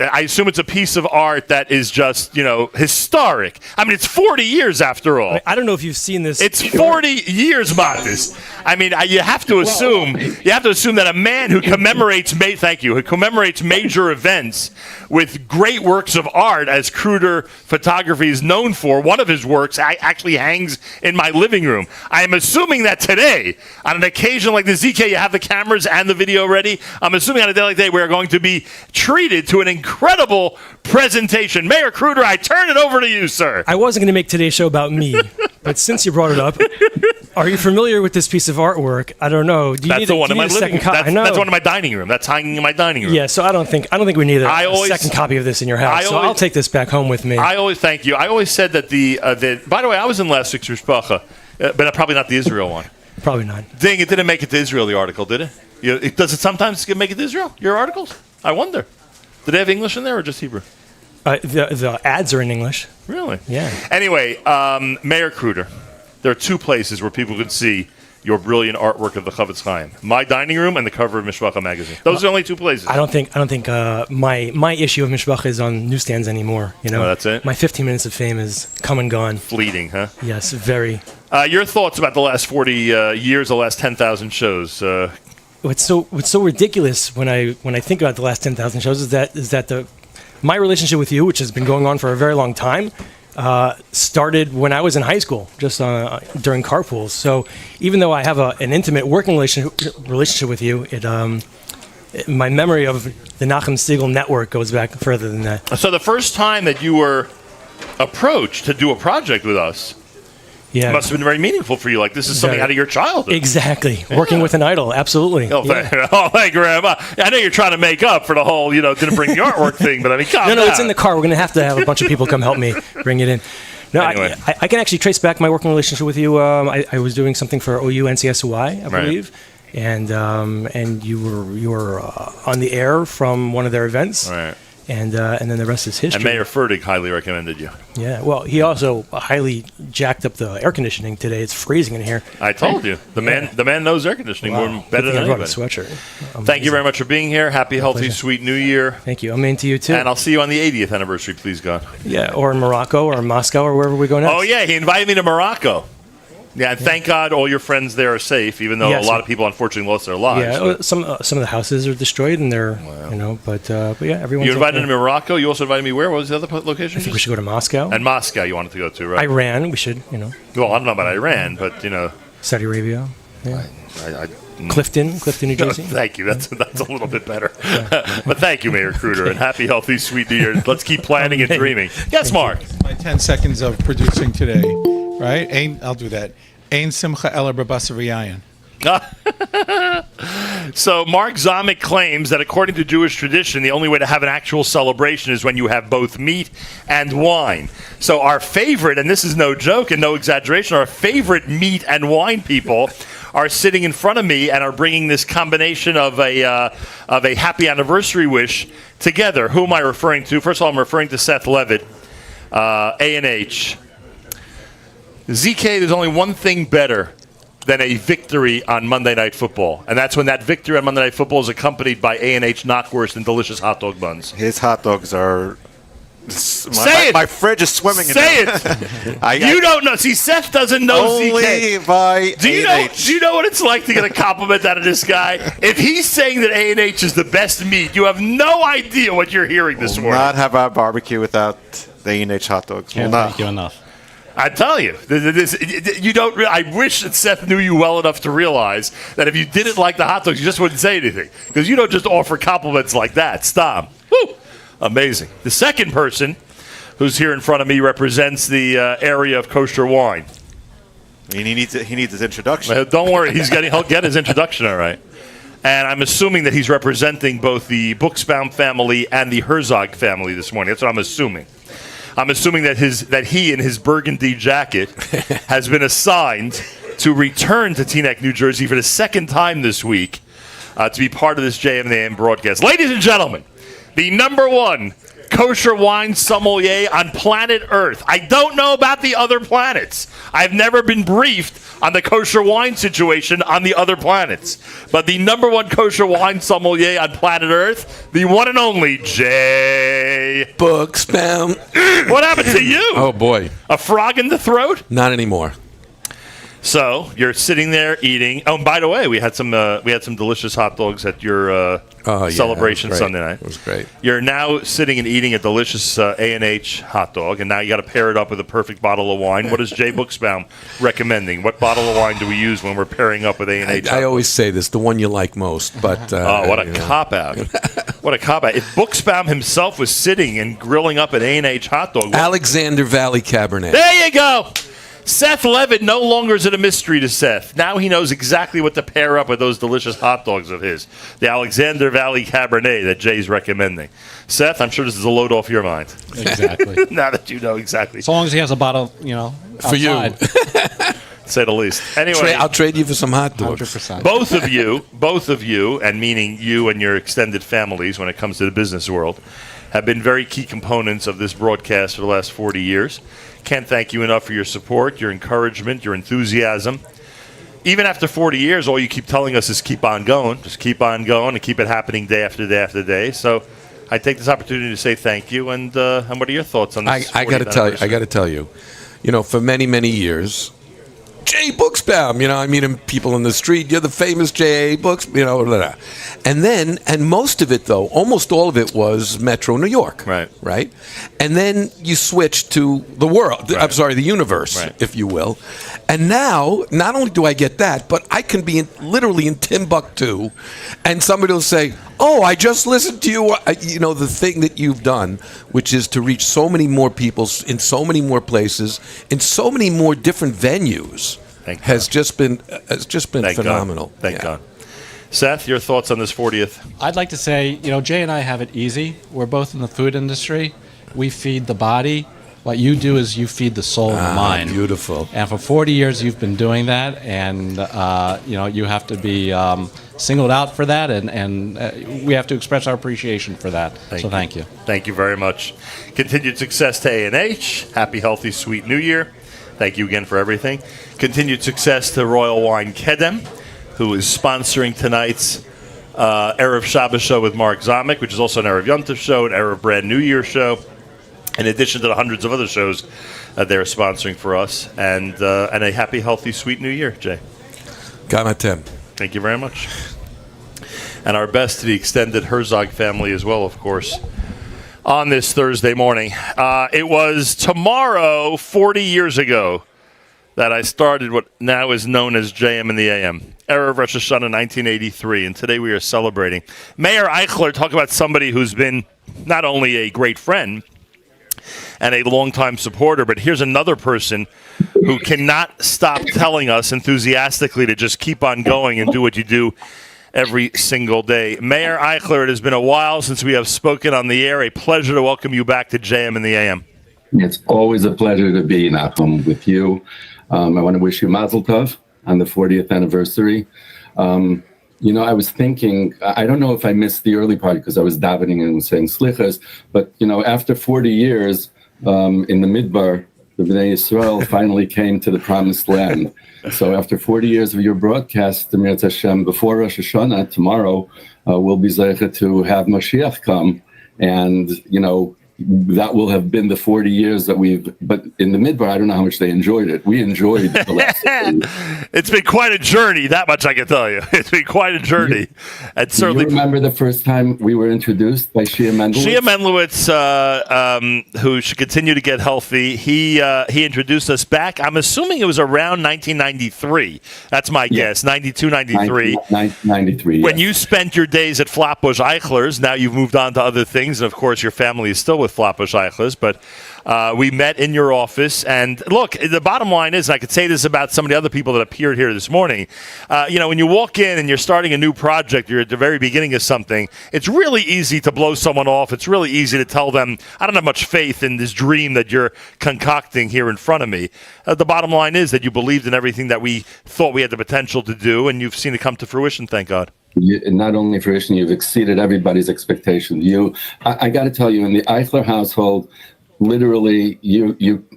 I assume it's a piece of art that is just, historic. I mean, it's 40 years after all. I don't know if you've seen this. It's 40 years, Matis. I mean, you have to assume that a man who commemorates who commemorates major events with great works of art, as Kruder Photography is known for, one of his works actually hangs in my living room. I am assuming that today, on an occasion like this, ZK, you have the cameras and the video ready. I'm assuming on a day like today, we are going to be treated to an incredible presentation. Mayor Kruder, I turn it over to you, sir. I wasn't going to make today's show about me, but since you brought it up, are you familiar with this piece of artwork? I don't know. That's the one in my living room. That's one in my dining room. That's hanging in my dining room. Yeah, so I don't think we need a second copy of this in your house. So I'll take this back home with me. Thank you. I always said that by the way, I was in last week's Mishpacha, but probably not the Israel one. Probably not. Ding, it didn't make it to Israel, the article, did it? Does it sometimes make it to Israel, your articles? I wonder. Do they have English in there or just Hebrew? The ads are in English. Really? Yeah. Anyway, Mayor Kruder, there are two places where people can see your brilliant artwork of the Chavetz Chaim: my dining room and the cover of Mishpacha magazine. Those are the only two places. I don't think my issue of Mishpacha is on newsstands anymore. Oh, that's it. My 15 minutes of fame is come and gone. Fleeting, huh? Yes, very. Your thoughts about the last 40 years, the last 10,000 shows? What's so ridiculous when I think about the last 10,000 shows is that my relationship with you, which has been going on for a very long time, started when I was in high school, just during carpools. So even though I have an intimate working relationship with you, my memory of the Nachum Segal network goes back further than that. So the first time that you were approached to do a project with us, must have been very meaningful for you. Like, this is something out of your childhood. Exactly. Yeah. Working with an idol. Absolutely. Oh, thank you very much. I know you're trying to make up for the whole, didn't bring the artwork thing, but I mean, calm down. No, it's in the car. We're going to have a bunch of people come help me bring it in. No, anyway. I can actually trace back my working relationship with you. I was doing something for OU NCSY, I believe. Right. And you were on the air from one of their events. Right. And then the rest is history. And Mayor Fertig highly recommended you. Yeah, well, he also highly jacked up the air conditioning today. It's freezing in here. I told you, the man knows air conditioning better than anybody. Sweatshirt. Thank you very much for being here. Happy, healthy, sweet New Year. Thank you. I'm into you too. And I'll see you on the 80th anniversary, please God. Yeah, or in Morocco or Moscow or wherever we go next. Oh yeah, he invited me to Morocco. Yeah, and thank God all your friends there are safe, even though a lot of people unfortunately lost their lives. Yeah, some of the houses are destroyed, and they're but yeah, everyone's. You invited me to Morocco. You also invited me where? What was the other location? I think we should go to Moscow. And Moscow, you wanted to go to, right? Iran, we should, Well, I don't know about Iran, but Saudi Arabia. Yeah. Clifton, New Jersey. Thank you. That's a little bit better. But thank you, Mayor Kruder, and happy, healthy, sweet New Year. Let's keep planning and dreaming. Yes, Mark. My 10 seconds of producing today, right? I'll do that. Ein simcha ela b'basar v'yayin. So Mark Zamek claims that according to Jewish tradition, the only way to have an actual celebration is when you have both meat and wine. So our favorite, and this is no joke and no exaggeration, our favorite meat and wine people are sitting in front of me and are bringing this combination of a happy anniversary wish together. Who am I referring to? First of all, I'm referring to Seth Levitt, A&H. ZK, there's only one thing better than a victory on Monday Night Football, and that's when that victory on Monday Night Football is accompanied by A&H knockwurst and delicious hot dog buns. His hot dogs are Say it. My fridge is swimming Say in it. You don't know. See, Seth doesn't know Only ZK. by Do you know? A&H. Do you know what it's like to get a compliment out of this guy? If he's saying that A&H is the best meat, you have no idea what you're hearing this Will morning. not have our barbecue without the A&H hot dogs. Can't Will not. thank you enough. I tell you, you don't. I wish that Seth knew you well enough to realize that if you didn't like the hot dogs, you just wouldn't say anything because you don't just offer compliments like that. Stop. Woo. Amazing. The second person who's here in front of me represents the area of kosher wine. I mean, he needs his introduction. Don't worry, he'll get his introduction all right. And I'm assuming that he's representing both the Buchsbaum family and the Herzog family this morning. That's what I'm assuming. I'm assuming that he in his burgundy jacket has been assigned to return to Teaneck, New Jersey for the second time this week to be part of this JM in the AM broadcast. Ladies and gentlemen, the number one kosher wine sommelier on planet Earth. I don't know about the other planets. I've never been briefed on the kosher wine situation on the other planets. But the number one kosher wine sommelier on planet Earth, the one and only Jay Buchsbaum. What happened to you? Oh boy, a frog in the throat? Not anymore. So you're sitting there eating. Oh, and by the way, we had some delicious hot dogs at your celebration Sunday night. It was great. You're now sitting and eating a delicious A&H hot dog, and now you got to pair it up with a perfect bottle of wine. What is Jay Buchsbaum recommending? What bottle of wine do we use when we're pairing up with A&H? I always say this: the one you like most. But what a cop out! What a cop out! If Buchsbaum himself was sitting and grilling up an A&H hot dog, Alexander Valley Cabernet. There you go. Seth Levitt no longer is it a mystery to Seth. Now he knows exactly what to pair up with those delicious hot dogs of his. The Alexander Valley Cabernet that Jay's recommending. Seth, I'm sure this is a load off your mind. Exactly. Now that you know exactly. As long as he has a bottle, For you. outside. Say the least. Anyway, I'll trade you for some hot dogs. 100%. both of you, and meaning you and your extended families when it comes to the business world, have been very key components of this broadcast for the last 40 years. Can't thank you enough for your support, your encouragement, your enthusiasm. Even after 40 years, all you keep telling us is keep on going. Just keep on going and keep it happening day after day after day. So I take this opportunity to say thank you. And what are your thoughts on this? I got to tell you, for many, many years, Jay Buchsbaum, I meet people in the street. You're the famous J.A. Books, blah, blah, blah. And most of it, though, almost all of it was Metro New York. Right? And then you switch to the world, the universe, if you will. And now, not only do I get that, but I can be literally in Timbuktu, and somebody will say, oh, I just listened to you. The thing that you've done, which is to reach so many more people in so many more places, in so many more different venues, has just been phenomenal. Thank God. Seth, your thoughts on this 40th? I'd like to say, Jay and I have it easy. We're both in the food industry. We feed the body. What you do is you feed the soul and the mind. Beautiful. And for 40 years, you've been doing that, and you have to be singled out for that, and we have to express our appreciation for that. Thank you. Thank you very much. Continued success to A&H. Happy, healthy, sweet New Year. Thank you again for everything. Continued success to Royal Wine Kedem, who is sponsoring tonight's Erev Shabbos show with Mark Zamek, which is also an Erev Yom Tov show, an Erev Brand New Year show, in addition to the hundreds of other shows they're sponsoring for us. And a happy, healthy, sweet New Year, Jay. Gamatem. Thank you very much. And our best to the extended Herzog family as well, of course, on this Thursday morning. It was tomorrow, 40 years ago, that I started what now is known as JM in the AM. Erev Rosh Hashanah 1983, and today we are celebrating. Mayor Eichler, talk about somebody who's been not only a great friend and a longtime supporter, but here's another person who cannot stop telling us enthusiastically to just keep on going and do what you do every single day. Mayor Eichler, it has been a while since we have spoken on the air. A pleasure to welcome you back to JM in the AM. It's always a pleasure to be, Nachum, with you. I want to wish you Mazel Tov on the 40th anniversary. I was thinking, I don't know if I missed the early part because I was davening and saying slichas, but, after 40 years in the Midbar, the Bnei Yisrael finally came to the Promised Land. So after 40 years of your broadcast, the Mirz Hashem, before Rosh Hashanah, tomorrow, we'll be zeicha to have Mashiach come and, that will have been the 40 years that but in the Midbar, I don't know how much they enjoyed it. We enjoyed the last 40 years. It's been quite a journey, that much I can tell you. It's been quite a journey. And Do certainly you remember the first time we were introduced by Shia Mendelowitz? Shia Mendelowitz, who should continue to get healthy, he introduced us back. I'm assuming it was around 1993. That's my guess, 92, 93. 93, When you spent your days at Flatbush Eichlers, now you've moved on to other things, and of course your family is still with Flatbush Eichlers, but we met in your office. And look, the bottom line is, and I could say this about some of the other people that appeared here this morning, when you walk in and you're starting a new project, you're at the very beginning of something, it's really easy to blow someone off. It's really easy to tell them, I don't have much faith in this dream that you're concocting here in front of me. The bottom line is that you believed in everything that we thought we had the potential to do, and you've seen it come to fruition, thank God. Not only fruition, you've exceeded everybody's expectations. I got to tell you, in the Eichler household, literally,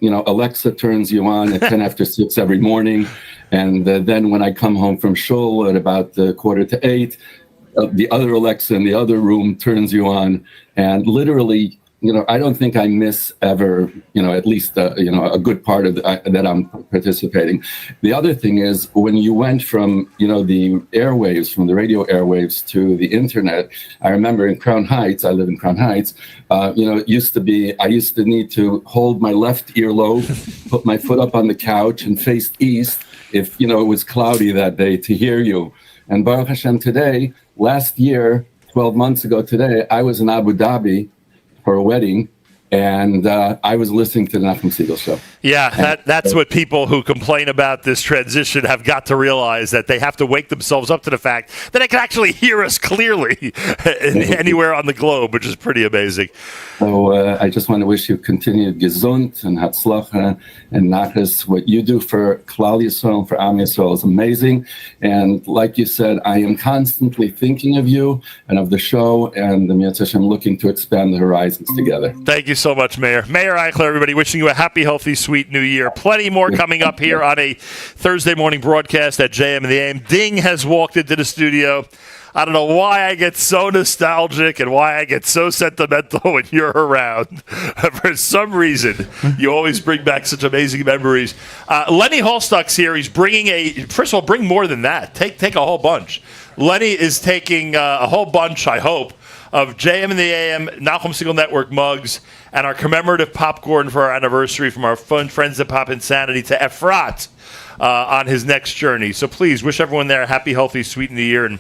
Alexa turns you on at 10 after 6 every morning, and then when I come home from shul at about 7:45, the other Alexa in the other room turns you on, and literally, I don't think I miss ever, at least, a good part of that I'm participating. The other thing is, when you went from, the airwaves, from the radio airwaves to the internet, I remember in Crown Heights, I live in Crown Heights, it used to be, I used to need to hold my left earlobe, put my foot up on the couch and face east if, it was cloudy that day to hear you. And Baruch Hashem, today, last year, 12 months ago today, I was in Abu Dhabi for a wedding, and I was listening to the Nachum Segal show. Yeah, that's what people who complain about this transition have got to realize, that they have to wake themselves up to the fact that they can actually hear us clearly anywhere on the globe, which is pretty amazing. So I just want to wish you continued gesund and hatzlacha and nachas. What you do for Klal Yisrael and for Am Yisrael is amazing. And like you said, I am constantly thinking of you and of the show, and I'm looking to expand the horizons together. Thank you so much, Mayor. Mayor Eichler, everybody, wishing you a happy, healthy, sweet new year. Plenty more coming up here on a Thursday morning broadcast at JM and the AM. Ding has walked into the studio. I don't know why I get so nostalgic and why I get so sentimental when you're around. For some reason, you always bring back such amazing memories. Lenny Holstuck's here. He's bringing first of all, bring more than that. Take a whole bunch. Lenny is taking a whole bunch, I hope, of JM and the AM, Nachum Segal Network mugs, and our commemorative popcorn for our anniversary from our fun friends at Pop Insanity to Efrat on his next journey. So please, wish everyone there a happy, healthy, sweet new year, and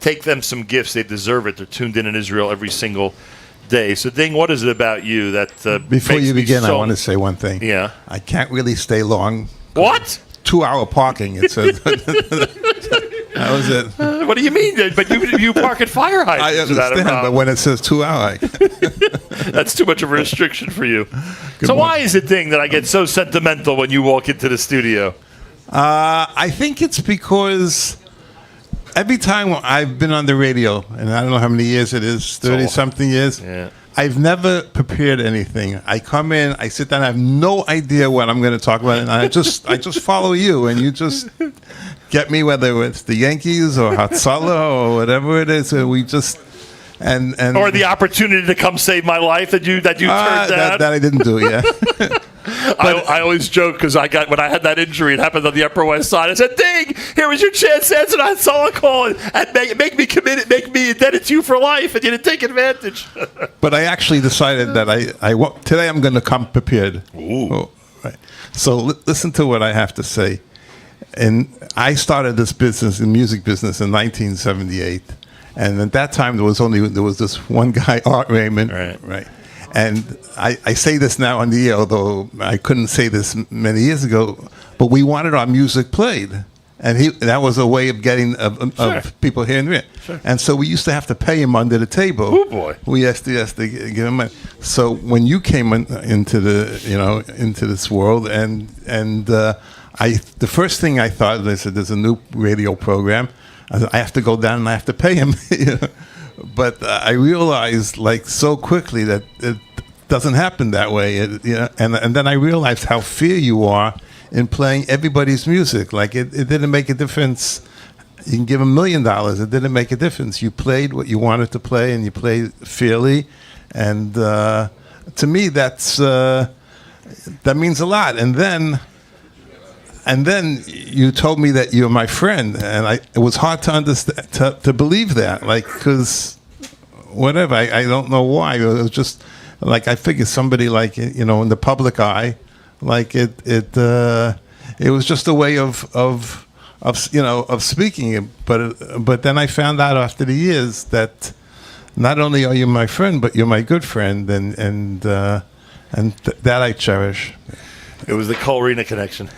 take them some gifts. They deserve it. They're tuned in Israel every single day. So, Ding, what is it about you that Before makes you me begin, I so- want to say one thing. Yeah. I can't really stay long. What? 2-hour parking. It's a. How is it? What do you mean? But you park at fire I hydrants. Is that a understand, but problem? when it says 2 hour, That's too much of a restriction for you. So why is it, Ding, that I get so sentimental when you walk into the studio? I think it's because every time I've been on the radio, and I don't know how many years it is, 30-something years, I've never prepared anything. I come in, I sit down, I have no idea what I'm going to talk about, and I just follow you, and you just get me, whether it's the Yankees or Hatzalah or whatever it is. We just and Or the opportunity to come save my life that you turned down? that I didn't do, yeah. I always joke because when I had that injury, it happened on the Upper West Side. I said, "Ding! Here was your chance to answer that solid call and make me committed, make me indebted to you for life, and you didn't take advantage." But I actually decided that today I'm going to come prepared. Ooh. Oh, right. So listen to what I have to say. And I started this business, the music business, in 1978. And at that time, there was this one guy, Art Raymond. Right. And I say this now on the air, although I couldn't say this many years ago, but we wanted our music played. And that was a way of getting of people hearing it. Sure. And so we used to have to pay him under the table. Oh boy! We used to give him money. So when you came into this world, and the first thing I thought, they said, there's a new radio program. I said, I have to go down and I have to pay him. But I realized so quickly that it doesn't happen that way. And then I realized how fair you are in playing everybody's music. Like it didn't make a difference. You can give $1 million. It didn't make a difference. You played what you wanted to play, and you played fairly. and to me that means a lot. And then you told me that you're my friend, and it was hard to understand, to believe that, like, because whatever, I don't know why. It was just like, I figured somebody like, in the public eye, like it was just a way of speaking. But then I found out after the years that not only are you my friend, but you're my good friend, and that I cherish. It was the Colrena connection.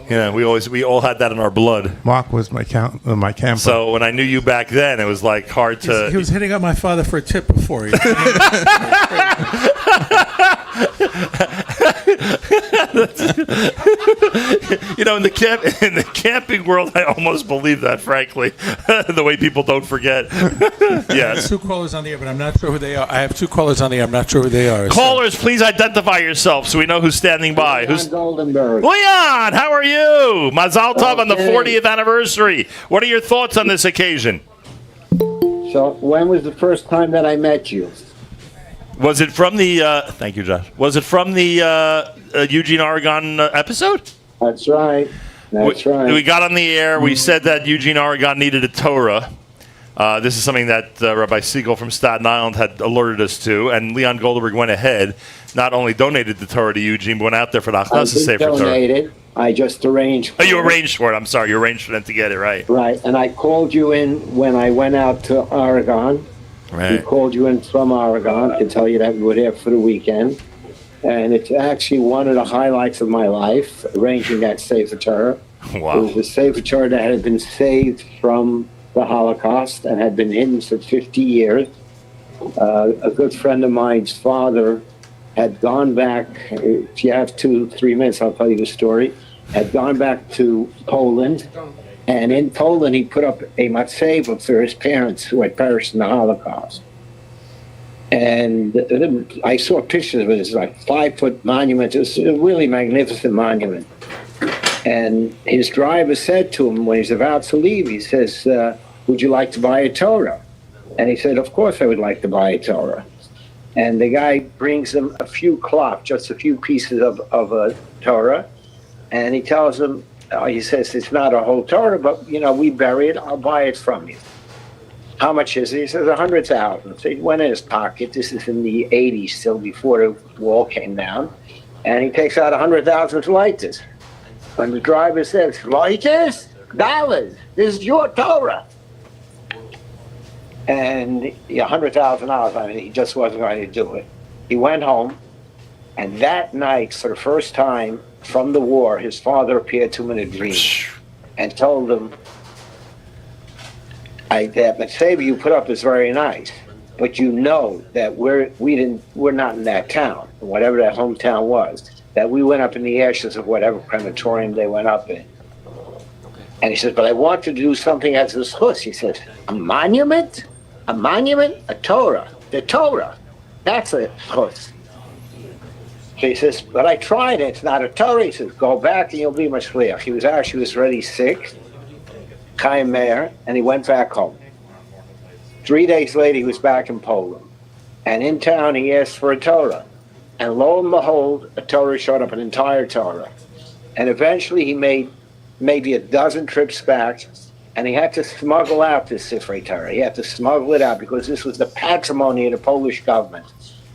We all had that in our blood. Mark was my camper. So when I knew you back then, it was like hard to. He was hitting up my father for a tip before. In the camping world, I almost believe that, frankly, the way people don't forget. Yes. Two callers on the air, but I'm not sure who they are. I have two callers on the air. I'm not sure who they are. Callers, please identify yourself so we know who's standing by. Leon Goldenberg. Leon, how are you? Mazal Tov on the 40th anniversary. What are your thoughts on this occasion? So, when was the first time that I met you? Was it from the? Thank you, Josh. Was it from the Eugene, Oregon episode? That's right. That's right. We got on the air. We said that Eugene, Oregon needed a Torah. This is something that Rabbi Siegel from Staten Island had alerted us to, and Leon Goldberg went ahead, not only donated the Torah to Eugene, but went out there for the Achnasa Sefer Torah. Donated. I just arranged for it. You arranged for it. I'm sorry. You arranged for them to get it, right? Right. And I called you in when I went out to Oregon. Right. We called you in from Oregon to tell you that we were there for the weekend. And it's actually one of the highlights of my life, arranging that Sefer Torah. Wow. It was a Sefer Torah that had been saved from the Holocaust and had been hidden for 50 years. A good friend of mine's father had gone back. If you have 2-3 minutes, I'll tell you the story. Had gone back to Poland, and in Poland he put up a matzeva for his parents who had perished in the Holocaust. And I saw pictures of it. It's like 5-foot monument. It's a really magnificent monument. And his driver said to him when he's about to leave, he says, would you like to buy a Torah? And he said, of course I would like to buy a Torah. And the guy brings him a few cloth, just a few pieces of a Torah. And he tells him, he says, it's not a whole Torah, but, we bury it. I'll buy it from you. How much is it? He says, 100,000. So he went in his pocket. This is in the 80s, still before the wall came down. And he takes out 100,000 to light this. And the driver says, light this? Dollars. This is your Torah. And $100,000, I mean, he just wasn't going to do it. He went home, and that night, for the first time from the war, his father appeared to him in a dream and told him, that matzeva you put up is very nice, but you know that we're not in that town, whatever that hometown was, that we went up in the ashes of whatever crematorium they went up in. And he says, but I want to do something as a schus. He says, a monument? A monument? A Torah. The Torah. That's a schus. So he says, but I tried it. It's not a Torah. He says, go back and you'll be mashliach. He was already sick, Chaim Meir, and he went back home. 3 days later, he was back in Poland. And in town, he asked for a Torah. And lo and behold, a Torah showed up, an entire Torah. And eventually he made maybe a dozen trips back, and he had to smuggle out this Sifrei Torah. He had to smuggle it out because this was the patrimony of the Polish government.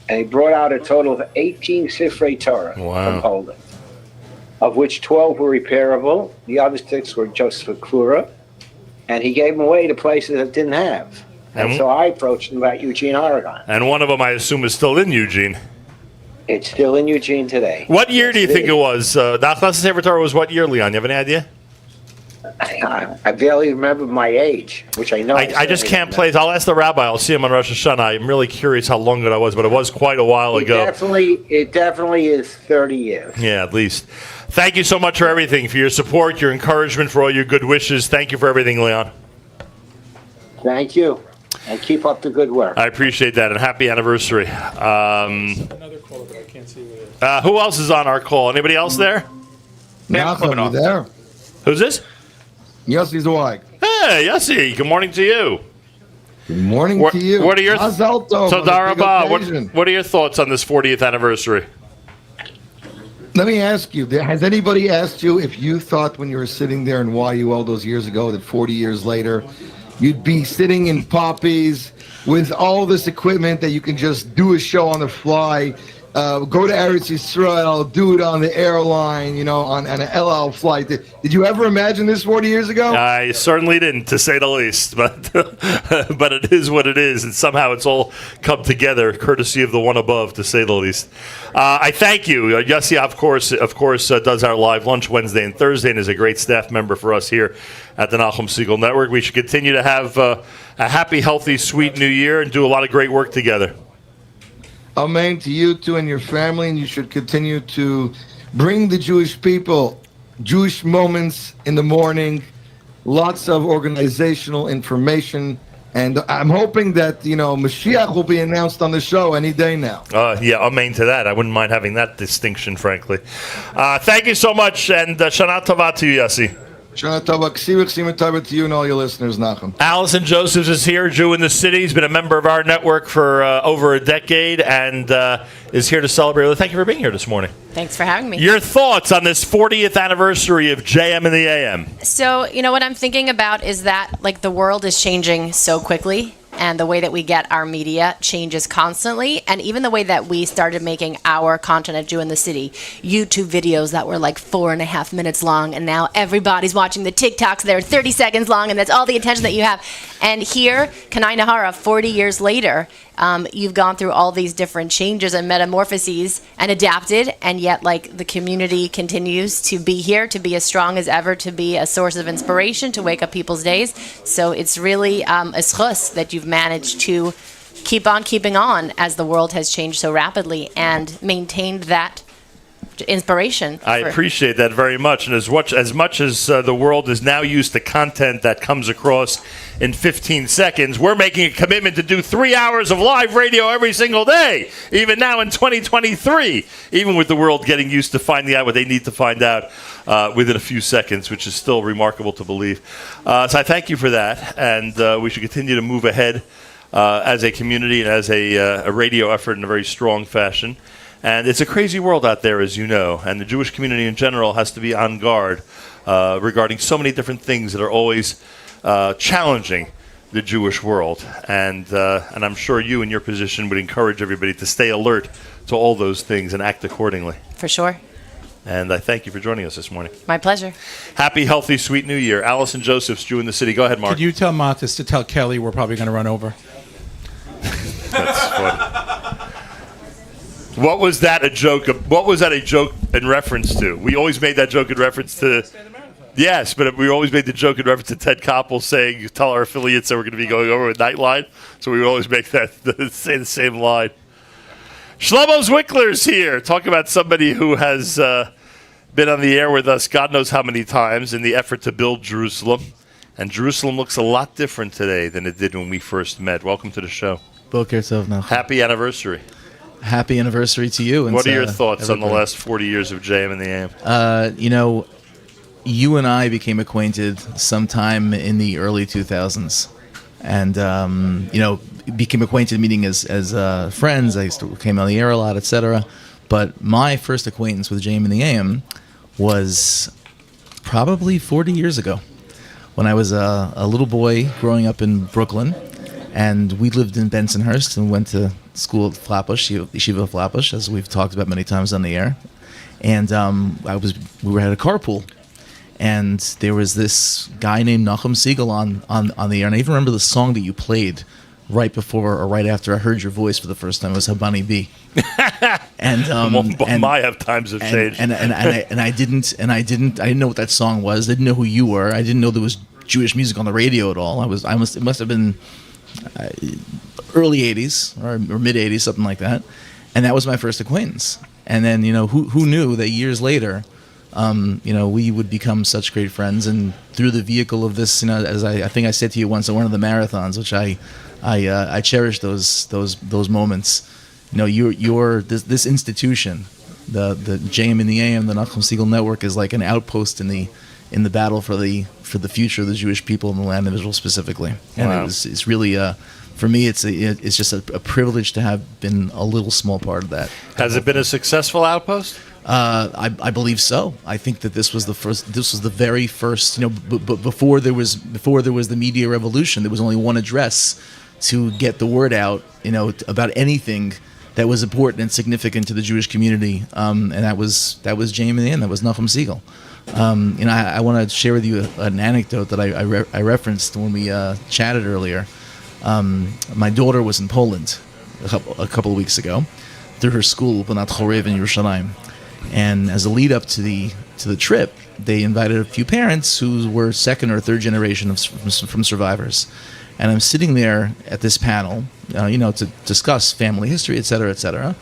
And he brought out a total of 18 Sifrei Torah from Poland, of which 12 were repairable. The other 6 were just for Klura. And he gave them away to places that didn't have. And so I approached him about Eugene, Oregon. And one of them, I assume, is still in Eugene. It's still in Eugene today. What year do you think it was? The Achnasa Sefer Torah was what year, Leon? You have any idea? I barely remember my age, which I know. I just can't place. I'll ask the rabbi. I'll see him on Rosh Hashanah. I'm really curious how long ago that was, but it was quite a while ago. It definitely is 30 years. Yeah, at least. Thank you so much for everything, for your support, your encouragement, for all your good wishes. Thank you for everything, Leon. Thank you. And keep up the good work. I appreciate that, and happy anniversary. Another call, but I can't see who it is. Who else is on our call? Anybody else there? Malcolm, you there? Who's this? Yossi Zweig. Hey, Yossi. Good morning to you. Good morning to you. What are your Mazal tov on the Todar big Rabah. occasion. What are your thoughts on this 40th anniversary? Let me ask you, has anybody asked you if you thought when you were sitting there in YU all those years ago that 40 years later, you'd be sitting in Poppies with all this equipment that you can just do a show on the fly, go to Eretz Yisrael, do it on the airline, on an El Al flight. Did you ever imagine this 40 years ago? I certainly didn't, to say the least, but but it is what it is, and somehow it's all come together, courtesy of the one above, to say the least. I thank you. Yossi, of course, does our live lunch Wednesday and Thursday, and is a great staff member for us here at the Nachum Segal Network. We should continue to have a happy, healthy, sweet New Year and do a lot of great work together. Amen to you too and your family, and you should continue to bring the Jewish people Jewish moments in the morning, lots of organizational information, and I'm hoping that Mashiach will be announced on the show any day now. Yeah, amen to that. I wouldn't mind having that distinction, frankly. Thank you so much, and Shana Tova to you, Yossi. Shana Tova, Ksiva Tova to you and all your listeners, Nachum. Allison Josephs is here, Jew in the City. He's been a member of our network for over a decade and is here to celebrate. Thank you for being here this morning. Thanks for having me. Your thoughts on this 40th anniversary of JM and the AM? So, what I'm thinking about is that, the world is changing so quickly, and the way that we get our media changes constantly, and even the way that we started making our content at Jew in the City, YouTube videos that were 4.5 minutes long, and now everybody's watching the TikToks that are 30 seconds long, and that's all the attention that you have. And here, Kanai Nahara, 40 years later, you've gone through all these different changes and metamorphoses and adapted, and yet the community continues to be here, to be as strong as ever, to be a source of inspiration, to wake up people's days. So it's really a schus that you've managed to keep on keeping on as the world has changed so rapidly and maintained that inspiration. I appreciate that very much. And as much as the world is now used to content that comes across in 15 seconds, we're making a commitment to do 3 hours of live radio every single day, even now in 2023, even with the world getting used to finding out what they need to find out within a few seconds, which is still remarkable to believe. So I thank you for that, and we should continue to move ahead as a community and as a radio effort in a very strong fashion. And it's a crazy world out there, as you know, and the Jewish community in general has to be on guard regarding so many different things that are always challenging the Jewish world. And I'm sure you in your position would encourage everybody to stay alert to all those things and act accordingly. For sure. And I thank you for joining us this morning. My pleasure. Happy, healthy, sweet New Year. Allison Josephs, Jew in the City. Go ahead, Mark. Could you tell Matis to tell Kelly we're probably going to run over? That's funny. What was that a joke? What was that a joke in reference to? We always made that joke in reference to. Yes, but we always made the joke in reference to Ted Koppel saying, "Tell our affiliates that we're going to be going over with Nightline." So we would always make that say the same line. Shlomo Zwickler's here. Talk about somebody who has been on the air with us God knows how many times in the effort to build Jerusalem. And Jerusalem looks a lot different today than it did when we first met. Welcome to the show. Boker Tov Nachum. Happy anniversary. Happy anniversary to you. And what are your thoughts on the last 40 years of JM and the AM? You and I became acquainted sometime in the early 2000s. And, became acquainted meeting as friends. I used to came on the air a lot, etc. But my first acquaintance with JM and the AM was probably 40 years ago when I was a little boy growing up in Brooklyn. And we lived in Bensonhurst and went to school at Flatbush, Yeshiva Flatbush, as we've talked about many times on the air. And we were at a carpool, and there was this guy named Nachum Segal on the air. And I even remember the song that you played right before or right after I heard your voice for the first time. It was Habani B. And my have times have changed. I didn't know what that song was. I didn't know who you were. I didn't know there was Jewish music on the radio at all. It must have been early 80s or mid 80s, something like that. And that was my first acquaintance. And then, who knew that years later, we would become such great friends. And through the vehicle of this, as I think I said to you once at one of the marathons, which I cherish those moments. This institution, the JM and the AM, the Nachum Segal Network, is like an outpost in the battle for the future of the Jewish people in the land of Israel specifically. And wow. it's really for me, it's just a privilege to have been a little small part of that. Has it been a successful outpost? I believe so. I think that this was the first. This was the very first. Before there was the media revolution, there was only one address to get the word out. About anything that was important and significant to the Jewish community, and that was JM in the Am. That was Nachum Segal. I want to share with you an anecdote that I referenced when we chatted earlier. My daughter was in Poland a couple of weeks ago through her school, Banat Chorev in Yerushalayim. And as a lead up to the trip, they invited a few parents who were second or third generation from survivors. And I'm sitting there at this panel, to discuss family history, et cetera, et cetera.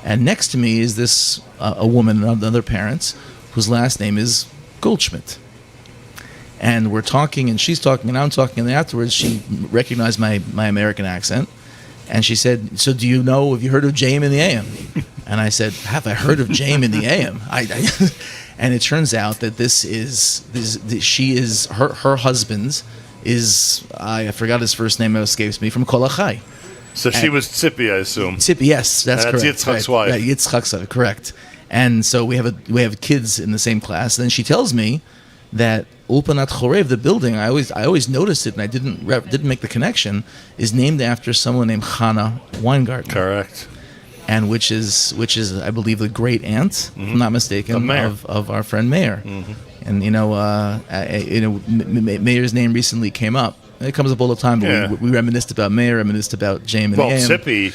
And next to me is this a woman, another parent, whose last name is Goldschmidt. And we're talking, and she's talking, and I'm talking, and afterwards she recognized my American accent. And she said, "So have you heard of JM in the AM?" And I said, "Have I heard of JM in the AM?" And it turns out that her husband is, I forgot his first name, it escapes me, from Kol Achai. So she was Tzipi, I assume. Tzipi, yes, that's correct. Yitzchak's wife. Right, Yitzchak's wife, correct. And so we have kids in the same class. And then she tells me that Ulpanat Chorev, the building, I always noticed it, and I didn't make the connection, is named after someone named Hannah Weingarten. Correct. And which is I believe the great aunt, if I'm not mistaken, of our friend Meir. Mm-hmm. And Meir's name recently came up. It comes up all the time, but we reminisced about Meir, reminisced about JM and Well, AM. Tzipi,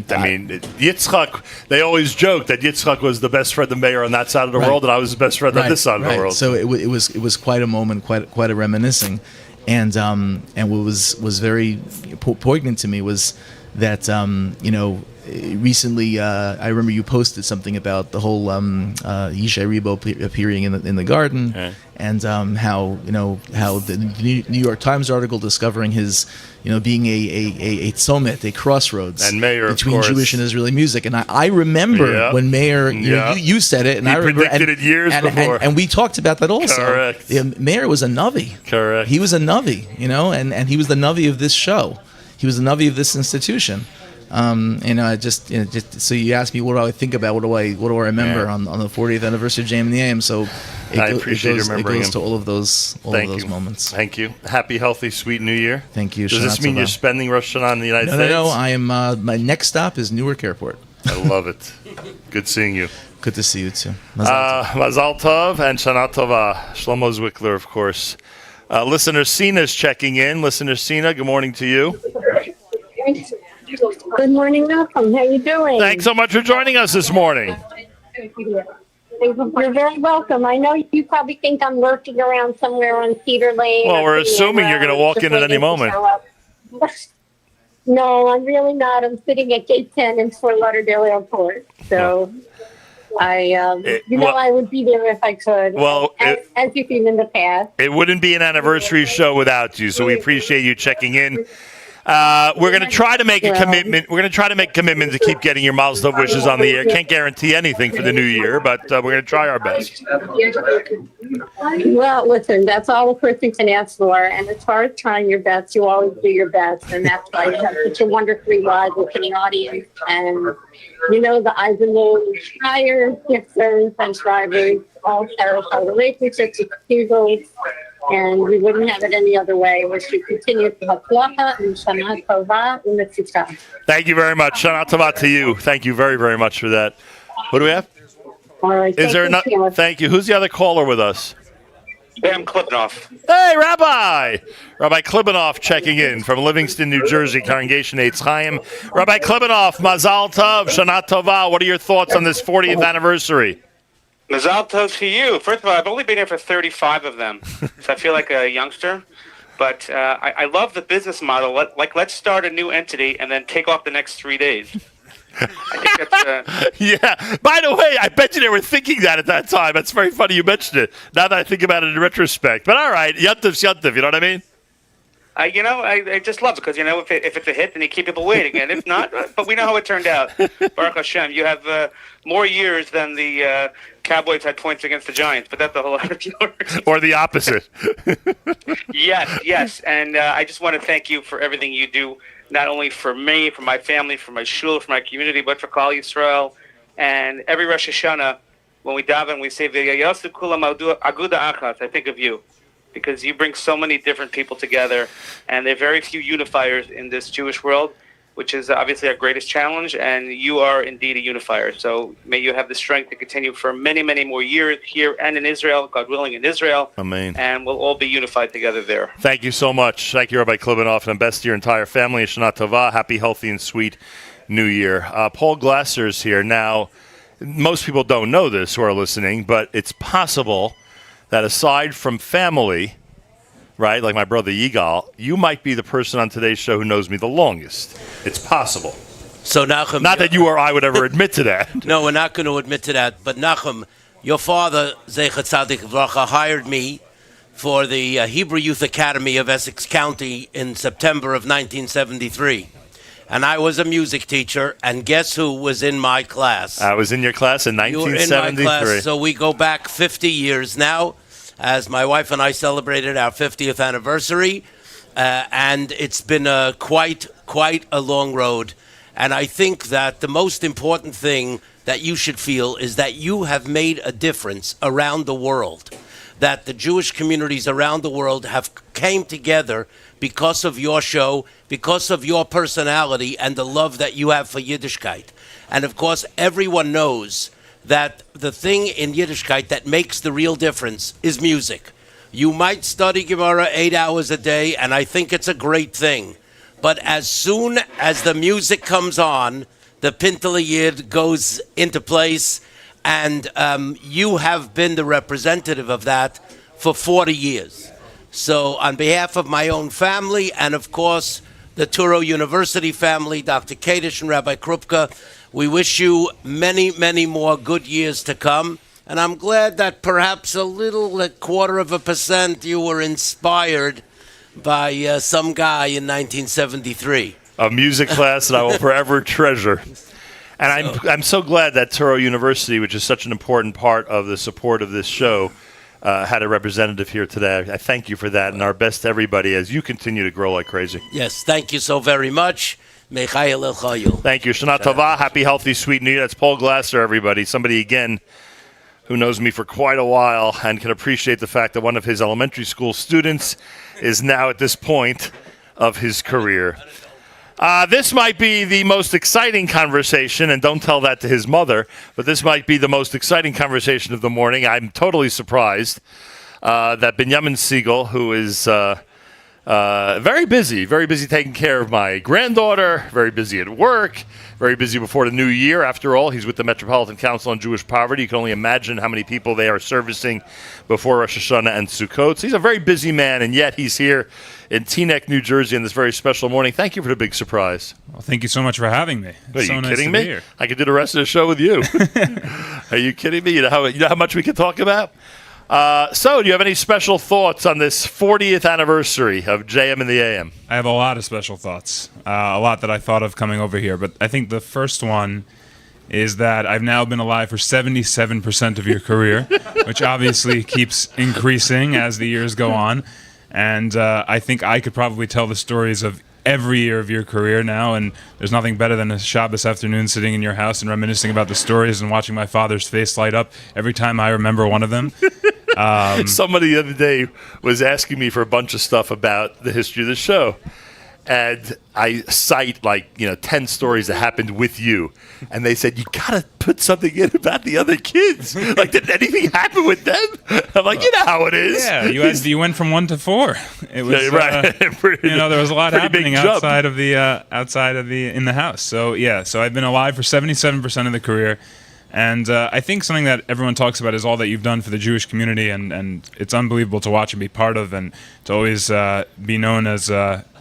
Yitzchak, they always joke that Yitzchak was the best friend of Meir on that side of the world, and I was the best friend on this side of the world. So it was quite a moment, quite a reminiscing, and what was very poignant to me was that recently I remember you posted something about the whole Yishai Ribo appearing in the garden, and how the New York Times article discovering his being a tzomet, a crossroads, and Meir, between Jewish and Israeli music. And I remember when Meir, you said it, and I remember predicted it years before, and we talked about that also. Correct. Meir was a navi. Correct. He was a navi, and he was the navi of this show. He was the navi of this institution. Just so you asked me, what do I think about? What do I remember on the 40th anniversary of JM and the AM? So I appreciate you remembering it goes him. to all of those moments. Thank you. Happy, healthy, sweet New Year. Thank you. Does this mean you're spending Rosh Hashanah in the United States? No. I am. My next stop is Newark Airport. I love it. Good seeing you. Good to see you too. Mazal Tov and Shana Tova. Shlomo Zwickler, of course. Listener Sina is checking in. Listener Sina, good morning to you. Good morning, Malcolm. How you doing? Thanks so much for joining us this morning. You're very welcome. I know you probably think I'm lurking around somewhere on Cedar Lane. Well, we're assuming you're going to walk in at any moment. No, I'm really not. I'm sitting at Gate 10 in Fort Lauderdale Airport. So I would be there if I could. Well, as you've been in the past. It wouldn't be an anniversary show without you, so we appreciate you checking in. We're going to try to make a commitment. We're going to try to make a commitment to keep getting your Mazel Tov wishes on the air. Can't guarantee anything for the new year, but we're going to try our best. Well, listen, that's all a person can ask for. And as far as trying your best, you always do your best. And that's why you have such a wonderfully wide listening audience. And, the Eisenloh Schreier, Gibsons, and Shrivers all cherish our relationships with Hugels. And we wouldn't have it any other way. We should continue to have Hatzlacha and Shana Tova and Mitzvah. Thank you very much. Shana Tova to you. Thank you very, very much for that. What do we have? All right. Thank you. Who's the other caller with us? Bam Klibanoff. Hey, Rabbi! Rabbi Klibanoff checking in from Livingston, New Jersey, Congregation Eitz Chaim. Rabbi Klibanoff, Mazal Tov, Shana Tova. What are your thoughts on this 40th anniversary? Mazal Tov to you. First of all, I've only been here for 35 of them, so I feel like a youngster. But I love the business model. Let's start a new entity and then take off the next 3 days. I think that's, Yeah. By the way, I bet you they were thinking that at that time. That's very funny you mentioned it. Now that I think about it in retrospect. But all right, Yantiv's Yantiv, you know what I mean? I just love it because, if it's a hit, then you keep people waiting. And if not, but we know how it turned out. Baruch Hashem, you have more years than the Cowboys had points against the Giants, but that's a whole other story. Or the opposite. Yes. And I just want to thank you for everything you do not only for me, for my family, for my shul, for my community, but for Klal Yisrael. And every Rosh Hashanah, when we daven, we say, "V'yayasu kulam aguda achas." I think of you, because you bring so many different people together, and there are very few unifiers in this Jewish world, which is obviously our greatest challenge, and you are indeed a unifier. So may you have the strength to continue for many, many more years here and in Israel, God willing, in Israel. Amen. And we'll all be unified together there. Thank you so much. Thank you, Rabbi Klibanoff, and best to your entire family. Shana Tova. Happy, healthy, and sweet New Year. Paul Glasser is here. Now, most people don't know this who are listening, but it's possible that aside from family, right, like my brother Yigal, you might be the person on today's show who knows me the longest. It's possible. So Nachum, not that you or I would ever admit to that. No, we're not going to admit to that. But Nachum, your father, Zecher Tzadik Livracha, hired me for the Hebrew Youth Academy of Essex County in September of 1973. And I was a music teacher, and guess who was in my class? I was in your class in 1973. You were in my class, so we go back 50 years now, as my wife and I celebrated our 50th anniversary, and it's been quite a long road. And I think that the most important thing that you should feel is that you have made a difference around the world, that the Jewish communities around the world have came together because of your show, because of your personality and the love that you have for Yiddishkeit. And of course, everyone knows that the thing in Yiddishkeit that makes the real difference is music. You might study Gemara 8 hours a day, and I think it's a great thing. But as soon as the music comes on, the Pintel Yid goes into place, and you have been the representative of that for 40 years. So on behalf of my own family and, of course, the Touro University family, Dr. Kadish and Rabbi Krupka, we wish you many, many more good years to come. And I'm glad that perhaps a 0.25% you were inspired by some guy in 1973. A music class that I will forever treasure. And I'm so glad that Touro University, which is such an important part of the support of this show, had a representative here today. I thank you for that, and our best to everybody as you continue to grow like crazy. Yes, thank you so very much. Mechayel El Chayil. Thank you. Shana Tova, happy, healthy, sweet New Year. That's Paul Glasser, everybody. Somebody, again, who knows me for quite a while and can appreciate the fact that one of his elementary school students is now at this point of his career. This might be the most exciting conversation, and don't tell that to his mother, but this might be the most exciting conversation of the morning. I'm totally surprised that Binyamin Siegel, who is very busy taking care of my granddaughter, very busy at work, very busy before the new year. After all, he's with the Metropolitan Council on Jewish Poverty. You can only imagine how many people they are servicing before Rosh Hashanah and Sukkot. So he's a very busy man, and yet he's here in Teaneck, New Jersey on this very special morning. Thank you for the big surprise. Well, thank you so much for having me. Are you so nice kidding to me? Be here. I could do the rest of the show with you. Are you kidding me? You know how much we could talk about? So, do you have any special thoughts on this 40th anniversary of JM and the AM? I have a lot of special thoughts, a lot that I thought of coming over here. But I think the first one is that I've now been alive for 77% of your career, which obviously keeps increasing as the years go on. And I think I could probably tell the stories of every year of your career now, and there's nothing better than a Shabbos afternoon sitting in your house and reminiscing about the stories and watching my father's face light up every time I remember one of them. Somebody the other day was asking me for a bunch of stuff about the history of the show. And I cite 10 stories that happened with you. And they said, you got to put something in about the other kids. Did anything happen with them? I'm like, you know how it is. Yeah, you went from 1 to 4. It was, right. There was a lot happening in the house. So I've been alive for 77% of the career. And I think something that everyone talks about is all that you've done for the Jewish community. And it's unbelievable to watch and be part of, and to always be known as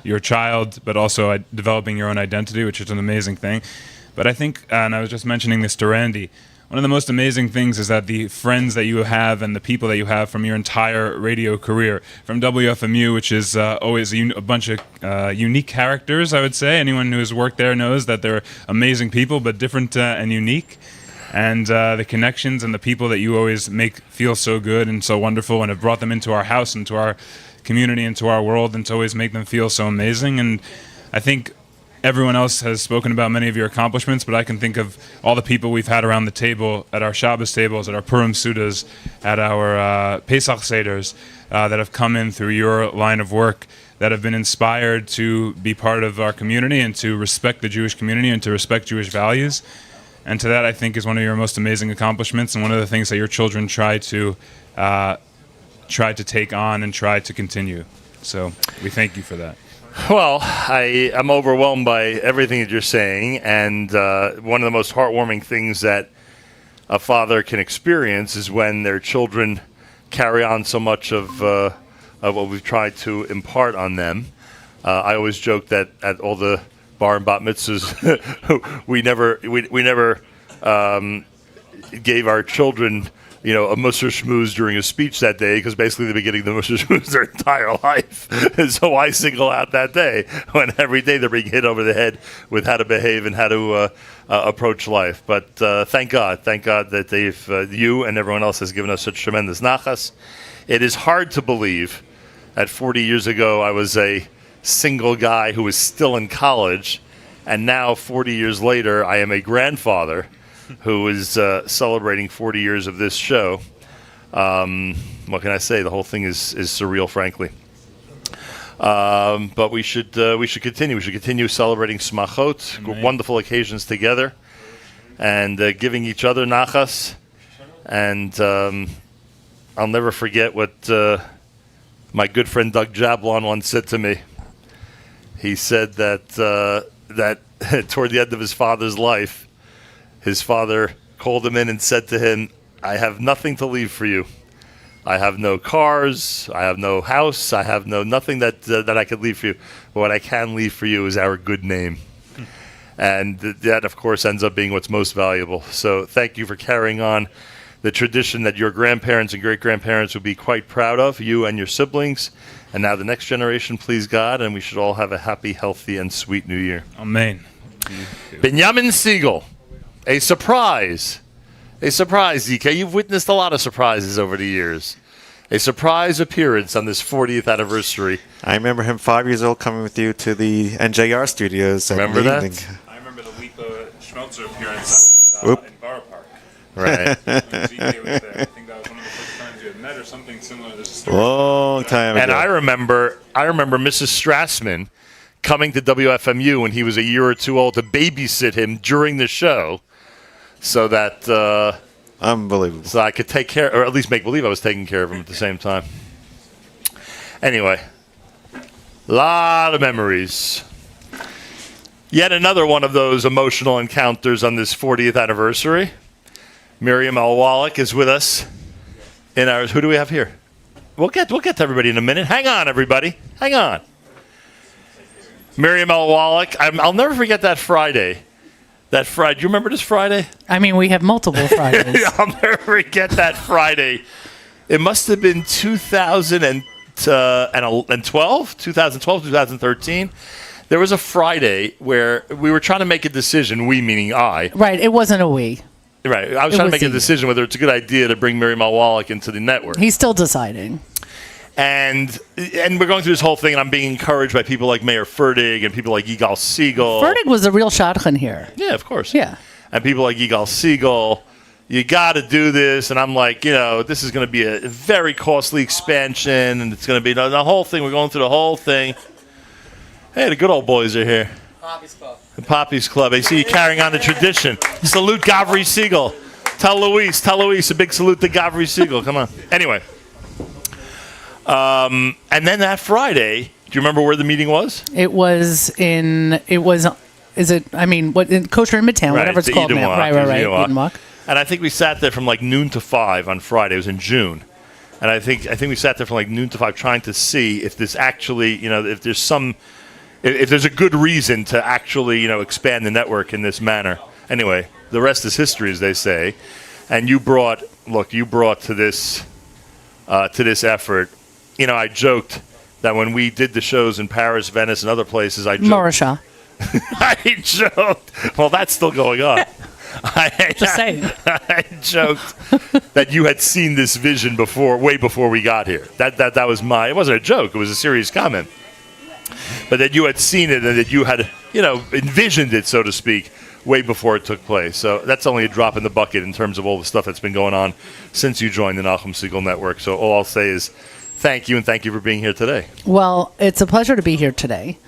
your child, but also developing your own identity, which is an amazing thing. But I think, and I was just mentioning this to Randy, one of the most amazing things is that the friends that you have and the people that you have from your entire radio career, from WFMU, which is always a bunch of unique characters, I would say. Anyone who has worked there knows that they're amazing people, but different and unique. And the connections and the people that you always make feel so good and so wonderful, and have brought them into our house, into our community, into our world, and to always make them feel so amazing. And I think everyone else has spoken about many of your accomplishments, but I can think of all the people we've had around the table, at our Shabbos tables, at our Purim Sudas, at our Pesach Seders, that have come in through your line of work, that have been inspired to be part of our community and to respect the Jewish community and to respect Jewish values. And to that, I think, is one of your most amazing accomplishments and one of the things that your children try to take on and try to continue. So we thank you for that. Well, I'm overwhelmed by everything that you're saying, and one of the most heartwarming things that a father can experience is when their children carry on so much of what we've tried to impart on them. I always joke that at all the bar and bat mitzvahs, we never gave our children, a Musar Shmooze during a speech that day, because basically they've been getting the Musar Shmooze their entire life. And so I single out that day when every day they're being hit over the head with how to behave and how to approach life. But thank God that you and everyone else has given us such tremendous nachas. It is hard to believe that 40 years ago I was a single guy who was still in college, and now 40 years later I am a grandfather who is celebrating 40 years of this show. What can I say? The whole thing is surreal, frankly. But we should continue. We should continue celebrating smachot, wonderful occasions together, and giving each other nachas. And I'll never forget what my good friend Doug Jablon once said to me. He said that toward the end of his father's life, his father called him in and said to him, "I have nothing to leave for you. I have no cars. I have no house. I have nothing that I could leave for you. But what I can leave for you is our good name." And that, of course, ends up being what's most valuable. So thank you for carrying on the tradition that your grandparents and great-grandparents would be quite proud of, you and your siblings. And now the next generation, please God, and we should all have a happy, healthy, and sweet New Year. Amen. Binyamin Siegel. A surprise, DK. You've witnessed a lot of surprises over the years. A surprise appearance on this 40th anniversary. I remember him 5 years old coming with you to the NJR studios. Remember that? I remember the Lipa Schmelzer appearance in Borough Park. Right. When ZK was there. I think that was one of the first times you had met or something similar. There's a story. Long time ago. And I remember Mrs. Strassman coming to WFMU when he was a year or two old to babysit him during the show. So that unbelievable. So I could take care, or at least make believe I was taking care of him at the same time. Anyway, lot of memories. Yet another one of those emotional encounters on this 40th anniversary. Miriam L. Wallach is with us in ours. Who do we have here? We'll get to everybody in a minute. Hang on, everybody. Hang on. Miriam L. Wallach. I'll never forget that Friday. Do you remember this Friday? I mean, we have multiple Fridays. I'll never forget that Friday. It must have been 2012, 2013. There was a Friday where we were trying to make a decision, we meaning I. Right, it wasn't a we. Right, I was trying to make a decision whether it's a good idea to bring Miriam L. Wallach into the network. He's still deciding. And we're going through this whole thing, and I'm being encouraged by people like Mayor Fertig and people like Yigal Siegel. Fertig was a real shadchan here. Yeah, of course. Yeah. And people like Yigal Siegel, you got to do this. And I'm like, this is going to be a very costly expansion, and it's going to be the whole thing. We're going through the whole thing. Hey, the good old boys are here. Poppy's Club. The Poppy's Club. I see you carrying on the tradition. Salute Gavri Siegel. Tell Luis a big salute to Gavri Siegel. Come on. Anyway. And then that Friday, do you remember where the meeting was? In Kosher in Midtown, whatever it's called now. Right. Eden Walk. And I think we sat there from like noon to 5 on Friday. It was in June. And I think we sat there from like noon to 5 trying to see if this actually, if there's a good reason to actually, expand the network in this manner. Anyway, the rest is history, as they say. And you brought to this effort. I joked that when we did the shows in Paris, Venice, and other places, I joked. I joked. Well, that's still going on. Just saying. I joked that you had seen this vision way before we got here. That was it wasn't a joke. It was a serious comment. But that you had seen it and that you had envisioned it, so to speak, way before it took place. So that's only a drop in the bucket in terms of all the stuff that's been going on since you joined the Nachum Segal Network. So all I'll say is thank you, and thank you for being here today. Well, it's a pleasure to be here today.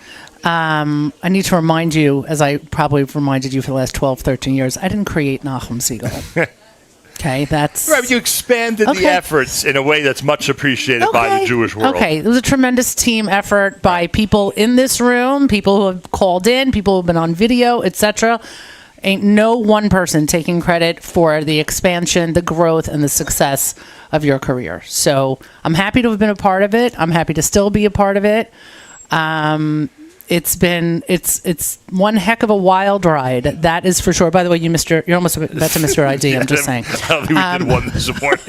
I need to remind you, as I probably have reminded you for the last 12, 13 years, I didn't create Nachum Segal. Okay, that's... Right, but you expanded the efforts in a way that's much appreciated by the Jewish world. Okay, it was a tremendous team effort by people in this room, people who have called in, people who have been on video, etc. Ain't no one person taking credit for the expansion, the growth, and the success of your career. So I'm happy to have been a part of it. I'm happy to still be a part of it. It's one heck of a wild ride. That is for sure. By the way, you're almost about to miss your ID. I'm just saying. I don't think we did one this morning.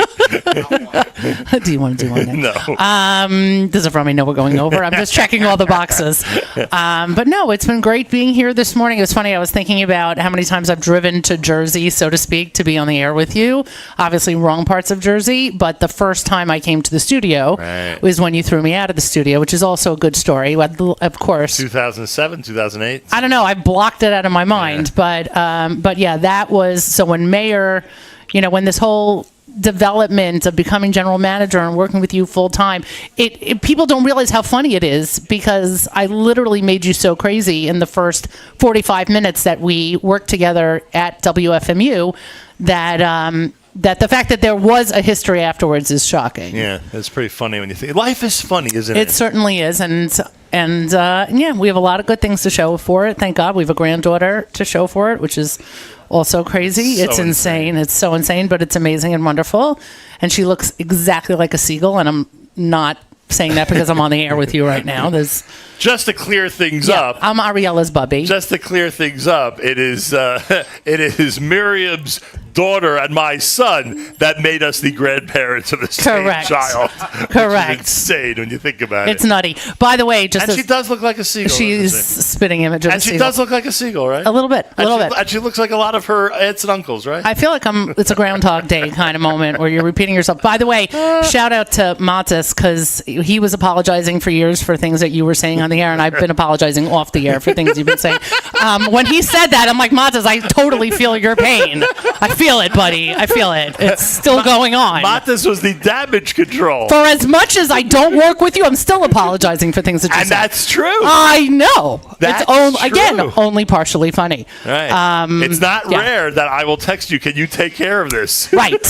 Do you want to do one next? No. Does it from me know we're going over? I'm just checking all the boxes. But no, it's been great being here this morning. It was funny. I was thinking about how many times I've driven to Jersey, so to speak, to be on the air with you. Obviously, wrong parts of Jersey. But the first time I came to the studio was when you threw me out of the studio, which is also a good story. Of course. 2007, 2008. I don't know. I blocked it out of my mind, but yeah, that was so when Mayor, when this whole development of becoming general manager and working with you full time, it people don't realize how funny it is because I literally made you so crazy in the first 45 minutes that we worked together at WFMU that the fact that there was a history afterwards is shocking. Yeah, it's pretty funny when you think life is funny, isn't it? It certainly is, and yeah, we have a lot of good things to show for it. Thank God we have a granddaughter to show for it, which is also crazy. So it's insane. It's so insane, but it's amazing and wonderful. And she looks exactly like a seagull, and I'm not saying that because I'm on the air with you right now. Just to clear things up, I'm Ariella's bubby. Just to clear things up, it is Miriam's daughter and my son that made us the grandparents of the same child. Correct. Which is insane when you think about it. It's nutty. By the way, she does look like a seagull. She's spitting image of and a she seagull. does look like a seagull, right? A little bit. And she looks like a lot of her aunts and uncles, right? I feel like it's a Groundhog Day kind of moment where you're repeating yourself. By the way, shout out to Matis because he was apologizing for years for things that you were saying on the air, and I've been apologizing off the air for things you've been saying. When he said that, I'm like, Matis, I totally feel your pain. I feel it, buddy. I feel it. It's still going on. Matis was the damage control. For as much as I don't work with you, I'm still apologizing for things that you said. And that's true. I know. That's it's again, only partially funny. Right. It's not rare that I will text you, can you take care of this? Right.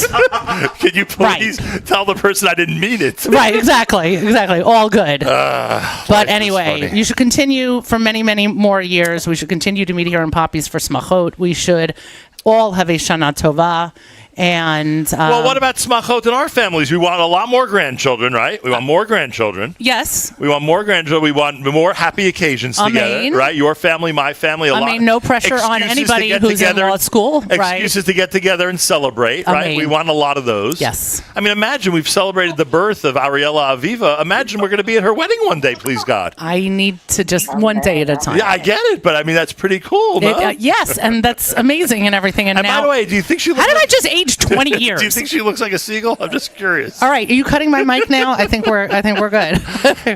Can you please tell the person I didn't mean it? Right, exactly. All good. But anyway, you should continue for many, many more years. We should continue to meet here in Poppies for Smachot. We should all have a Shana Tova. And well, what about smachot in our families? We want a lot more grandchildren, right? We want more grandchildren. Yes. We want more grandchildren. We want more happy occasions together, right? Your family, my family, a lot. No pressure on anybody who's in law school, right? Excuses to get together and celebrate, right? We want a lot of those. Yes. I mean, imagine we've celebrated the birth of Ariella Aviva. Imagine we're going to be at her wedding one day, please God. I need to just one day at a time. Yeah, I get it, but I mean, that's pretty cool, no? Yes, and that's amazing and everything. And now, by the way, do you think she looks how did I just age 20 years? Do you think she looks like a seagull? I'm just curious. All right, are you cutting my mic now? I think we're good.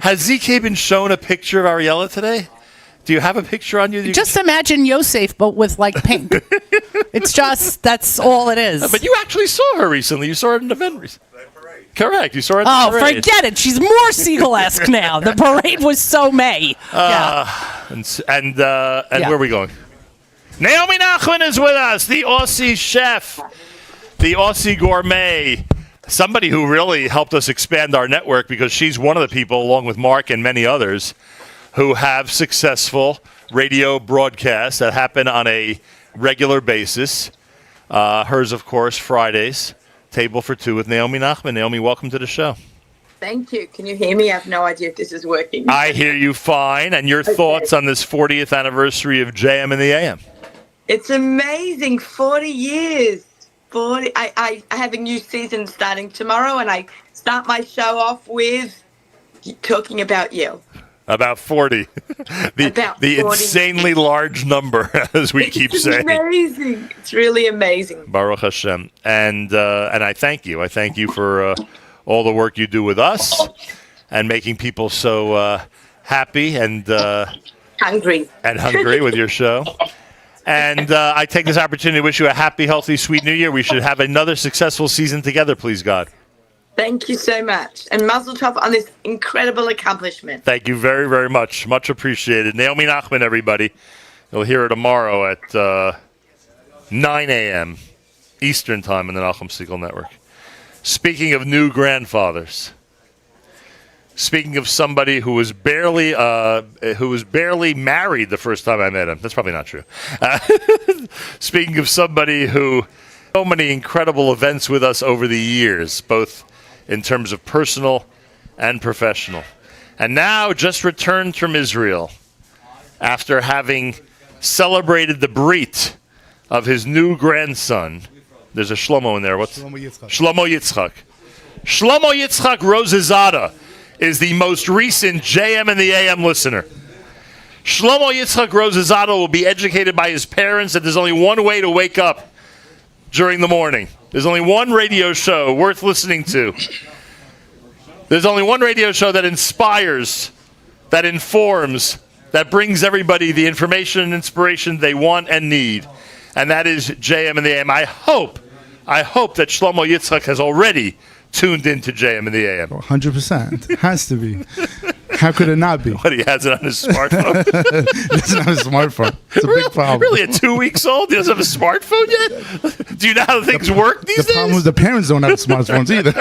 Has ZK been shown a picture of Ariella today? Do you have a picture on you? Just imagine Yosef, but with like pink. It's just, that's all it is. But you actually saw her recently. You saw her at an event recently. Correct. You saw her at the parade. Forget it. She's more seagull-esque now. The parade was so May. And where are we going? Naomi Nachman is with us, the Aussie chef, the Aussie gourmet, somebody who really helped us expand our network because she's one of the people, along with Mark and many others, who have successful radio broadcasts that happen on a regular basis. Hers, of course, Fridays. Table for Two with Naomi Nachman. Naomi, welcome to the show. Thank you. Can you hear me? I have no idea if this is working. I hear you fine. And your thoughts on this 40th anniversary of JM and the AM? It's amazing. 40 years. 40. I have a new season starting tomorrow, and I start my show off with talking about you. About 40. the 40. Insanely large number, as we keep saying. It's amazing. It's really amazing. Baruch Hashem. And I thank you. I thank you for all the work you do with us and making people so happy and hungry. And hungry with your show. And I take this opportunity to wish you a happy, healthy, sweet New Year. We should have another successful season together, please God. Thank you so much. And Mazel Tov on this incredible accomplishment. Thank you very, very much. Much appreciated. Naomi Nachman, everybody. You'll hear her tomorrow at 9 a.m. Eastern Time on the Nachum Segal Network. Speaking of new grandfathers, speaking of somebody who was barely married the first time I met him. That's probably not true. Speaking of somebody who so many incredible events with us over the years, both in terms of personal and professional. And now just returned from Israel after having celebrated the Brit of his new grandson. There's a Shlomo in there. What's Shlomo Yitzchak? Shlomo Yitzchak. Shlomo Yitzchak Rosazada is the most recent JM and the AM listener. Shlomo Yitzchak Rosazada will be educated by his parents that there's only one way to wake up during the morning. There's only one radio show worth listening to. There's only one radio show that inspires, that informs, that brings everybody the information and inspiration they want and need. And that is JM and the AM. I hope that Shlomo Yitzchak has already tuned into JM and the AM. 100%. It has to be. How could it not be? What, he has it on his smartphone? He doesn't have a smartphone. It's a big problem. Really, at 2 weeks old? He doesn't have a smartphone yet? Do you know how things work these days? The problem is the parents don't have smartphones either.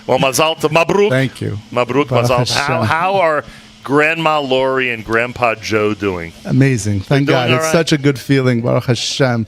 Well, Mazal Tov, Mabruk. Thank you. Mabruk, Mazal Tov. How are Grandma Lori and Grandpa Joe doing? Amazing. Thank They're God. doing It's all right? such a good feeling, Baruch Hashem,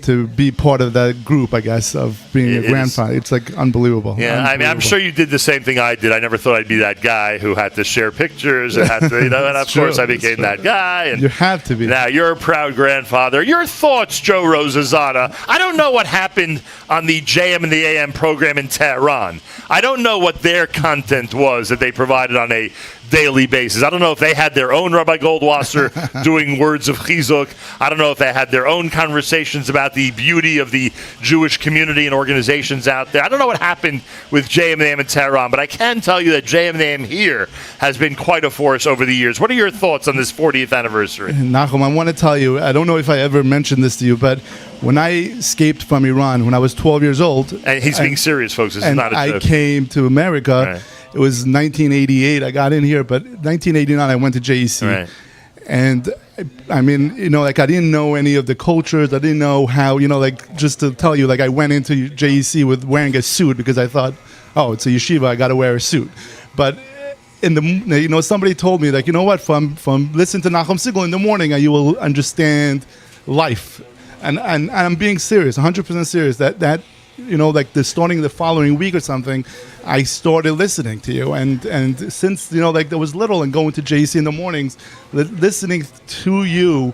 to be part of that group, I guess, of being It a is. grandfather. It's like unbelievable. Yeah, I mean, I'm sure you did the same thing I did. I never thought I'd be that guy who had to share pictures and had to, and of It's course true. I became It's that guy. And You have to be. now you're a proud grandfather. Your thoughts, Joe Rosazada? I don't know what happened on the JM and the AM program in Tehran. I don't know what their content was that they provided on a daily basis. I don't know if they had their own Rabbi Goldwasser doing words of chizuk. I don't know if they had their own conversations about the beauty of the Jewish community and organizations out there. I don't know what happened with JM and the AM in Tehran, but I can tell you that JM and the AM here has been quite a force over the years. What are your thoughts on this 40th anniversary? Nachum, I want to tell you, I don't know if I ever mentioned this to you, but when I escaped from Iran when I was 12 years old. And he's being serious, folks. This is and not a I joke. came to America. Right. It was 1988. I got in here, but 1989 I went to JEC. Right. And I mean, you know, like I didn't know any of the cultures. I didn't know how, you know, like just to tell you, like I went into JEC with wearing a suit because I thought, oh, it's a yeshiva, I got to wear a suit. But in the, you know, somebody told me like, you know what, from listening to Nachum Segal in the morning, you will understand life. And I'm being serious, 100% serious. That you know, like starting the following week or something, I started listening to you, and since, you know, like there was little and going to JC in the mornings, listening to you,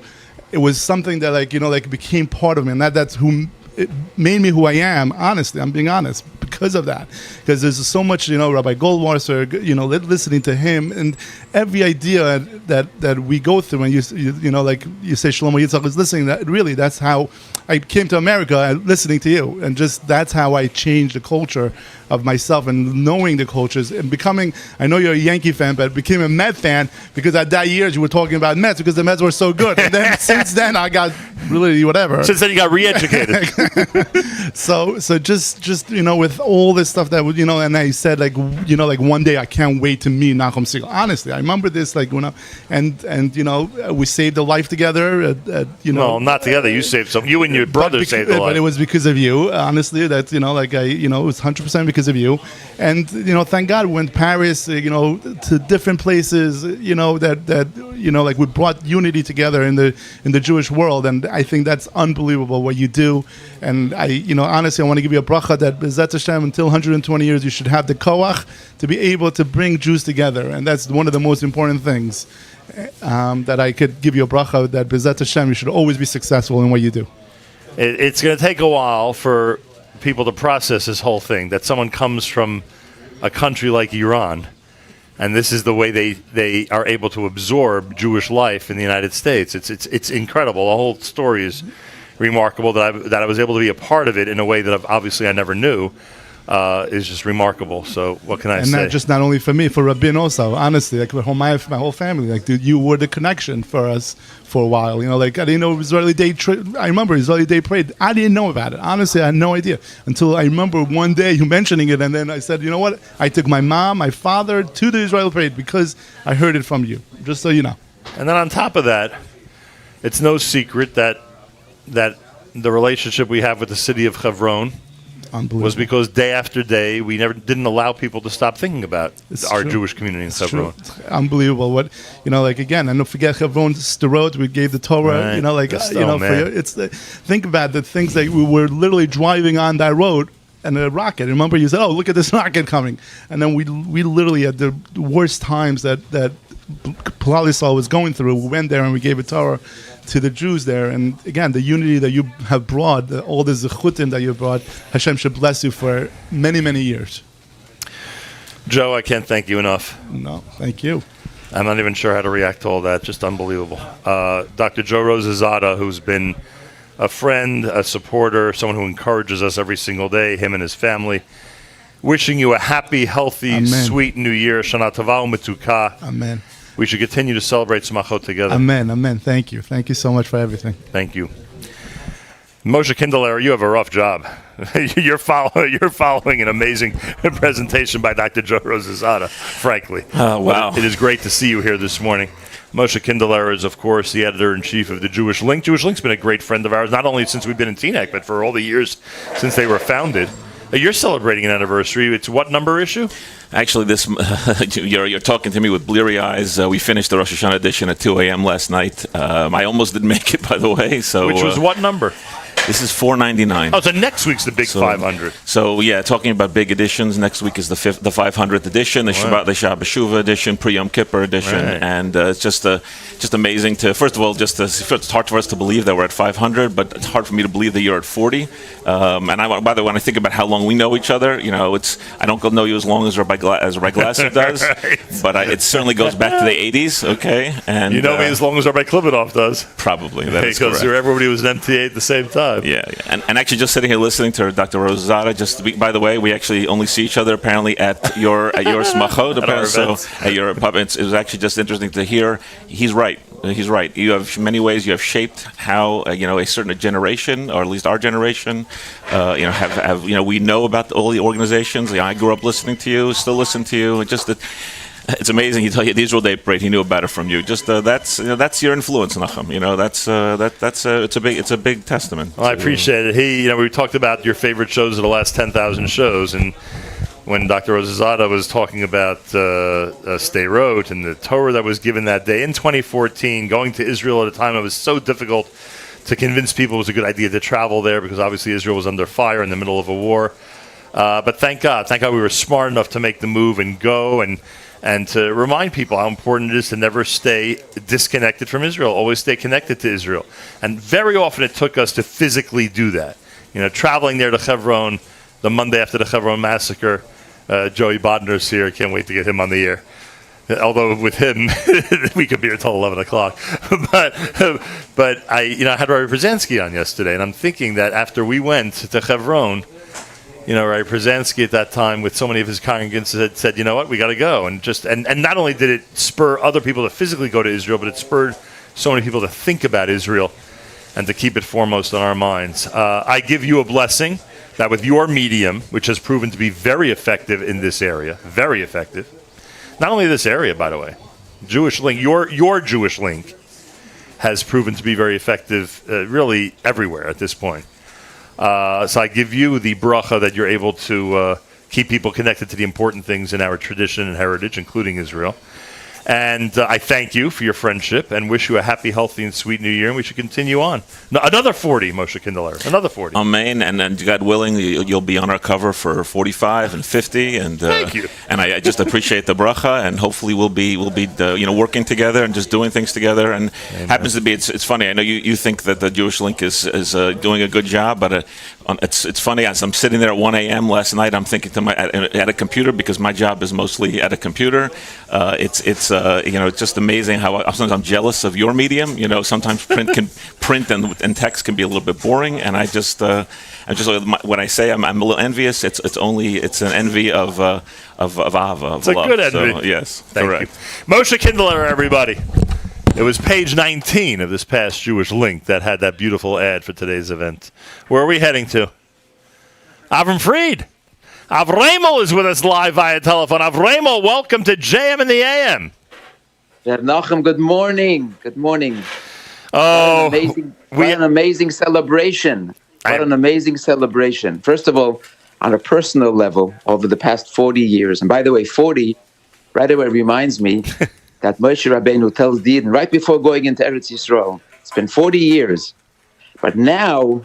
it was something that, like, you know, like became part of me, and that's who it made me who I am. Honestly, I'm being honest because of that. Because there's so much, you know, Rabbi Goldwasser, you know, listening to him and every idea that we go through, and you know, like you say, Shlomo Yitzchak is listening. That really, that's how I came to America, listening to you, and just that's how I changed the culture of myself and knowing the cultures and becoming. I know you're a Yankee fan, but became a Met fan because at that years you were talking about Mets because the Mets were so good. And then since then I got really whatever. Since then you got re-educated. So just you know, with all this stuff that, you know, and I said, like, you know, like one day I can't wait to meet Nachum Segal. Honestly, I remember this, like, you know, and you know, we saved a life together. You know, Well, not together. You saved some. You and your brother saved a life. but it was because of you. Honestly, that, you know, like you know, it was 100% because of you. And you know, thank God we went to Paris, you know, to different places. You know, that you know, like we brought unity together in the Jewish world, and I think that's unbelievable what you do. And I, you know, honestly, I want to give you a bracha that B'ezrat Hashem, until 120 years, you should have the koach to be able to bring Jews together, and that's one of the most important things. That I could give you a bracha that B'ezrat Hashem, you should always be successful in what you do. It's going to take a while for people to process this whole thing, that someone comes from a country like Iran, and this is the way they are able to absorb Jewish life in the United States. It's incredible. The whole story is remarkable that I was able to be a part of it in a way that obviously I never knew. is just remarkable. So what can I And say? not only for me, for Rabin also. Honestly, like my whole family, like dude, you were the connection for us for a while. You know, like I didn't know Israeli Day. I remember Israeli Day Parade. I didn't know about it. Honestly, I had no idea until I remember one day you mentioning it, and then I said, you know what? I took my mom, my father to the Israeli Parade because I heard it from you. Just so you know. And then on top of that, it's no secret that the relationship we have with the city of Hebron was because day after day we didn't allow people to stop thinking about our true. Jewish community in Hebron. It's unbelievable. What like again, and don't forget Hebron, the road we gave the Torah. Right. Think about the things that we were literally driving on that road. And a rocket. Remember, you said, "Oh, look at this rocket coming!" And then we literally at the worst times that Klal Yisrael was going through, we went there and we gave a Torah to the Jews there. And again, the unity that you have brought, all the zechutim that you brought, Hashem should bless you for many, many years. Joe, I can't thank you enough. No, thank you. I'm not even sure how to react to all that. Just unbelievable. Dr. Joe Rosazada, who's been a friend, a supporter, someone who encourages us every single day, him and his family. Wishing you a happy, healthy, Amen. sweet New Year. Shana Tova u'Metuka. Amen. We should continue to celebrate Smachot together. Amen. Amen. Thank you. Thank you so much for everything. Thank you. Moshe Kindler, you have a rough job. You're following an amazing presentation by Dr. Joe Rosazada, frankly. Oh, wow. But it is great to see you here this morning. Moshe Kindler is, of course, the editor-in-chief of the Jewish Link. Jewish Link's been a great friend of ours, not only since we've been in Teaneck, but for all the years since they were founded. You're celebrating an anniversary. It's what number issue? Actually, this you're talking to me with bleary eyes. We finished the Rosh Hashanah edition at 2 a.m. last night. I almost didn't make it, by the way. So, which was what number? This is 499. Oh, so next week's the big 500. So yeah, talking about big editions. Next week is the 500th edition, the Shabbat B'Shuva edition, Pre-Yom Kippur edition, and it's just amazing to. First of all, it's hard for us to believe that we're at 500, but it's hard for me to believe that you're at 40. And by the way, when I think about how long we know each other, I don't know you as long as Rabbi Glasser does, but it certainly goes back to the 80s. Okay, and you know me as long as Rabbi Klibanoff does. Probably that is because correct. everybody was an MTA at the same time. Yeah. And actually, just sitting here listening to Dr. Rosazada. By the way, we actually only see each other apparently at your smachot. At your pub. It was actually just interesting to hear. He's right. He's right. You have in many ways you have shaped how a certain generation, or at least our generation, we know about all the organizations. I grew up listening to you, still listen to you. It's amazing. He told you the Israel Day Parade. He knew about it from you. Just that's your influence, Nachum. It's a big testament. Well, I appreciate it. We talked about your favorite shows of the last 10,000 shows, and when Dr. Rosazada was talking about Sderot and the Torah that was given that day in 2014, going to Israel at a time it was so difficult to convince people it was a good idea to travel there because obviously Israel was under fire in the middle of a war. But thank God we were smart enough to make the move and go and to remind people how important it is to never stay disconnected from Israel, always stay connected to Israel. And very often it took us to physically do that. Traveling there to Hebron the Monday after the Hebron massacre. Joey Bodner's here. I can't wait to get him on the air. Although with him, we could be here until 11 o'clock. but I had Rabbi Brzezinski on yesterday, and I'm thinking that after we went to Hebron, Rabbi Brzezinski at that time with so many of his congregants said, you know what, we got to go. And not only did it spur other people to physically go to Israel, but it spurred so many people to think about Israel and to keep it foremost on our minds. I give you a blessing that with your medium, which has proven to be very effective in this area, very effective, not only this area, by the way, Jewish Link, your Jewish Link has proven to be very effective really everywhere at this point. So I give you the bracha that you're able to keep people connected to the important things in our tradition and heritage, including Israel. And I thank you for your friendship and wish you a happy, healthy, and sweet New Year. And we should continue on. No, another 40, Moshe Kindler. Another 40. Amen. And God willing, you'll be on our cover for 45 and 50. And thank you. And I just appreciate the bracha. And hopefully we'll be working together and just doing things together. And happens to be, it's funny. I know you think that the Jewish Link is doing a good job, but it's funny. As I'm sitting there at 1 a.m. last night, I'm thinking to at a computer because my job is mostly at a computer. It's it's just amazing how sometimes I'm jealous of your medium. Sometimes print and text can be a little bit boring, and when I say I'm a little envious, it's an envy of Ahava. It's a love. good envy. So, yes, Thank correct. you. Moshe Kindler, everybody. It was page 19 of this past Jewish Link that had that beautiful ad for today's event. Where are we heading to? Avram Fried. Avremel is with us live via telephone. Avremel, welcome to JM and the AM. Nachum, good morning. Good morning. Oh, what an amazing celebration. What an amazing celebration. First of all, on a personal level, over the past 40 years, and by the way, 40 right away reminds me that Moshe Rabbeinu tells Dean right before going into Eretz Yisrael. It's been 40 years. But now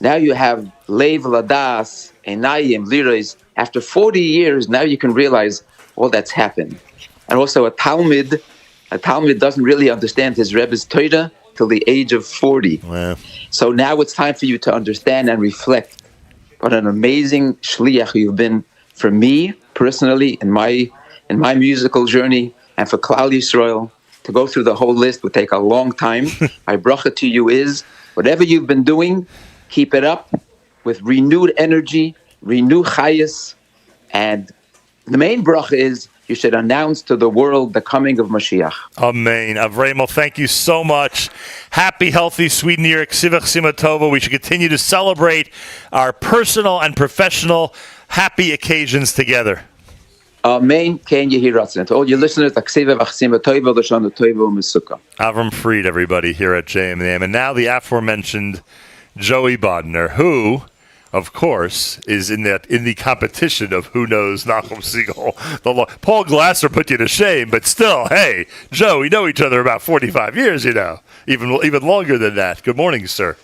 you have Lev Ladas, Einayim, Liros. After 40 years, now you can realize all that's happened. And also a Talmud doesn't really understand his Rebbe's Torah till the age of 40. Wow. So now it's time for you to understand and reflect what an amazing shliach you've been for me personally in my musical journey, and for Klal Yisrael. To go through the whole list would take a long time. My bracha to you is, whatever you've been doing, keep it up with renewed energy, renew chayas, and the main bracha is you should announce to the world the coming of Mashiach. Amen. Avremel, thank you so much. Happy, healthy, sweet New Year, Ksivach Simatova. We should continue to celebrate our personal and professional happy occasions together. Amen. Ken Yehi Ratzon. To all your listeners, Ksivach Simatova, Lashon Tova U'Mesuka. Avram Fried, everybody, here at JM. And now the aforementioned Joey Bodner, who, of course, is in the competition of who knows Nachum Segal. Paul Glasser put you to shame, but still, hey, Joe, we know each other about 45 years, even longer than that. Good morning, sir.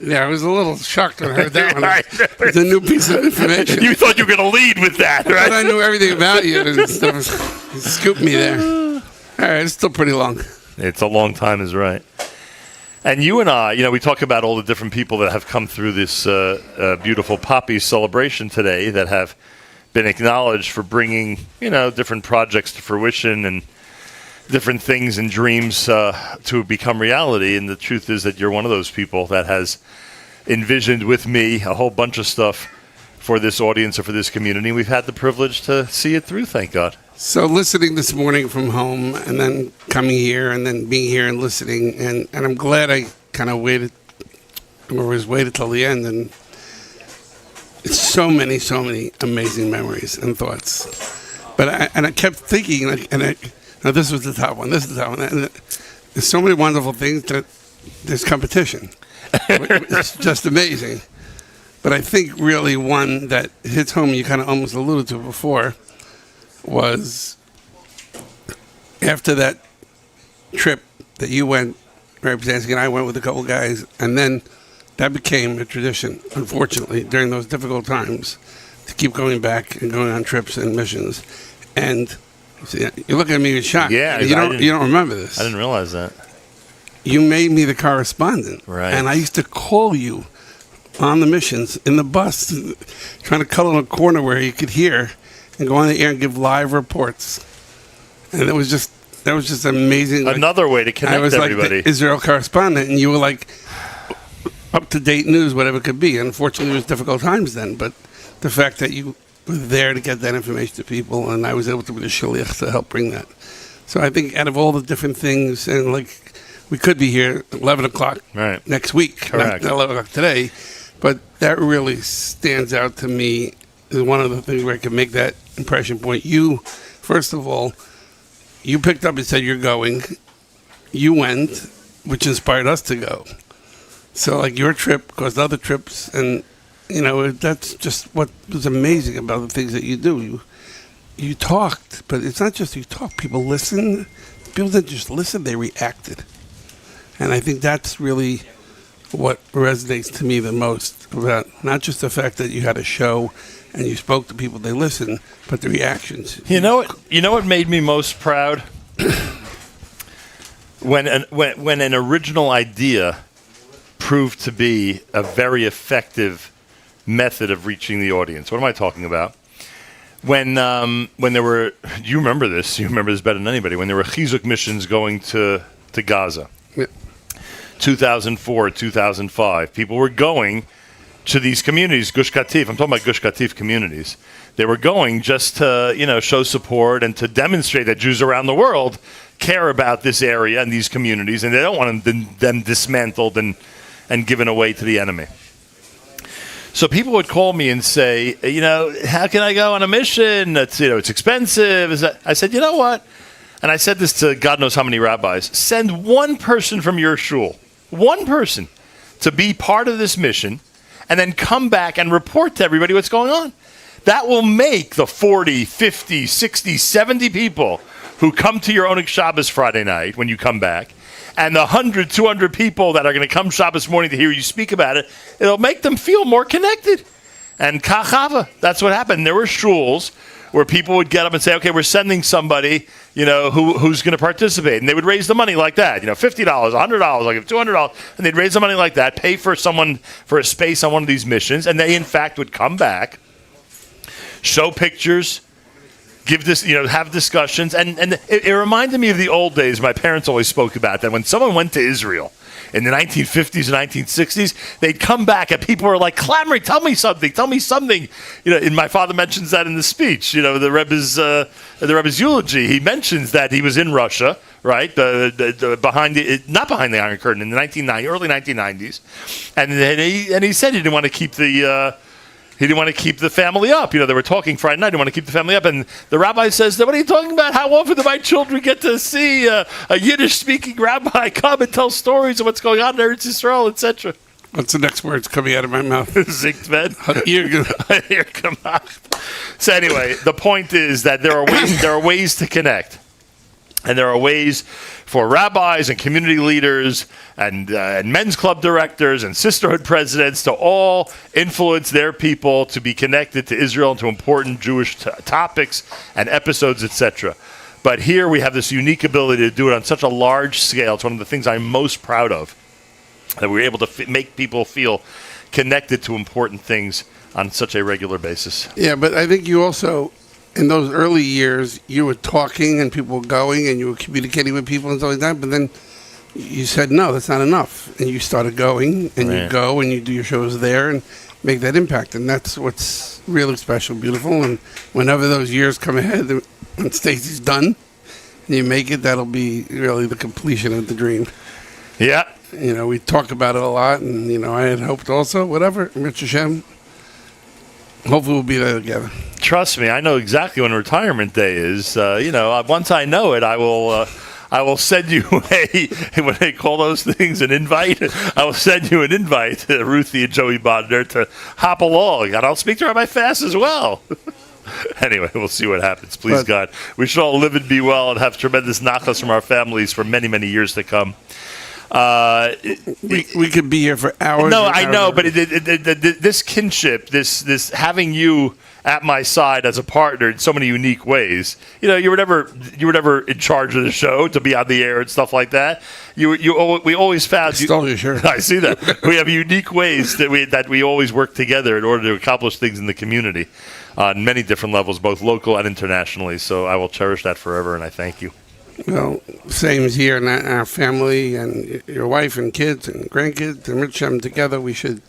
Yeah, I was a little shocked when I heard that one. It's a new piece of information. You thought you were going to lead with that, right? I thought I knew everything about you and stuff. You scooped me there. All right, it's still pretty long. It's a long time is right. And you and I, we talk about all the different people that have come through this beautiful Poppy celebration today that have been acknowledged for bringing, different projects to fruition and different things and dreams to become reality. And the truth is that you're one of those people that has envisioned with me a whole bunch of stuff for this audience or for this community. We've had the privilege to see it through, thank God. So listening this morning from home and then coming here and then being here and listening, and I'm glad I kind of waited till the end, and it's so many amazing memories and thoughts. But I kept thinking, now this was the top one, this is the top one, and there's so many wonderful things that there's competition. It's just amazing. But I think really one that hits home, you kind of almost alluded to before, was after that trip that you went, Rabbi Zansky and I went with a couple guys, and then that became a tradition, unfortunately, during those difficult times, to keep going back and going on trips and missions. And you're looking at me with shock. Yeah, you don't remember this. I didn't realize that. You made me the correspondent, right? And I used to call you on the missions in the bus, trying to cut on a corner where you could hear, and go on the air and give live reports. And that was just amazing. Another way to connect I was everybody. Like the Israel correspondent, and you were like up-to-date news, whatever it could be. Unfortunately, it was difficult times then, but the fact that you were there to get that information to people, and I was able to be the shaliach to help bring that. So I think out of all the different things, and we could be here at 11 o'clock next week, Correct. not 11 o'clock today, but that really stands out to me as one of the things where I can make that impression point. You, first of all, you picked up and said you're going. You went, which inspired us to go. So your trip caused other trips, and that's just what was amazing about the things that you do. You talked, but it's not just you talk. People listen. People didn't just listen, they reacted. And I think that's really what resonates to me the most about not just the fact that you had a show and you spoke to people, they listened, but the reactions. You know what made me most proud? when an original idea proved to be a very effective method of reaching the audience. What am I talking about? when there were, you remember this better than anybody, when there were chizuk missions going to Gaza. 2004, 2005, people were going to these communities, Gush Katif. I'm talking about Gush Katif communities. They were going just to, show support and to demonstrate that Jews around the world care about this area and these communities, and they don't want them dismantled and given away to the enemy. So people would call me and say, how can I go on a mission? It's expensive. I said, you know what? And I said this to God knows how many rabbis. Send one person from your shul, one person, to be part of this mission, and then come back and report to everybody what's going on. That will make the 40, 50, 60, 70 people who come to your Oneg Shabbos Friday night when you come back, and the 100, 200 people that are going to come Shabbos morning to hear you speak about it, it'll make them feel more connected. And kachava, that's what happened. There were shuls where people would get up and say, okay, we're sending somebody, who's going to participate. And they would raise the money like that, $50, $100, like $200. And they'd raise the money like that, pay for someone for a space on one of these missions. And they, in fact, would come back, show pictures, give this, have discussions. And it reminded me of the old days. My parents always spoke about that. When someone went to Israel in the 1950s and 1960s, they'd come back and people were like clamoring, tell me something. And my father mentions that in the speech, the Rebbe's eulogy. He mentions that he was in Russia, right? Not behind the Iron Curtain in the early 1990s. And he said he didn't want to keep the family up. They were talking Friday night. He didn't want to keep the family up. And the rabbi says, what are you talking about? How often do my children get to see a Yiddish-speaking rabbi come and tell stories of what's going on in Eretz Yisrael, etc.? What's the next words coming out of my mouth? Zinkt ved. So anyway, the point is that there are ways to connect. And there are ways for rabbis and community leaders and men's club directors and sisterhood presidents to all influence their people to be connected to Israel and to important Jewish topics and episodes, etc. But here we have this unique ability to do it on such a large scale. It's one of the things I'm most proud of, that we're able to make people feel connected to important things on such a regular basis. Yeah, but I think you also, in those early years, you were talking and people were going and you were communicating with people and stuff like that, but then you said, no, that's not enough. And you started going and you go and you do your shows there and make that impact. And that's what's really special, beautiful. And whenever those years come ahead, when Stacy's done and you make it, that'll be really the completion of the dream. Yeah. We talk about it a lot, and, I had hoped also, whatever, Rich Hashem, hopefully we'll be there together. Trust me, I know exactly when retirement day is. Once I know it, I will send you what they call those things, an invite. I will send you an invite, Ruthie and Joey Bodner, to hop along, and I'll speak to Rabbi Fass as well. Anyway, we'll see what happens. Please, God, we should all live and be well and have tremendous nachas from our families for many, many years to come. We could be here for hours. No, I know, but this kinship, this having you at my side as a partner in so many unique ways. You were never in charge of the show to be on the air and stuff like that. We always found. I stole your shirt. I see that. We have unique ways that we always work together in order to accomplish things in the community on many different levels, both local and internationally. So I will cherish that forever, and I thank you. Well, same as here in our family and your wife and kids and grandkids and Rich Hashem together. We should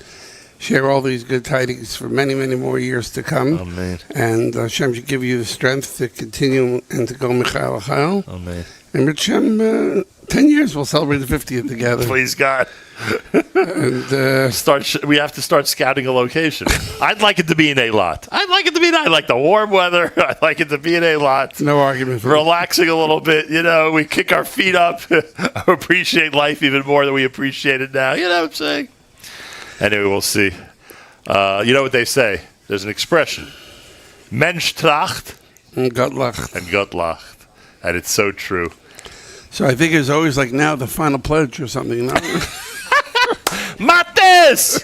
share all these good tidings for many, many more years to come. Amen. And Hashem should give you the strength to continue and to go Michael Achal. Amen. And Rich Hashem, 10 years we'll celebrate the 50th together. Please, God. And we have to start scouting a location. I'd like it to be in Eilat. I like the warm weather. I'd like it to be in Eilat. No argument. Relaxing a little bit. We kick our feet up. Appreciate life even more than we appreciate it now. You know what I'm saying? Anyway, we'll see. You know what they say? There's an expression. Mensch tracht. And Gott lacht. And Gott lacht. And it's so true. So I think it's always like now the final pledge or something. Matis!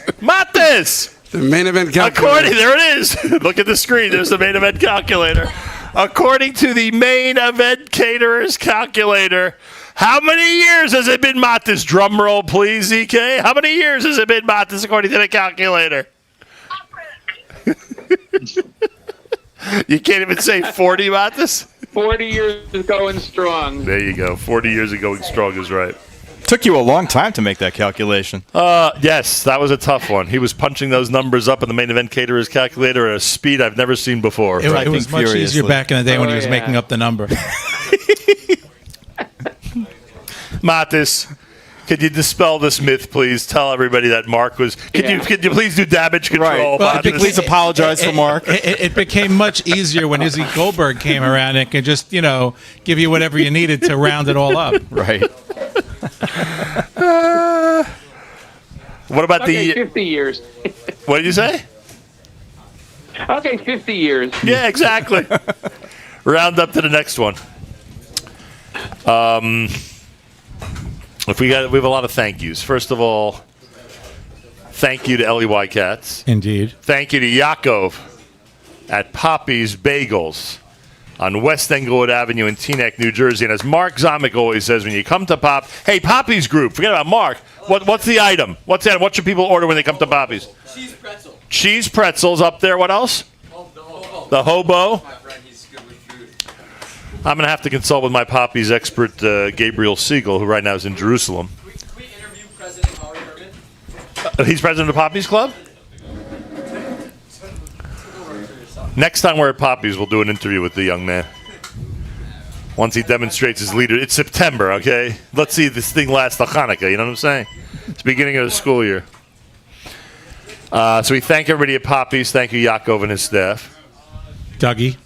The main event calculator. There it is. Look at the screen. There's the main event calculator. According to the main event caterer's calculator, how many years has it been Matis? Drum roll, please, ZK. How many years has it been Matis according to the calculator? You can't even say 40, Matis? 40 years is going strong. There you go. 40 years of going strong is right. Took you a long time to make that calculation. Yes, that was a tough one. He was punching those numbers up in the main event caterer's calculator at a speed I've never seen before. It was much easier back in the day when he was making up the number. Matis, could you dispel this myth, please? Tell everybody that Mark was. Could you please do damage control? Well, please apologize for Mark. It became much easier when Izzy Goldberg came around and could just, give you whatever you needed to round it all up. Right. What about Okay, 50 years. What did you say? Okay, 50 years. Yeah, exactly. Round up to the next one. We have a lot of thank yous. First of all, thank you to Ellie Cats. Indeed. Thank you to Yaakov at Poppy's Bagels on West Englewood Avenue in Teaneck, New Jersey. And as Mark Zomick always says, when you come to hey, Poppy's Group, forget about Mark. What's the item? What should people order when they come to Poppy's? Cheese pretzel. Cheese pretzels up there. What else? The hobo. I'm going to have to consult with my Poppy's expert, Gabriel Siegel, who right now is in Jerusalem. Can we interview President Ari Herman? He's president of Poppy's Club? Next time we're at Poppy's, we'll do an interview with the young man. Once he demonstrates his leader. It's September, okay? Let's see if this thing lasts till Hanukkah, you know what I'm saying? It's the beginning of the school year. So we thank everybody at Poppy's. Thank you, Yaakov and his staff. Dougie,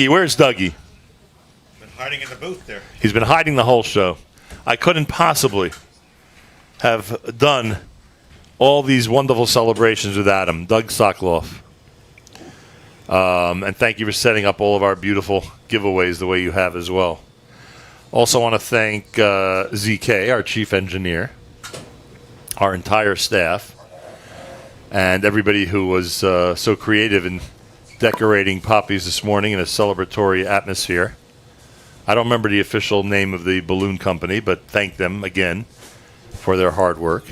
where's Dougie? Hiding in the booth there. He's been hiding the whole show. I couldn't possibly have done all these wonderful celebrations without him. Doug Sokoloff. And thank you for setting up all of our beautiful giveaways the way you have as well. Also want to thank ZK, our chief engineer, our entire staff, and everybody who was so creative in decorating Poppy's this morning in a celebratory atmosphere. I don't remember the official name of the balloon company, but thank them again for their hard work.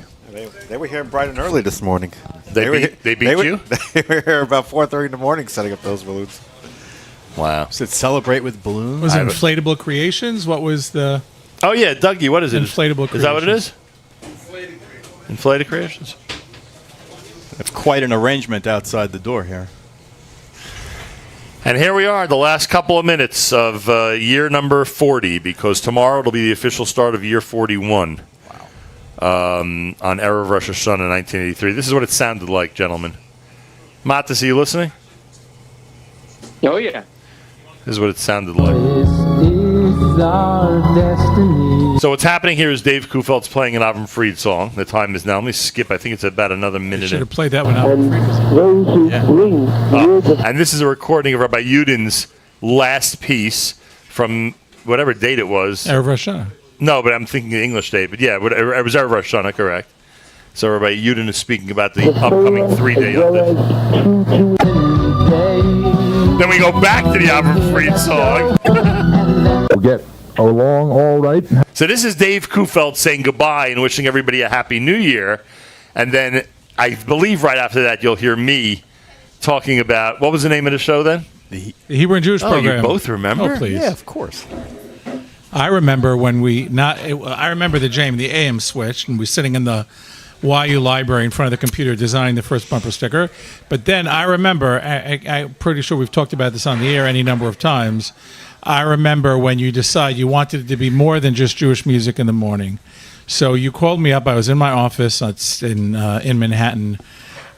They were here bright and early this morning. They beat you? They were here about 4:30 in the morning setting up those balloons. Wow. Said celebrate with balloons? Was it Inflatable Creations? What was the... Oh, yeah, Dougie, what is it? Inflatable Creations. Is that what it is? Inflated Creations. That's quite an arrangement outside the door here. And here we are, the last couple of minutes of year number 40, because tomorrow it'll be the official start of year 41. Wow. On Erev Rosh Hashanah in 1983. This is what it sounded like, gentlemen. Matis, are you listening? Oh, yeah. This is what it sounded like. So what's happening here is Dave Kufeld's playing an Avram Fried song. The time is now. Let me skip. I think it's about another minute. Should have played that one out. Yeah. And this is a recording of Rabbi Yudin's last piece from whatever date it was. Erev Rosh Hashanah. No, but I'm thinking the English date. But yeah, it was Erev Rosh Hashanah, correct. So Rabbi Yudin is speaking about the upcoming 3-day Yom Then we go back to the Avram Fried song. We'll get along all right. So this is Dave Kufeld saying goodbye and wishing everybody a happy new year. And then I believe right after that you'll hear me talking about, what was the name of the show then? The Hebrew and Jewish program. You both remember? Oh, please. Yeah, of course. I remember when I remember the JM, the AM switched, and we were sitting in the YU library in front of the computer designing the first bumper sticker. But then I remember, I'm pretty sure we've talked about this on the air any number of times. I remember when you decide you wanted it to be more than just Jewish music in the morning. So you called me up. I was in my office in Manhattan.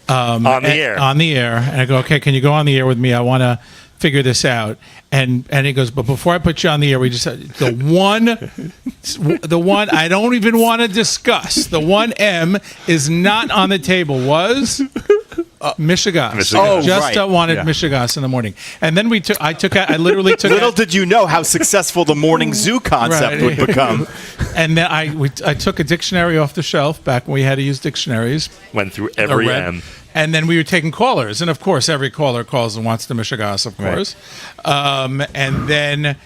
On the air. On the air. And I go, okay, can you go on the air with me? I want to figure this out. And he goes, but before I put you on the air, we just the one I don't even want to discuss. The one M is not on the table. Was Mishigas. Oh, just right. wanted Yeah. Mishigas in the morning. And then I literally took Little out, did you know how successful the morning zoo concept would become. And then I took a dictionary off the shelf back when we had to use dictionaries. Went through every read. M. And then we were taking callers. And, of course, every caller calls and wants the Mishigas, of course. And then,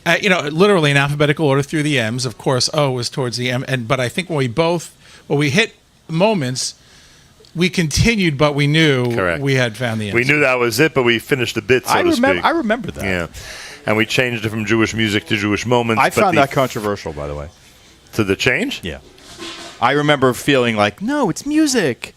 literally in alphabetical order through the M's. Of course, O was towards the M. But I think when we hit moments we continued, but we knew Correct. we had found the answer. We knew that was it, but we finished the bit, so I to speak. I remember that. Yeah. And we changed it from Jewish music to Jewish moments. I but found that controversial, by the way. To the change? Yeah. I remember feeling like, no, it's music.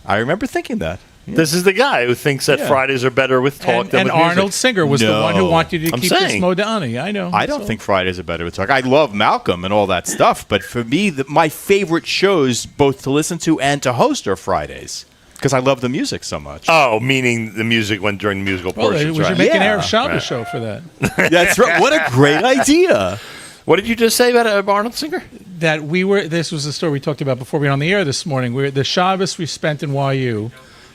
I remember thinking that. Yeah. This is the guy who thinks that Yeah. Fridays are better with talk than And with music. Arnold Singer was the one who wanted you to I'm keep this saying. Modani. I know. I don't think Fridays are better with talk. I love Malcolm and all that stuff, but for me, my favorite shows, both to listen to and to host, are Fridays because I love the music so much. Oh, meaning the music went during the musical Well, portions, we right? should make an Yeah. Erev Shabbos Right. show for that. That's right. What a great idea. What did you just say about Arnold Singer? That this was the story we talked about before we were on the air this morning. The Shabbos we spent in YU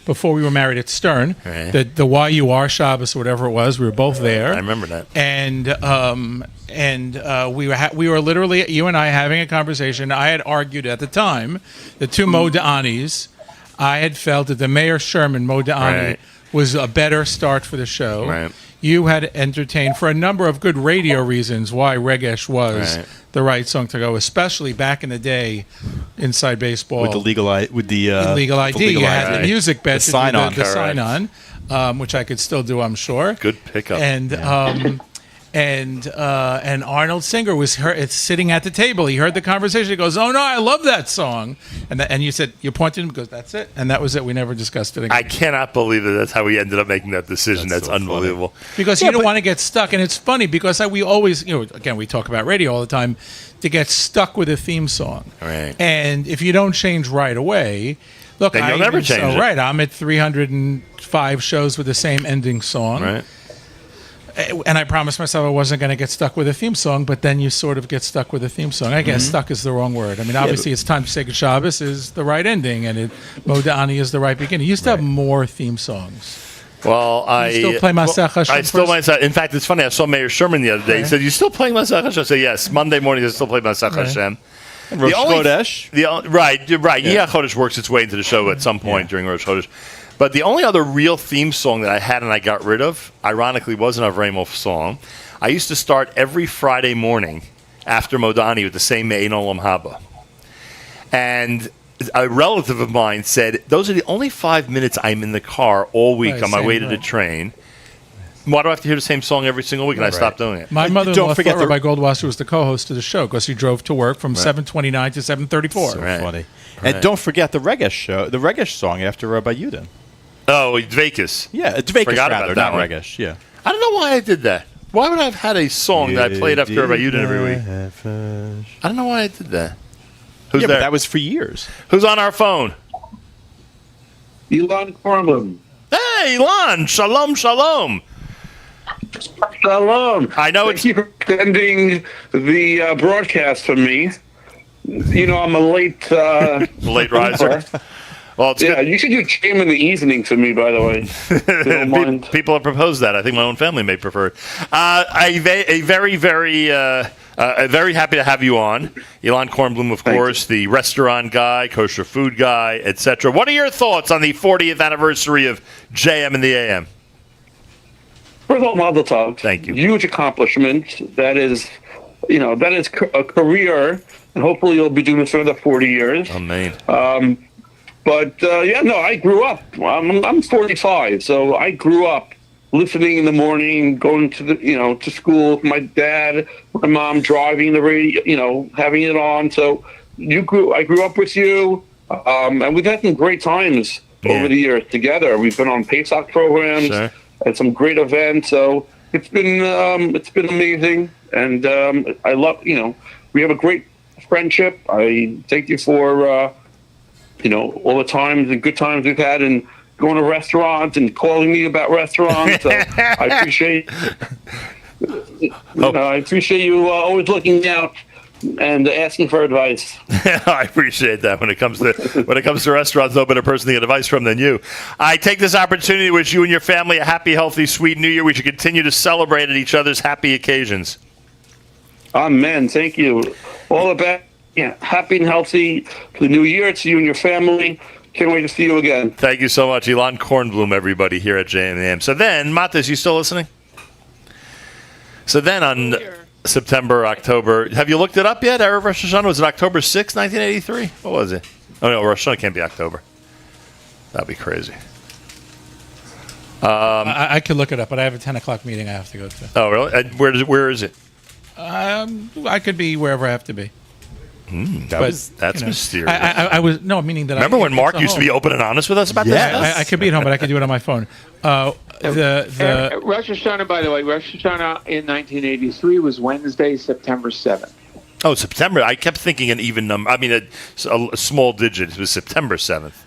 before we were married at Stern, Right. the YUR Shabbos or whatever it was, we were both there. I remember that. And we were literally, you and I, having a conversation. I had argued at the time the two Modaanis. I had felt that the Mayor Sherman Modaani Right. was a better start for the show. Right. You had entertained for a number of good radio reasons why Regesh was Right. the right song to go, especially back in the day, inside baseball With the legal ID, legal ID. You had the music bed, the sign on, the sign on, which I could still do, I'm sure. Good pickup. And Arnold Singer was sitting at the table. He heard the conversation. He goes, "Oh no, I love that song." And you said, you pointed him, goes, "That's it." And that was it. We never discussed it again. I cannot believe that that's how we ended up making that decision. That's unbelievable. Because you don't want to get stuck, and it's funny because we always, again, we talk about radio all the time, to get stuck with a theme song. Right. And if you don't change right away, look, Then you'll never change it. Right, I'm at 305 shows with the same ending song. Right. And I promised myself I wasn't going to get stuck with a theme song, but then you sort of get stuck with a theme song. I guess stuck is the wrong word. I mean, obviously, It's Time to Say Good Shabbos is the right ending, and Modani is the right beginning. You used to have more theme songs. Well, I still play Masech Hashem I still first? Masech. In fact, it's funny. I saw Mayor Sherman the other day. He said, "You still playing Masech Hashem?" I said, "Yes." Monday mornings, I still play Masech Right. Hashem. And Rosh Chodesh. Right. Yeah, Chodesh works its way into the show at some point during Rosh Chodesh. But the only other real theme song that I had and I got rid of, ironically, was an Avramov song. I used to start every Friday morning after Modani with the same Mein Olam Haba. And a relative of mine said, those are the only 5 minutes I'm in the car all week Right, on my same, way to the right. train. Why do I have to hear the same song every single week? And I stopped doing it. My mother-in-law thought Rabbi Goldwasser was the co-host of the show because he drove to work from Right. 7:29 to 7:34. So funny. And don't forget the Regesh show, the Regesh song after Rabbi Yudin. Oh, Vegas. Yeah, it's Vegas Forgot rather, about that not one. Regesh. Yeah. I don't know why I did that. Why would I have had a song that I played after Rabbi Yudin every week? I don't know why I did that. Who's Yeah, there? but that was for years. Who's on our phone? Elon Corlin. Hey, Elon. Shalom, shalom. Shalom. I know Thank you for extending the broadcast for me. You know, I'm a late... Late riser. Well, it's yeah, you should do Jam in the evening for me, by the way. If you don't mind. People have proposed that. I think my own family may prefer it. A very, very happy to have you on. Elon Kornblum, of course, the restaurant guy, kosher food guy, etc. What are your thoughts on the 40th anniversary of JM and the AM? First of all, Mazel Tov. Thank you. Huge accomplishment. That is, a career, and hopefully you'll be doing this for another 40 years. Amen. I grew up. I'm 45, so I grew up listening in the morning, going to to school with my dad, my mom driving the radio, having it on. So I grew up with you, and we've had some great times over the years together. We've been on Pesach programs and some great events. So it's been amazing, and I love we have a great friendship. I thank you for all the times and good times we've had, and going to restaurants and calling me about restaurants. So I appreciate I appreciate you always looking out and asking for advice. I appreciate that. When it comes to restaurants, no better person to get advice from than you. I take this opportunity to wish you and your family a happy, healthy, sweet New Year. We should continue to celebrate at each other's happy occasions. Amen. Thank you. All the best. Yeah, happy and healthy for the new year to you and your family. Can't wait to see you again. Thank you so much, Elon Kornblum, everybody here at JMAM. So then, Matas, you still listening? So then on September, October, have you looked it up yet? Erev Rosh Hashanah, was it October 6, 1983? What was it? Oh, no, Rosh Hashanah can't be October. That'd be crazy. I could look it up, but I have a 10 o'clock meeting I have to go to. Oh, really? And where is it? I could be wherever I have to be. That's you know, mysterious. I was meaning that. Remember when it's Mark at used to be home. open and honest with us about this stuff? I could be at home, but I could do it on my phone. The Rosh Hashanah, by the way, Rosh Hashanah in 1983 was Wednesday, September 7th. Oh, September. I kept thinking an even number. I mean, a small digit. It was September 7th.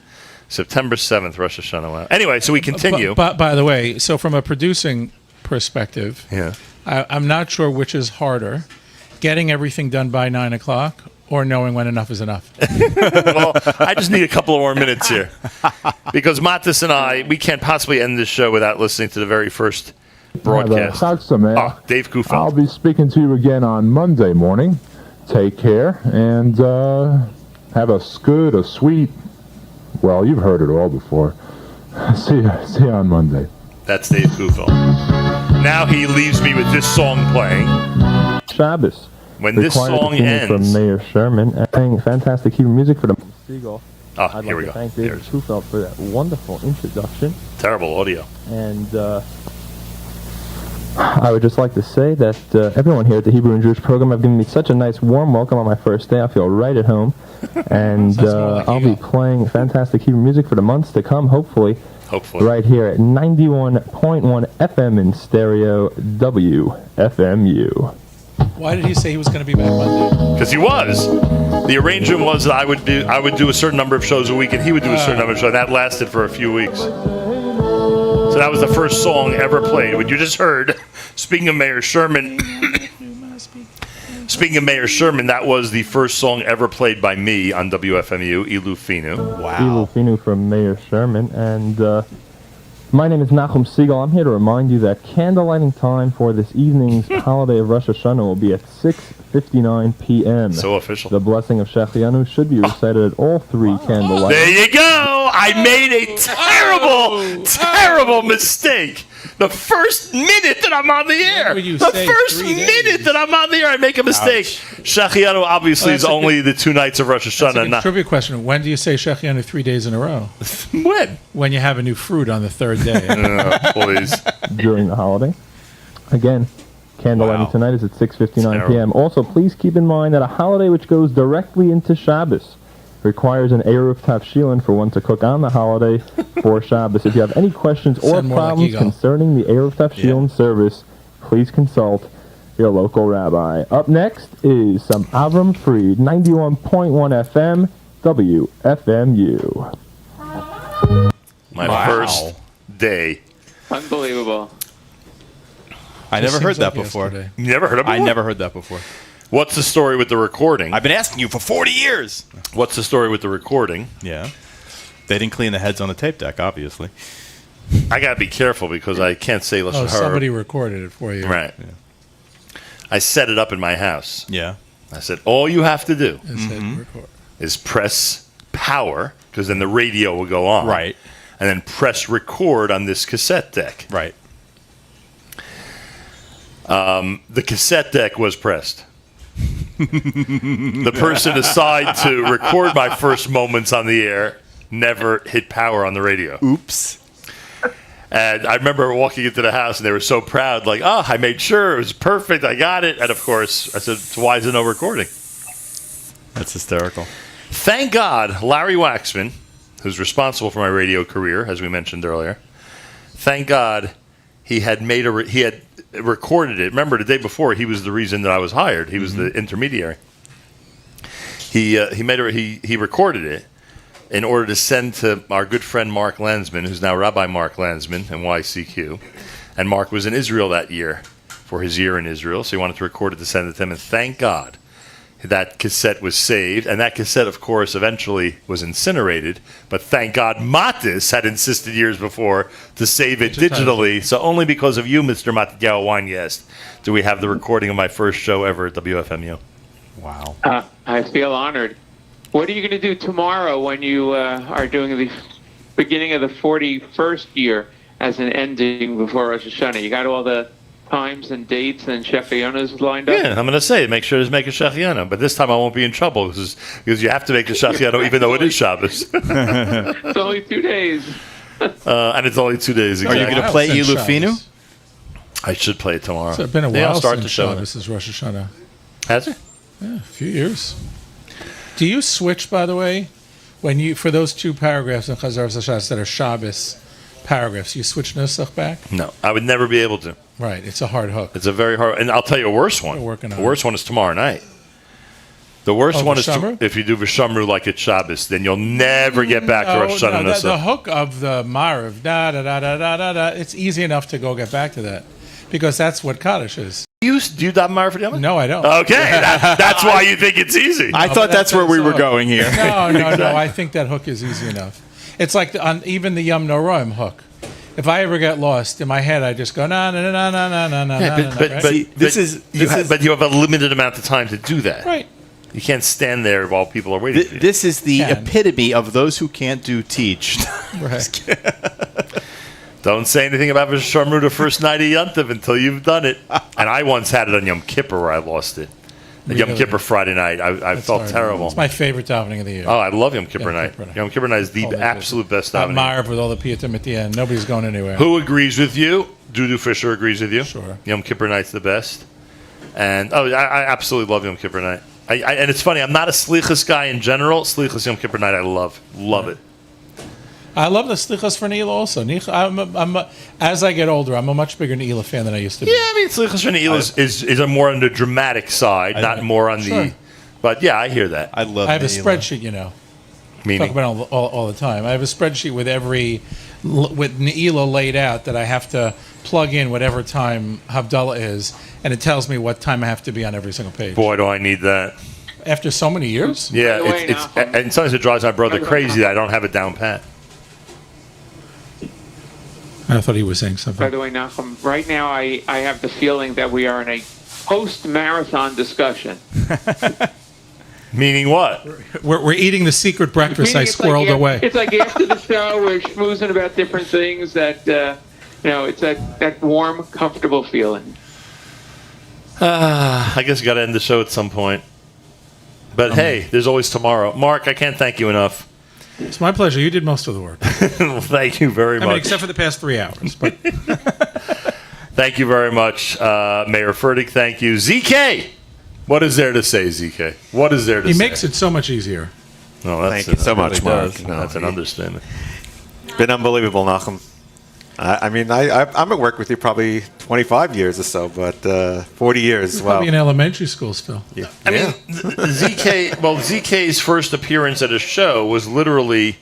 September 7th, Rosh Hashanah. Wow. Anyway, so we continue. But by the way, so from a producing perspective, Yeah. I'm not sure which is harder, getting everything done by 9 o'clock or knowing when enough is enough. Well, I just need a couple of more minutes here. Because Matis and I, we can't possibly end this show without listening to the very first broadcast. Chag Sameach. Oh, Dave Kufeld. I'll be speaking to you again on Monday morning. Take care and have a sweet. Well, you've heard it all before. See you on Monday. That's Dave Kufeld. Now he leaves me with this song playing. Shabbos. When this Required song opinion ends. from Mayor Sherman and playing fantastic Hebrew music for the Seagull. Oh, I'd here like we to go. thank David Kufeld for that wonderful introduction. Terrible audio. And I would just like to say that everyone here at the Hebrew and Jewish program have given me such a nice warm welcome on my first day. I feel right at home. And I'll be playing fantastic Hebrew music for the months to come, hopefully. Right here at 91.1 FM in stereo, WFMU. Why did he say he was going to be back Monday? Because he was. The arrangement was that I would do a certain number of shows a week, and he would do a certain number of shows. That lasted for a few weeks. So that was the first song ever played. What you just heard, speaking of Mayor Sherman, that was the first song ever played by me on WFMU, Ilu Finu. Ilu Finu from Mayor Sherman. And my name is Nachum Siegel. I'm here to remind you that candlelighting time for this evening's holiday of Rosh Hashanah will be at 6:59 p.m. So official. The blessing of Shechianu should be recited at all three candlelight. There you go. I made a terrible mistake. The first minute that I'm on the air. The first minute that I'm on the air, I make a mistake. Shechianu obviously is only the 2 nights of Rosh That's a Hashanah. good trivia question. When do you say Shechianu 3 days in a row? When? When you have a new fruit on the third day. Please. During the holiday. Again, candlelighting tonight is at 6:59 p.m. Also, please keep in mind that a holiday which goes directly into Shabbos requires an Eruv Tavshilin for one to cook on the holiday for Shabbos. If you have any questions or Sound more like problems Yigal. concerning the Eruv Tavshilin service, please consult your local rabbi. Up next is some Avram Fried, 91.1 FM, WFMU. My first day. Unbelievable. I never heard that before. You never heard of it? I never heard that before. What's the story with the recording? I've been asking you for 40 years. What's the story with the recording? Yeah. They didn't clean the heads on the tape deck, obviously. I got to be careful because I can't say listen to her. Somebody recorded it for you. Right. I set it up in my house. Yeah. I said, all you have to do It said record. is press power, because then the radio will go on. Right. And then press record on this cassette deck. Right. The cassette deck was pressed. The person assigned to record my first moments on the air never hit power on the radio. Oops. And I remember walking into the house and they were so proud, like, oh, I made sure it was perfect. I got it. And of course, I said, so why is there no recording? That's hysterical. Thank God, Larry Waxman, who's responsible for my radio career, as we mentioned earlier, thank God he had he had recorded it. Remember, the day before, he was the reason that I was hired. He was the intermediary. He recorded it in order to send to our good friend Mark Landsman, who's now Rabbi Mark Landsman in YCQ. And Mark was in Israel that year for his year in Israel, so he wanted to record it to send it to him. And thank God that cassette was saved. And that cassette, of course, eventually was incinerated. But thank God Matis had insisted years before to save it digitally. So only because of you, Mr. Mattiel Wanyest, do we have the recording of my first show ever at WFMU. Wow. I feel honored. What are you going to do tomorrow when you are doing the beginning of the 41st year as an ending before Rosh Hashanah? You got all the times and dates and Shechianos lined up? Yeah, I'm going to say, make sure to make a Shechianu. But this time I won't be in trouble because you have to make the Shechianu even though it is Shabbos. It's only 2 days. And it's only 2 days. Are you going to play Ilufinu? I should play it tomorrow. So it's been a Yeah, while I'll start since the show. Shabbos is Rosh Hashanah. Has it? Yeah, a few years. Do you switch, by the way, when you for those 2 paragraphs in Chazar Shabbos that are Shabbos paragraphs? You switch nusach back? No, I would never be able to. Right, it's a hard hook. It's a very hard, and I'll tell you a worse one. We're working on The worst one is tomorrow night. The worst Oh, one is V'shamru? if you do V'shamru like it's Shabbos, then you'll never get back to Rosh Hashanah the Nusach. hook of the Marav, da da da da da da da. It's easy enough to go get back to that because that's what Kaddish is. Do you daven Marav for the Yom? No, I don't. Okay, that's why you think it's easy. I thought that's where we were going here. No. I think that hook is easy enough. It's like on even the Yom Noraim hook. If I ever get lost in my head, I just go na na na na na na na. Yeah, but you have a limited amount of time to do that. Right. You can't stand there while people are waiting for you. This is the epitome of those who can't do teach. Right. Don't say anything about V'shamru the first night of Yontiv until you've done it. And I once had it on Yom Kippur where I lost it. Yom Really? Kippur Friday night. I felt hard. terrible. It's my favorite davening of the year. Oh, I love Yom Kippur Yom night. Kippur night. Yom Kippur night is the absolute best That davening. Marav with all the piyatim at the end. Nobody's going anywhere. Who agrees with you? Dudu Fisher agrees with you. Sure. Yom Kippur night's the best. And I absolutely love Yom Kippur night. And it's funny, I'm not a Slichas guy in general. Slichas Yom Kippur night I love it. I love the slichas for Neila also. As I get older, I'm a much bigger Neila fan than I used to be. Yeah, I mean Slichas for Neil is a more on the dramatic side, not more on Sure. the. But yeah, I hear that. I love. I have a spreadsheet, Meaning? Talk about it all the time. I have a spreadsheet with with Neila laid out that I have to plug in whatever time Havdalah is, and it tells me what time I have to be on every single page. Boy, do I need that. After so many years? Yeah, and sometimes it drives my brother crazy that I don't have it down pat. I thought he was saying something. By the way, Nachum, right now I have the feeling that we are in a post-marathon discussion. Meaning what? We're eating the secret breakfast I Meaning it's squirreled like away. It's like after the show, we're schmoozing about different things that, it's that warm, comfortable feeling. I guess you got to end the show at some point. But hey, there's always tomorrow. Mark, I can't thank you enough. It's my pleasure. You did most of the work. Well, thank you very much. Except for the past 3 hours. But Thank you very much, Mayor Furtick. Thank you. ZK, what is there to say, ZK? What is there to he say? makes it so much easier. No, that's Thank you so much, Mark. That's an understatement. Been unbelievable, Nachum. I mean, I'm at work with you probably 25 years or so, but 40 years. He's Wow. probably in elementary school still. Yeah. I mean, ZK's first appearance at a show was literally,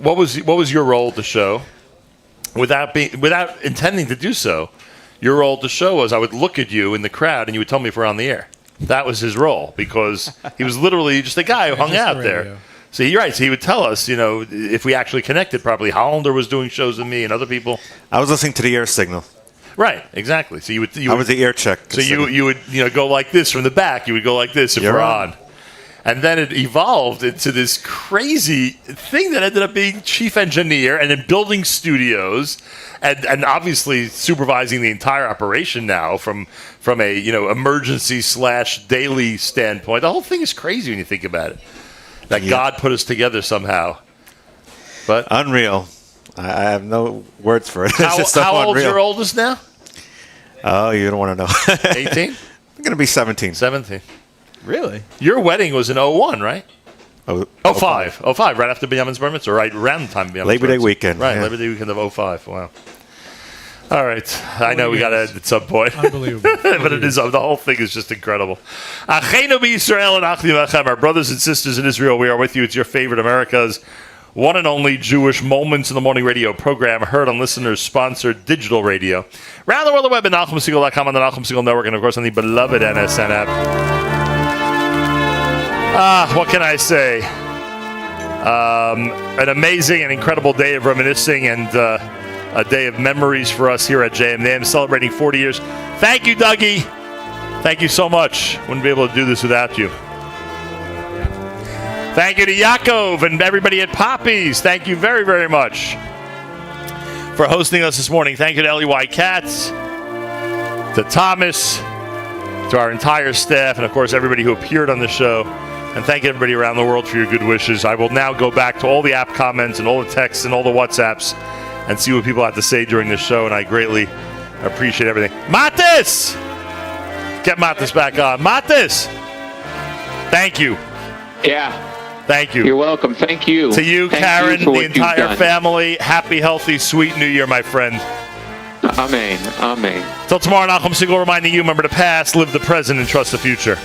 what was your role at the show? Without intending to do so, your role at the show was I would look at you in the crowd and you would tell me if we're on the air. That was his role because he was literally just a guy who hung just out the there. radio. So you're right. So he would tell us, if we actually connected properly. Hollander was doing shows with me and other people. I was listening to the ear signal. Right, exactly. So I was the ear check. So you would go like this from the back. You would go like this if You're we're on. on. And then it evolved into this crazy thing that ended up being chief engineer and then building studios and obviously supervising the entire operation now from a emergency / daily standpoint. The whole thing is crazy when you think about it. That God put us together somehow. But unreal. I have no words for it. It's how just so old's unreal. your oldest now? Oh, you don't want to know. 18? I'm going to be 17. 17. Really? Your wedding was in 01, right? Oh, 05, right after Binyamin's Bar Mitzvah, right around the time of Binyamin's Labor Bar Day Mitzvah. weekend, Right, yeah. Labor Day weekend of 05. Wow. All right. I know we got to end at some point. Unbelievable. But it is, the whole thing is just incredible. Achenu b'Yisrael and Achim Achem, our brothers and sisters in Israel, we are with you. It's your favorite America's one and only Jewish Moments in the Morning radio program, heard on listeners-sponsored digital radio. Around the world, the web at NachumSegal.com, on the Nachum Segal Network, and of course on the beloved NSN app. What can I say? An amazing and incredible day of reminiscing and a day of memories for us here at JM. Celebrating 40 years. Thank you, Dougie. Thank you so much. Wouldn't be able to do this without you. Thank you to Yaakov and everybody at Poppy's. Thank you very, very much for hosting us this morning. Thank you to Ellie White Katz. to Thomas, to our entire staff, and of course everybody who appeared on the show. And thank everybody around the world for your good wishes. I will now go back to all the app comments and all the texts and all the WhatsApps and see what people have to say during this show, and I greatly appreciate everything. Matis! Get Matis back on. Matis! Thank you. Yeah. Thank you. You're welcome. Thank you. To you, Thank Karen, you for the what you've entire done. family, happy, healthy, sweet New Year, my friend. Amen. Amen. Till tomorrow, Nachum Segal reminding you, remember the past, live the present, and trust the future.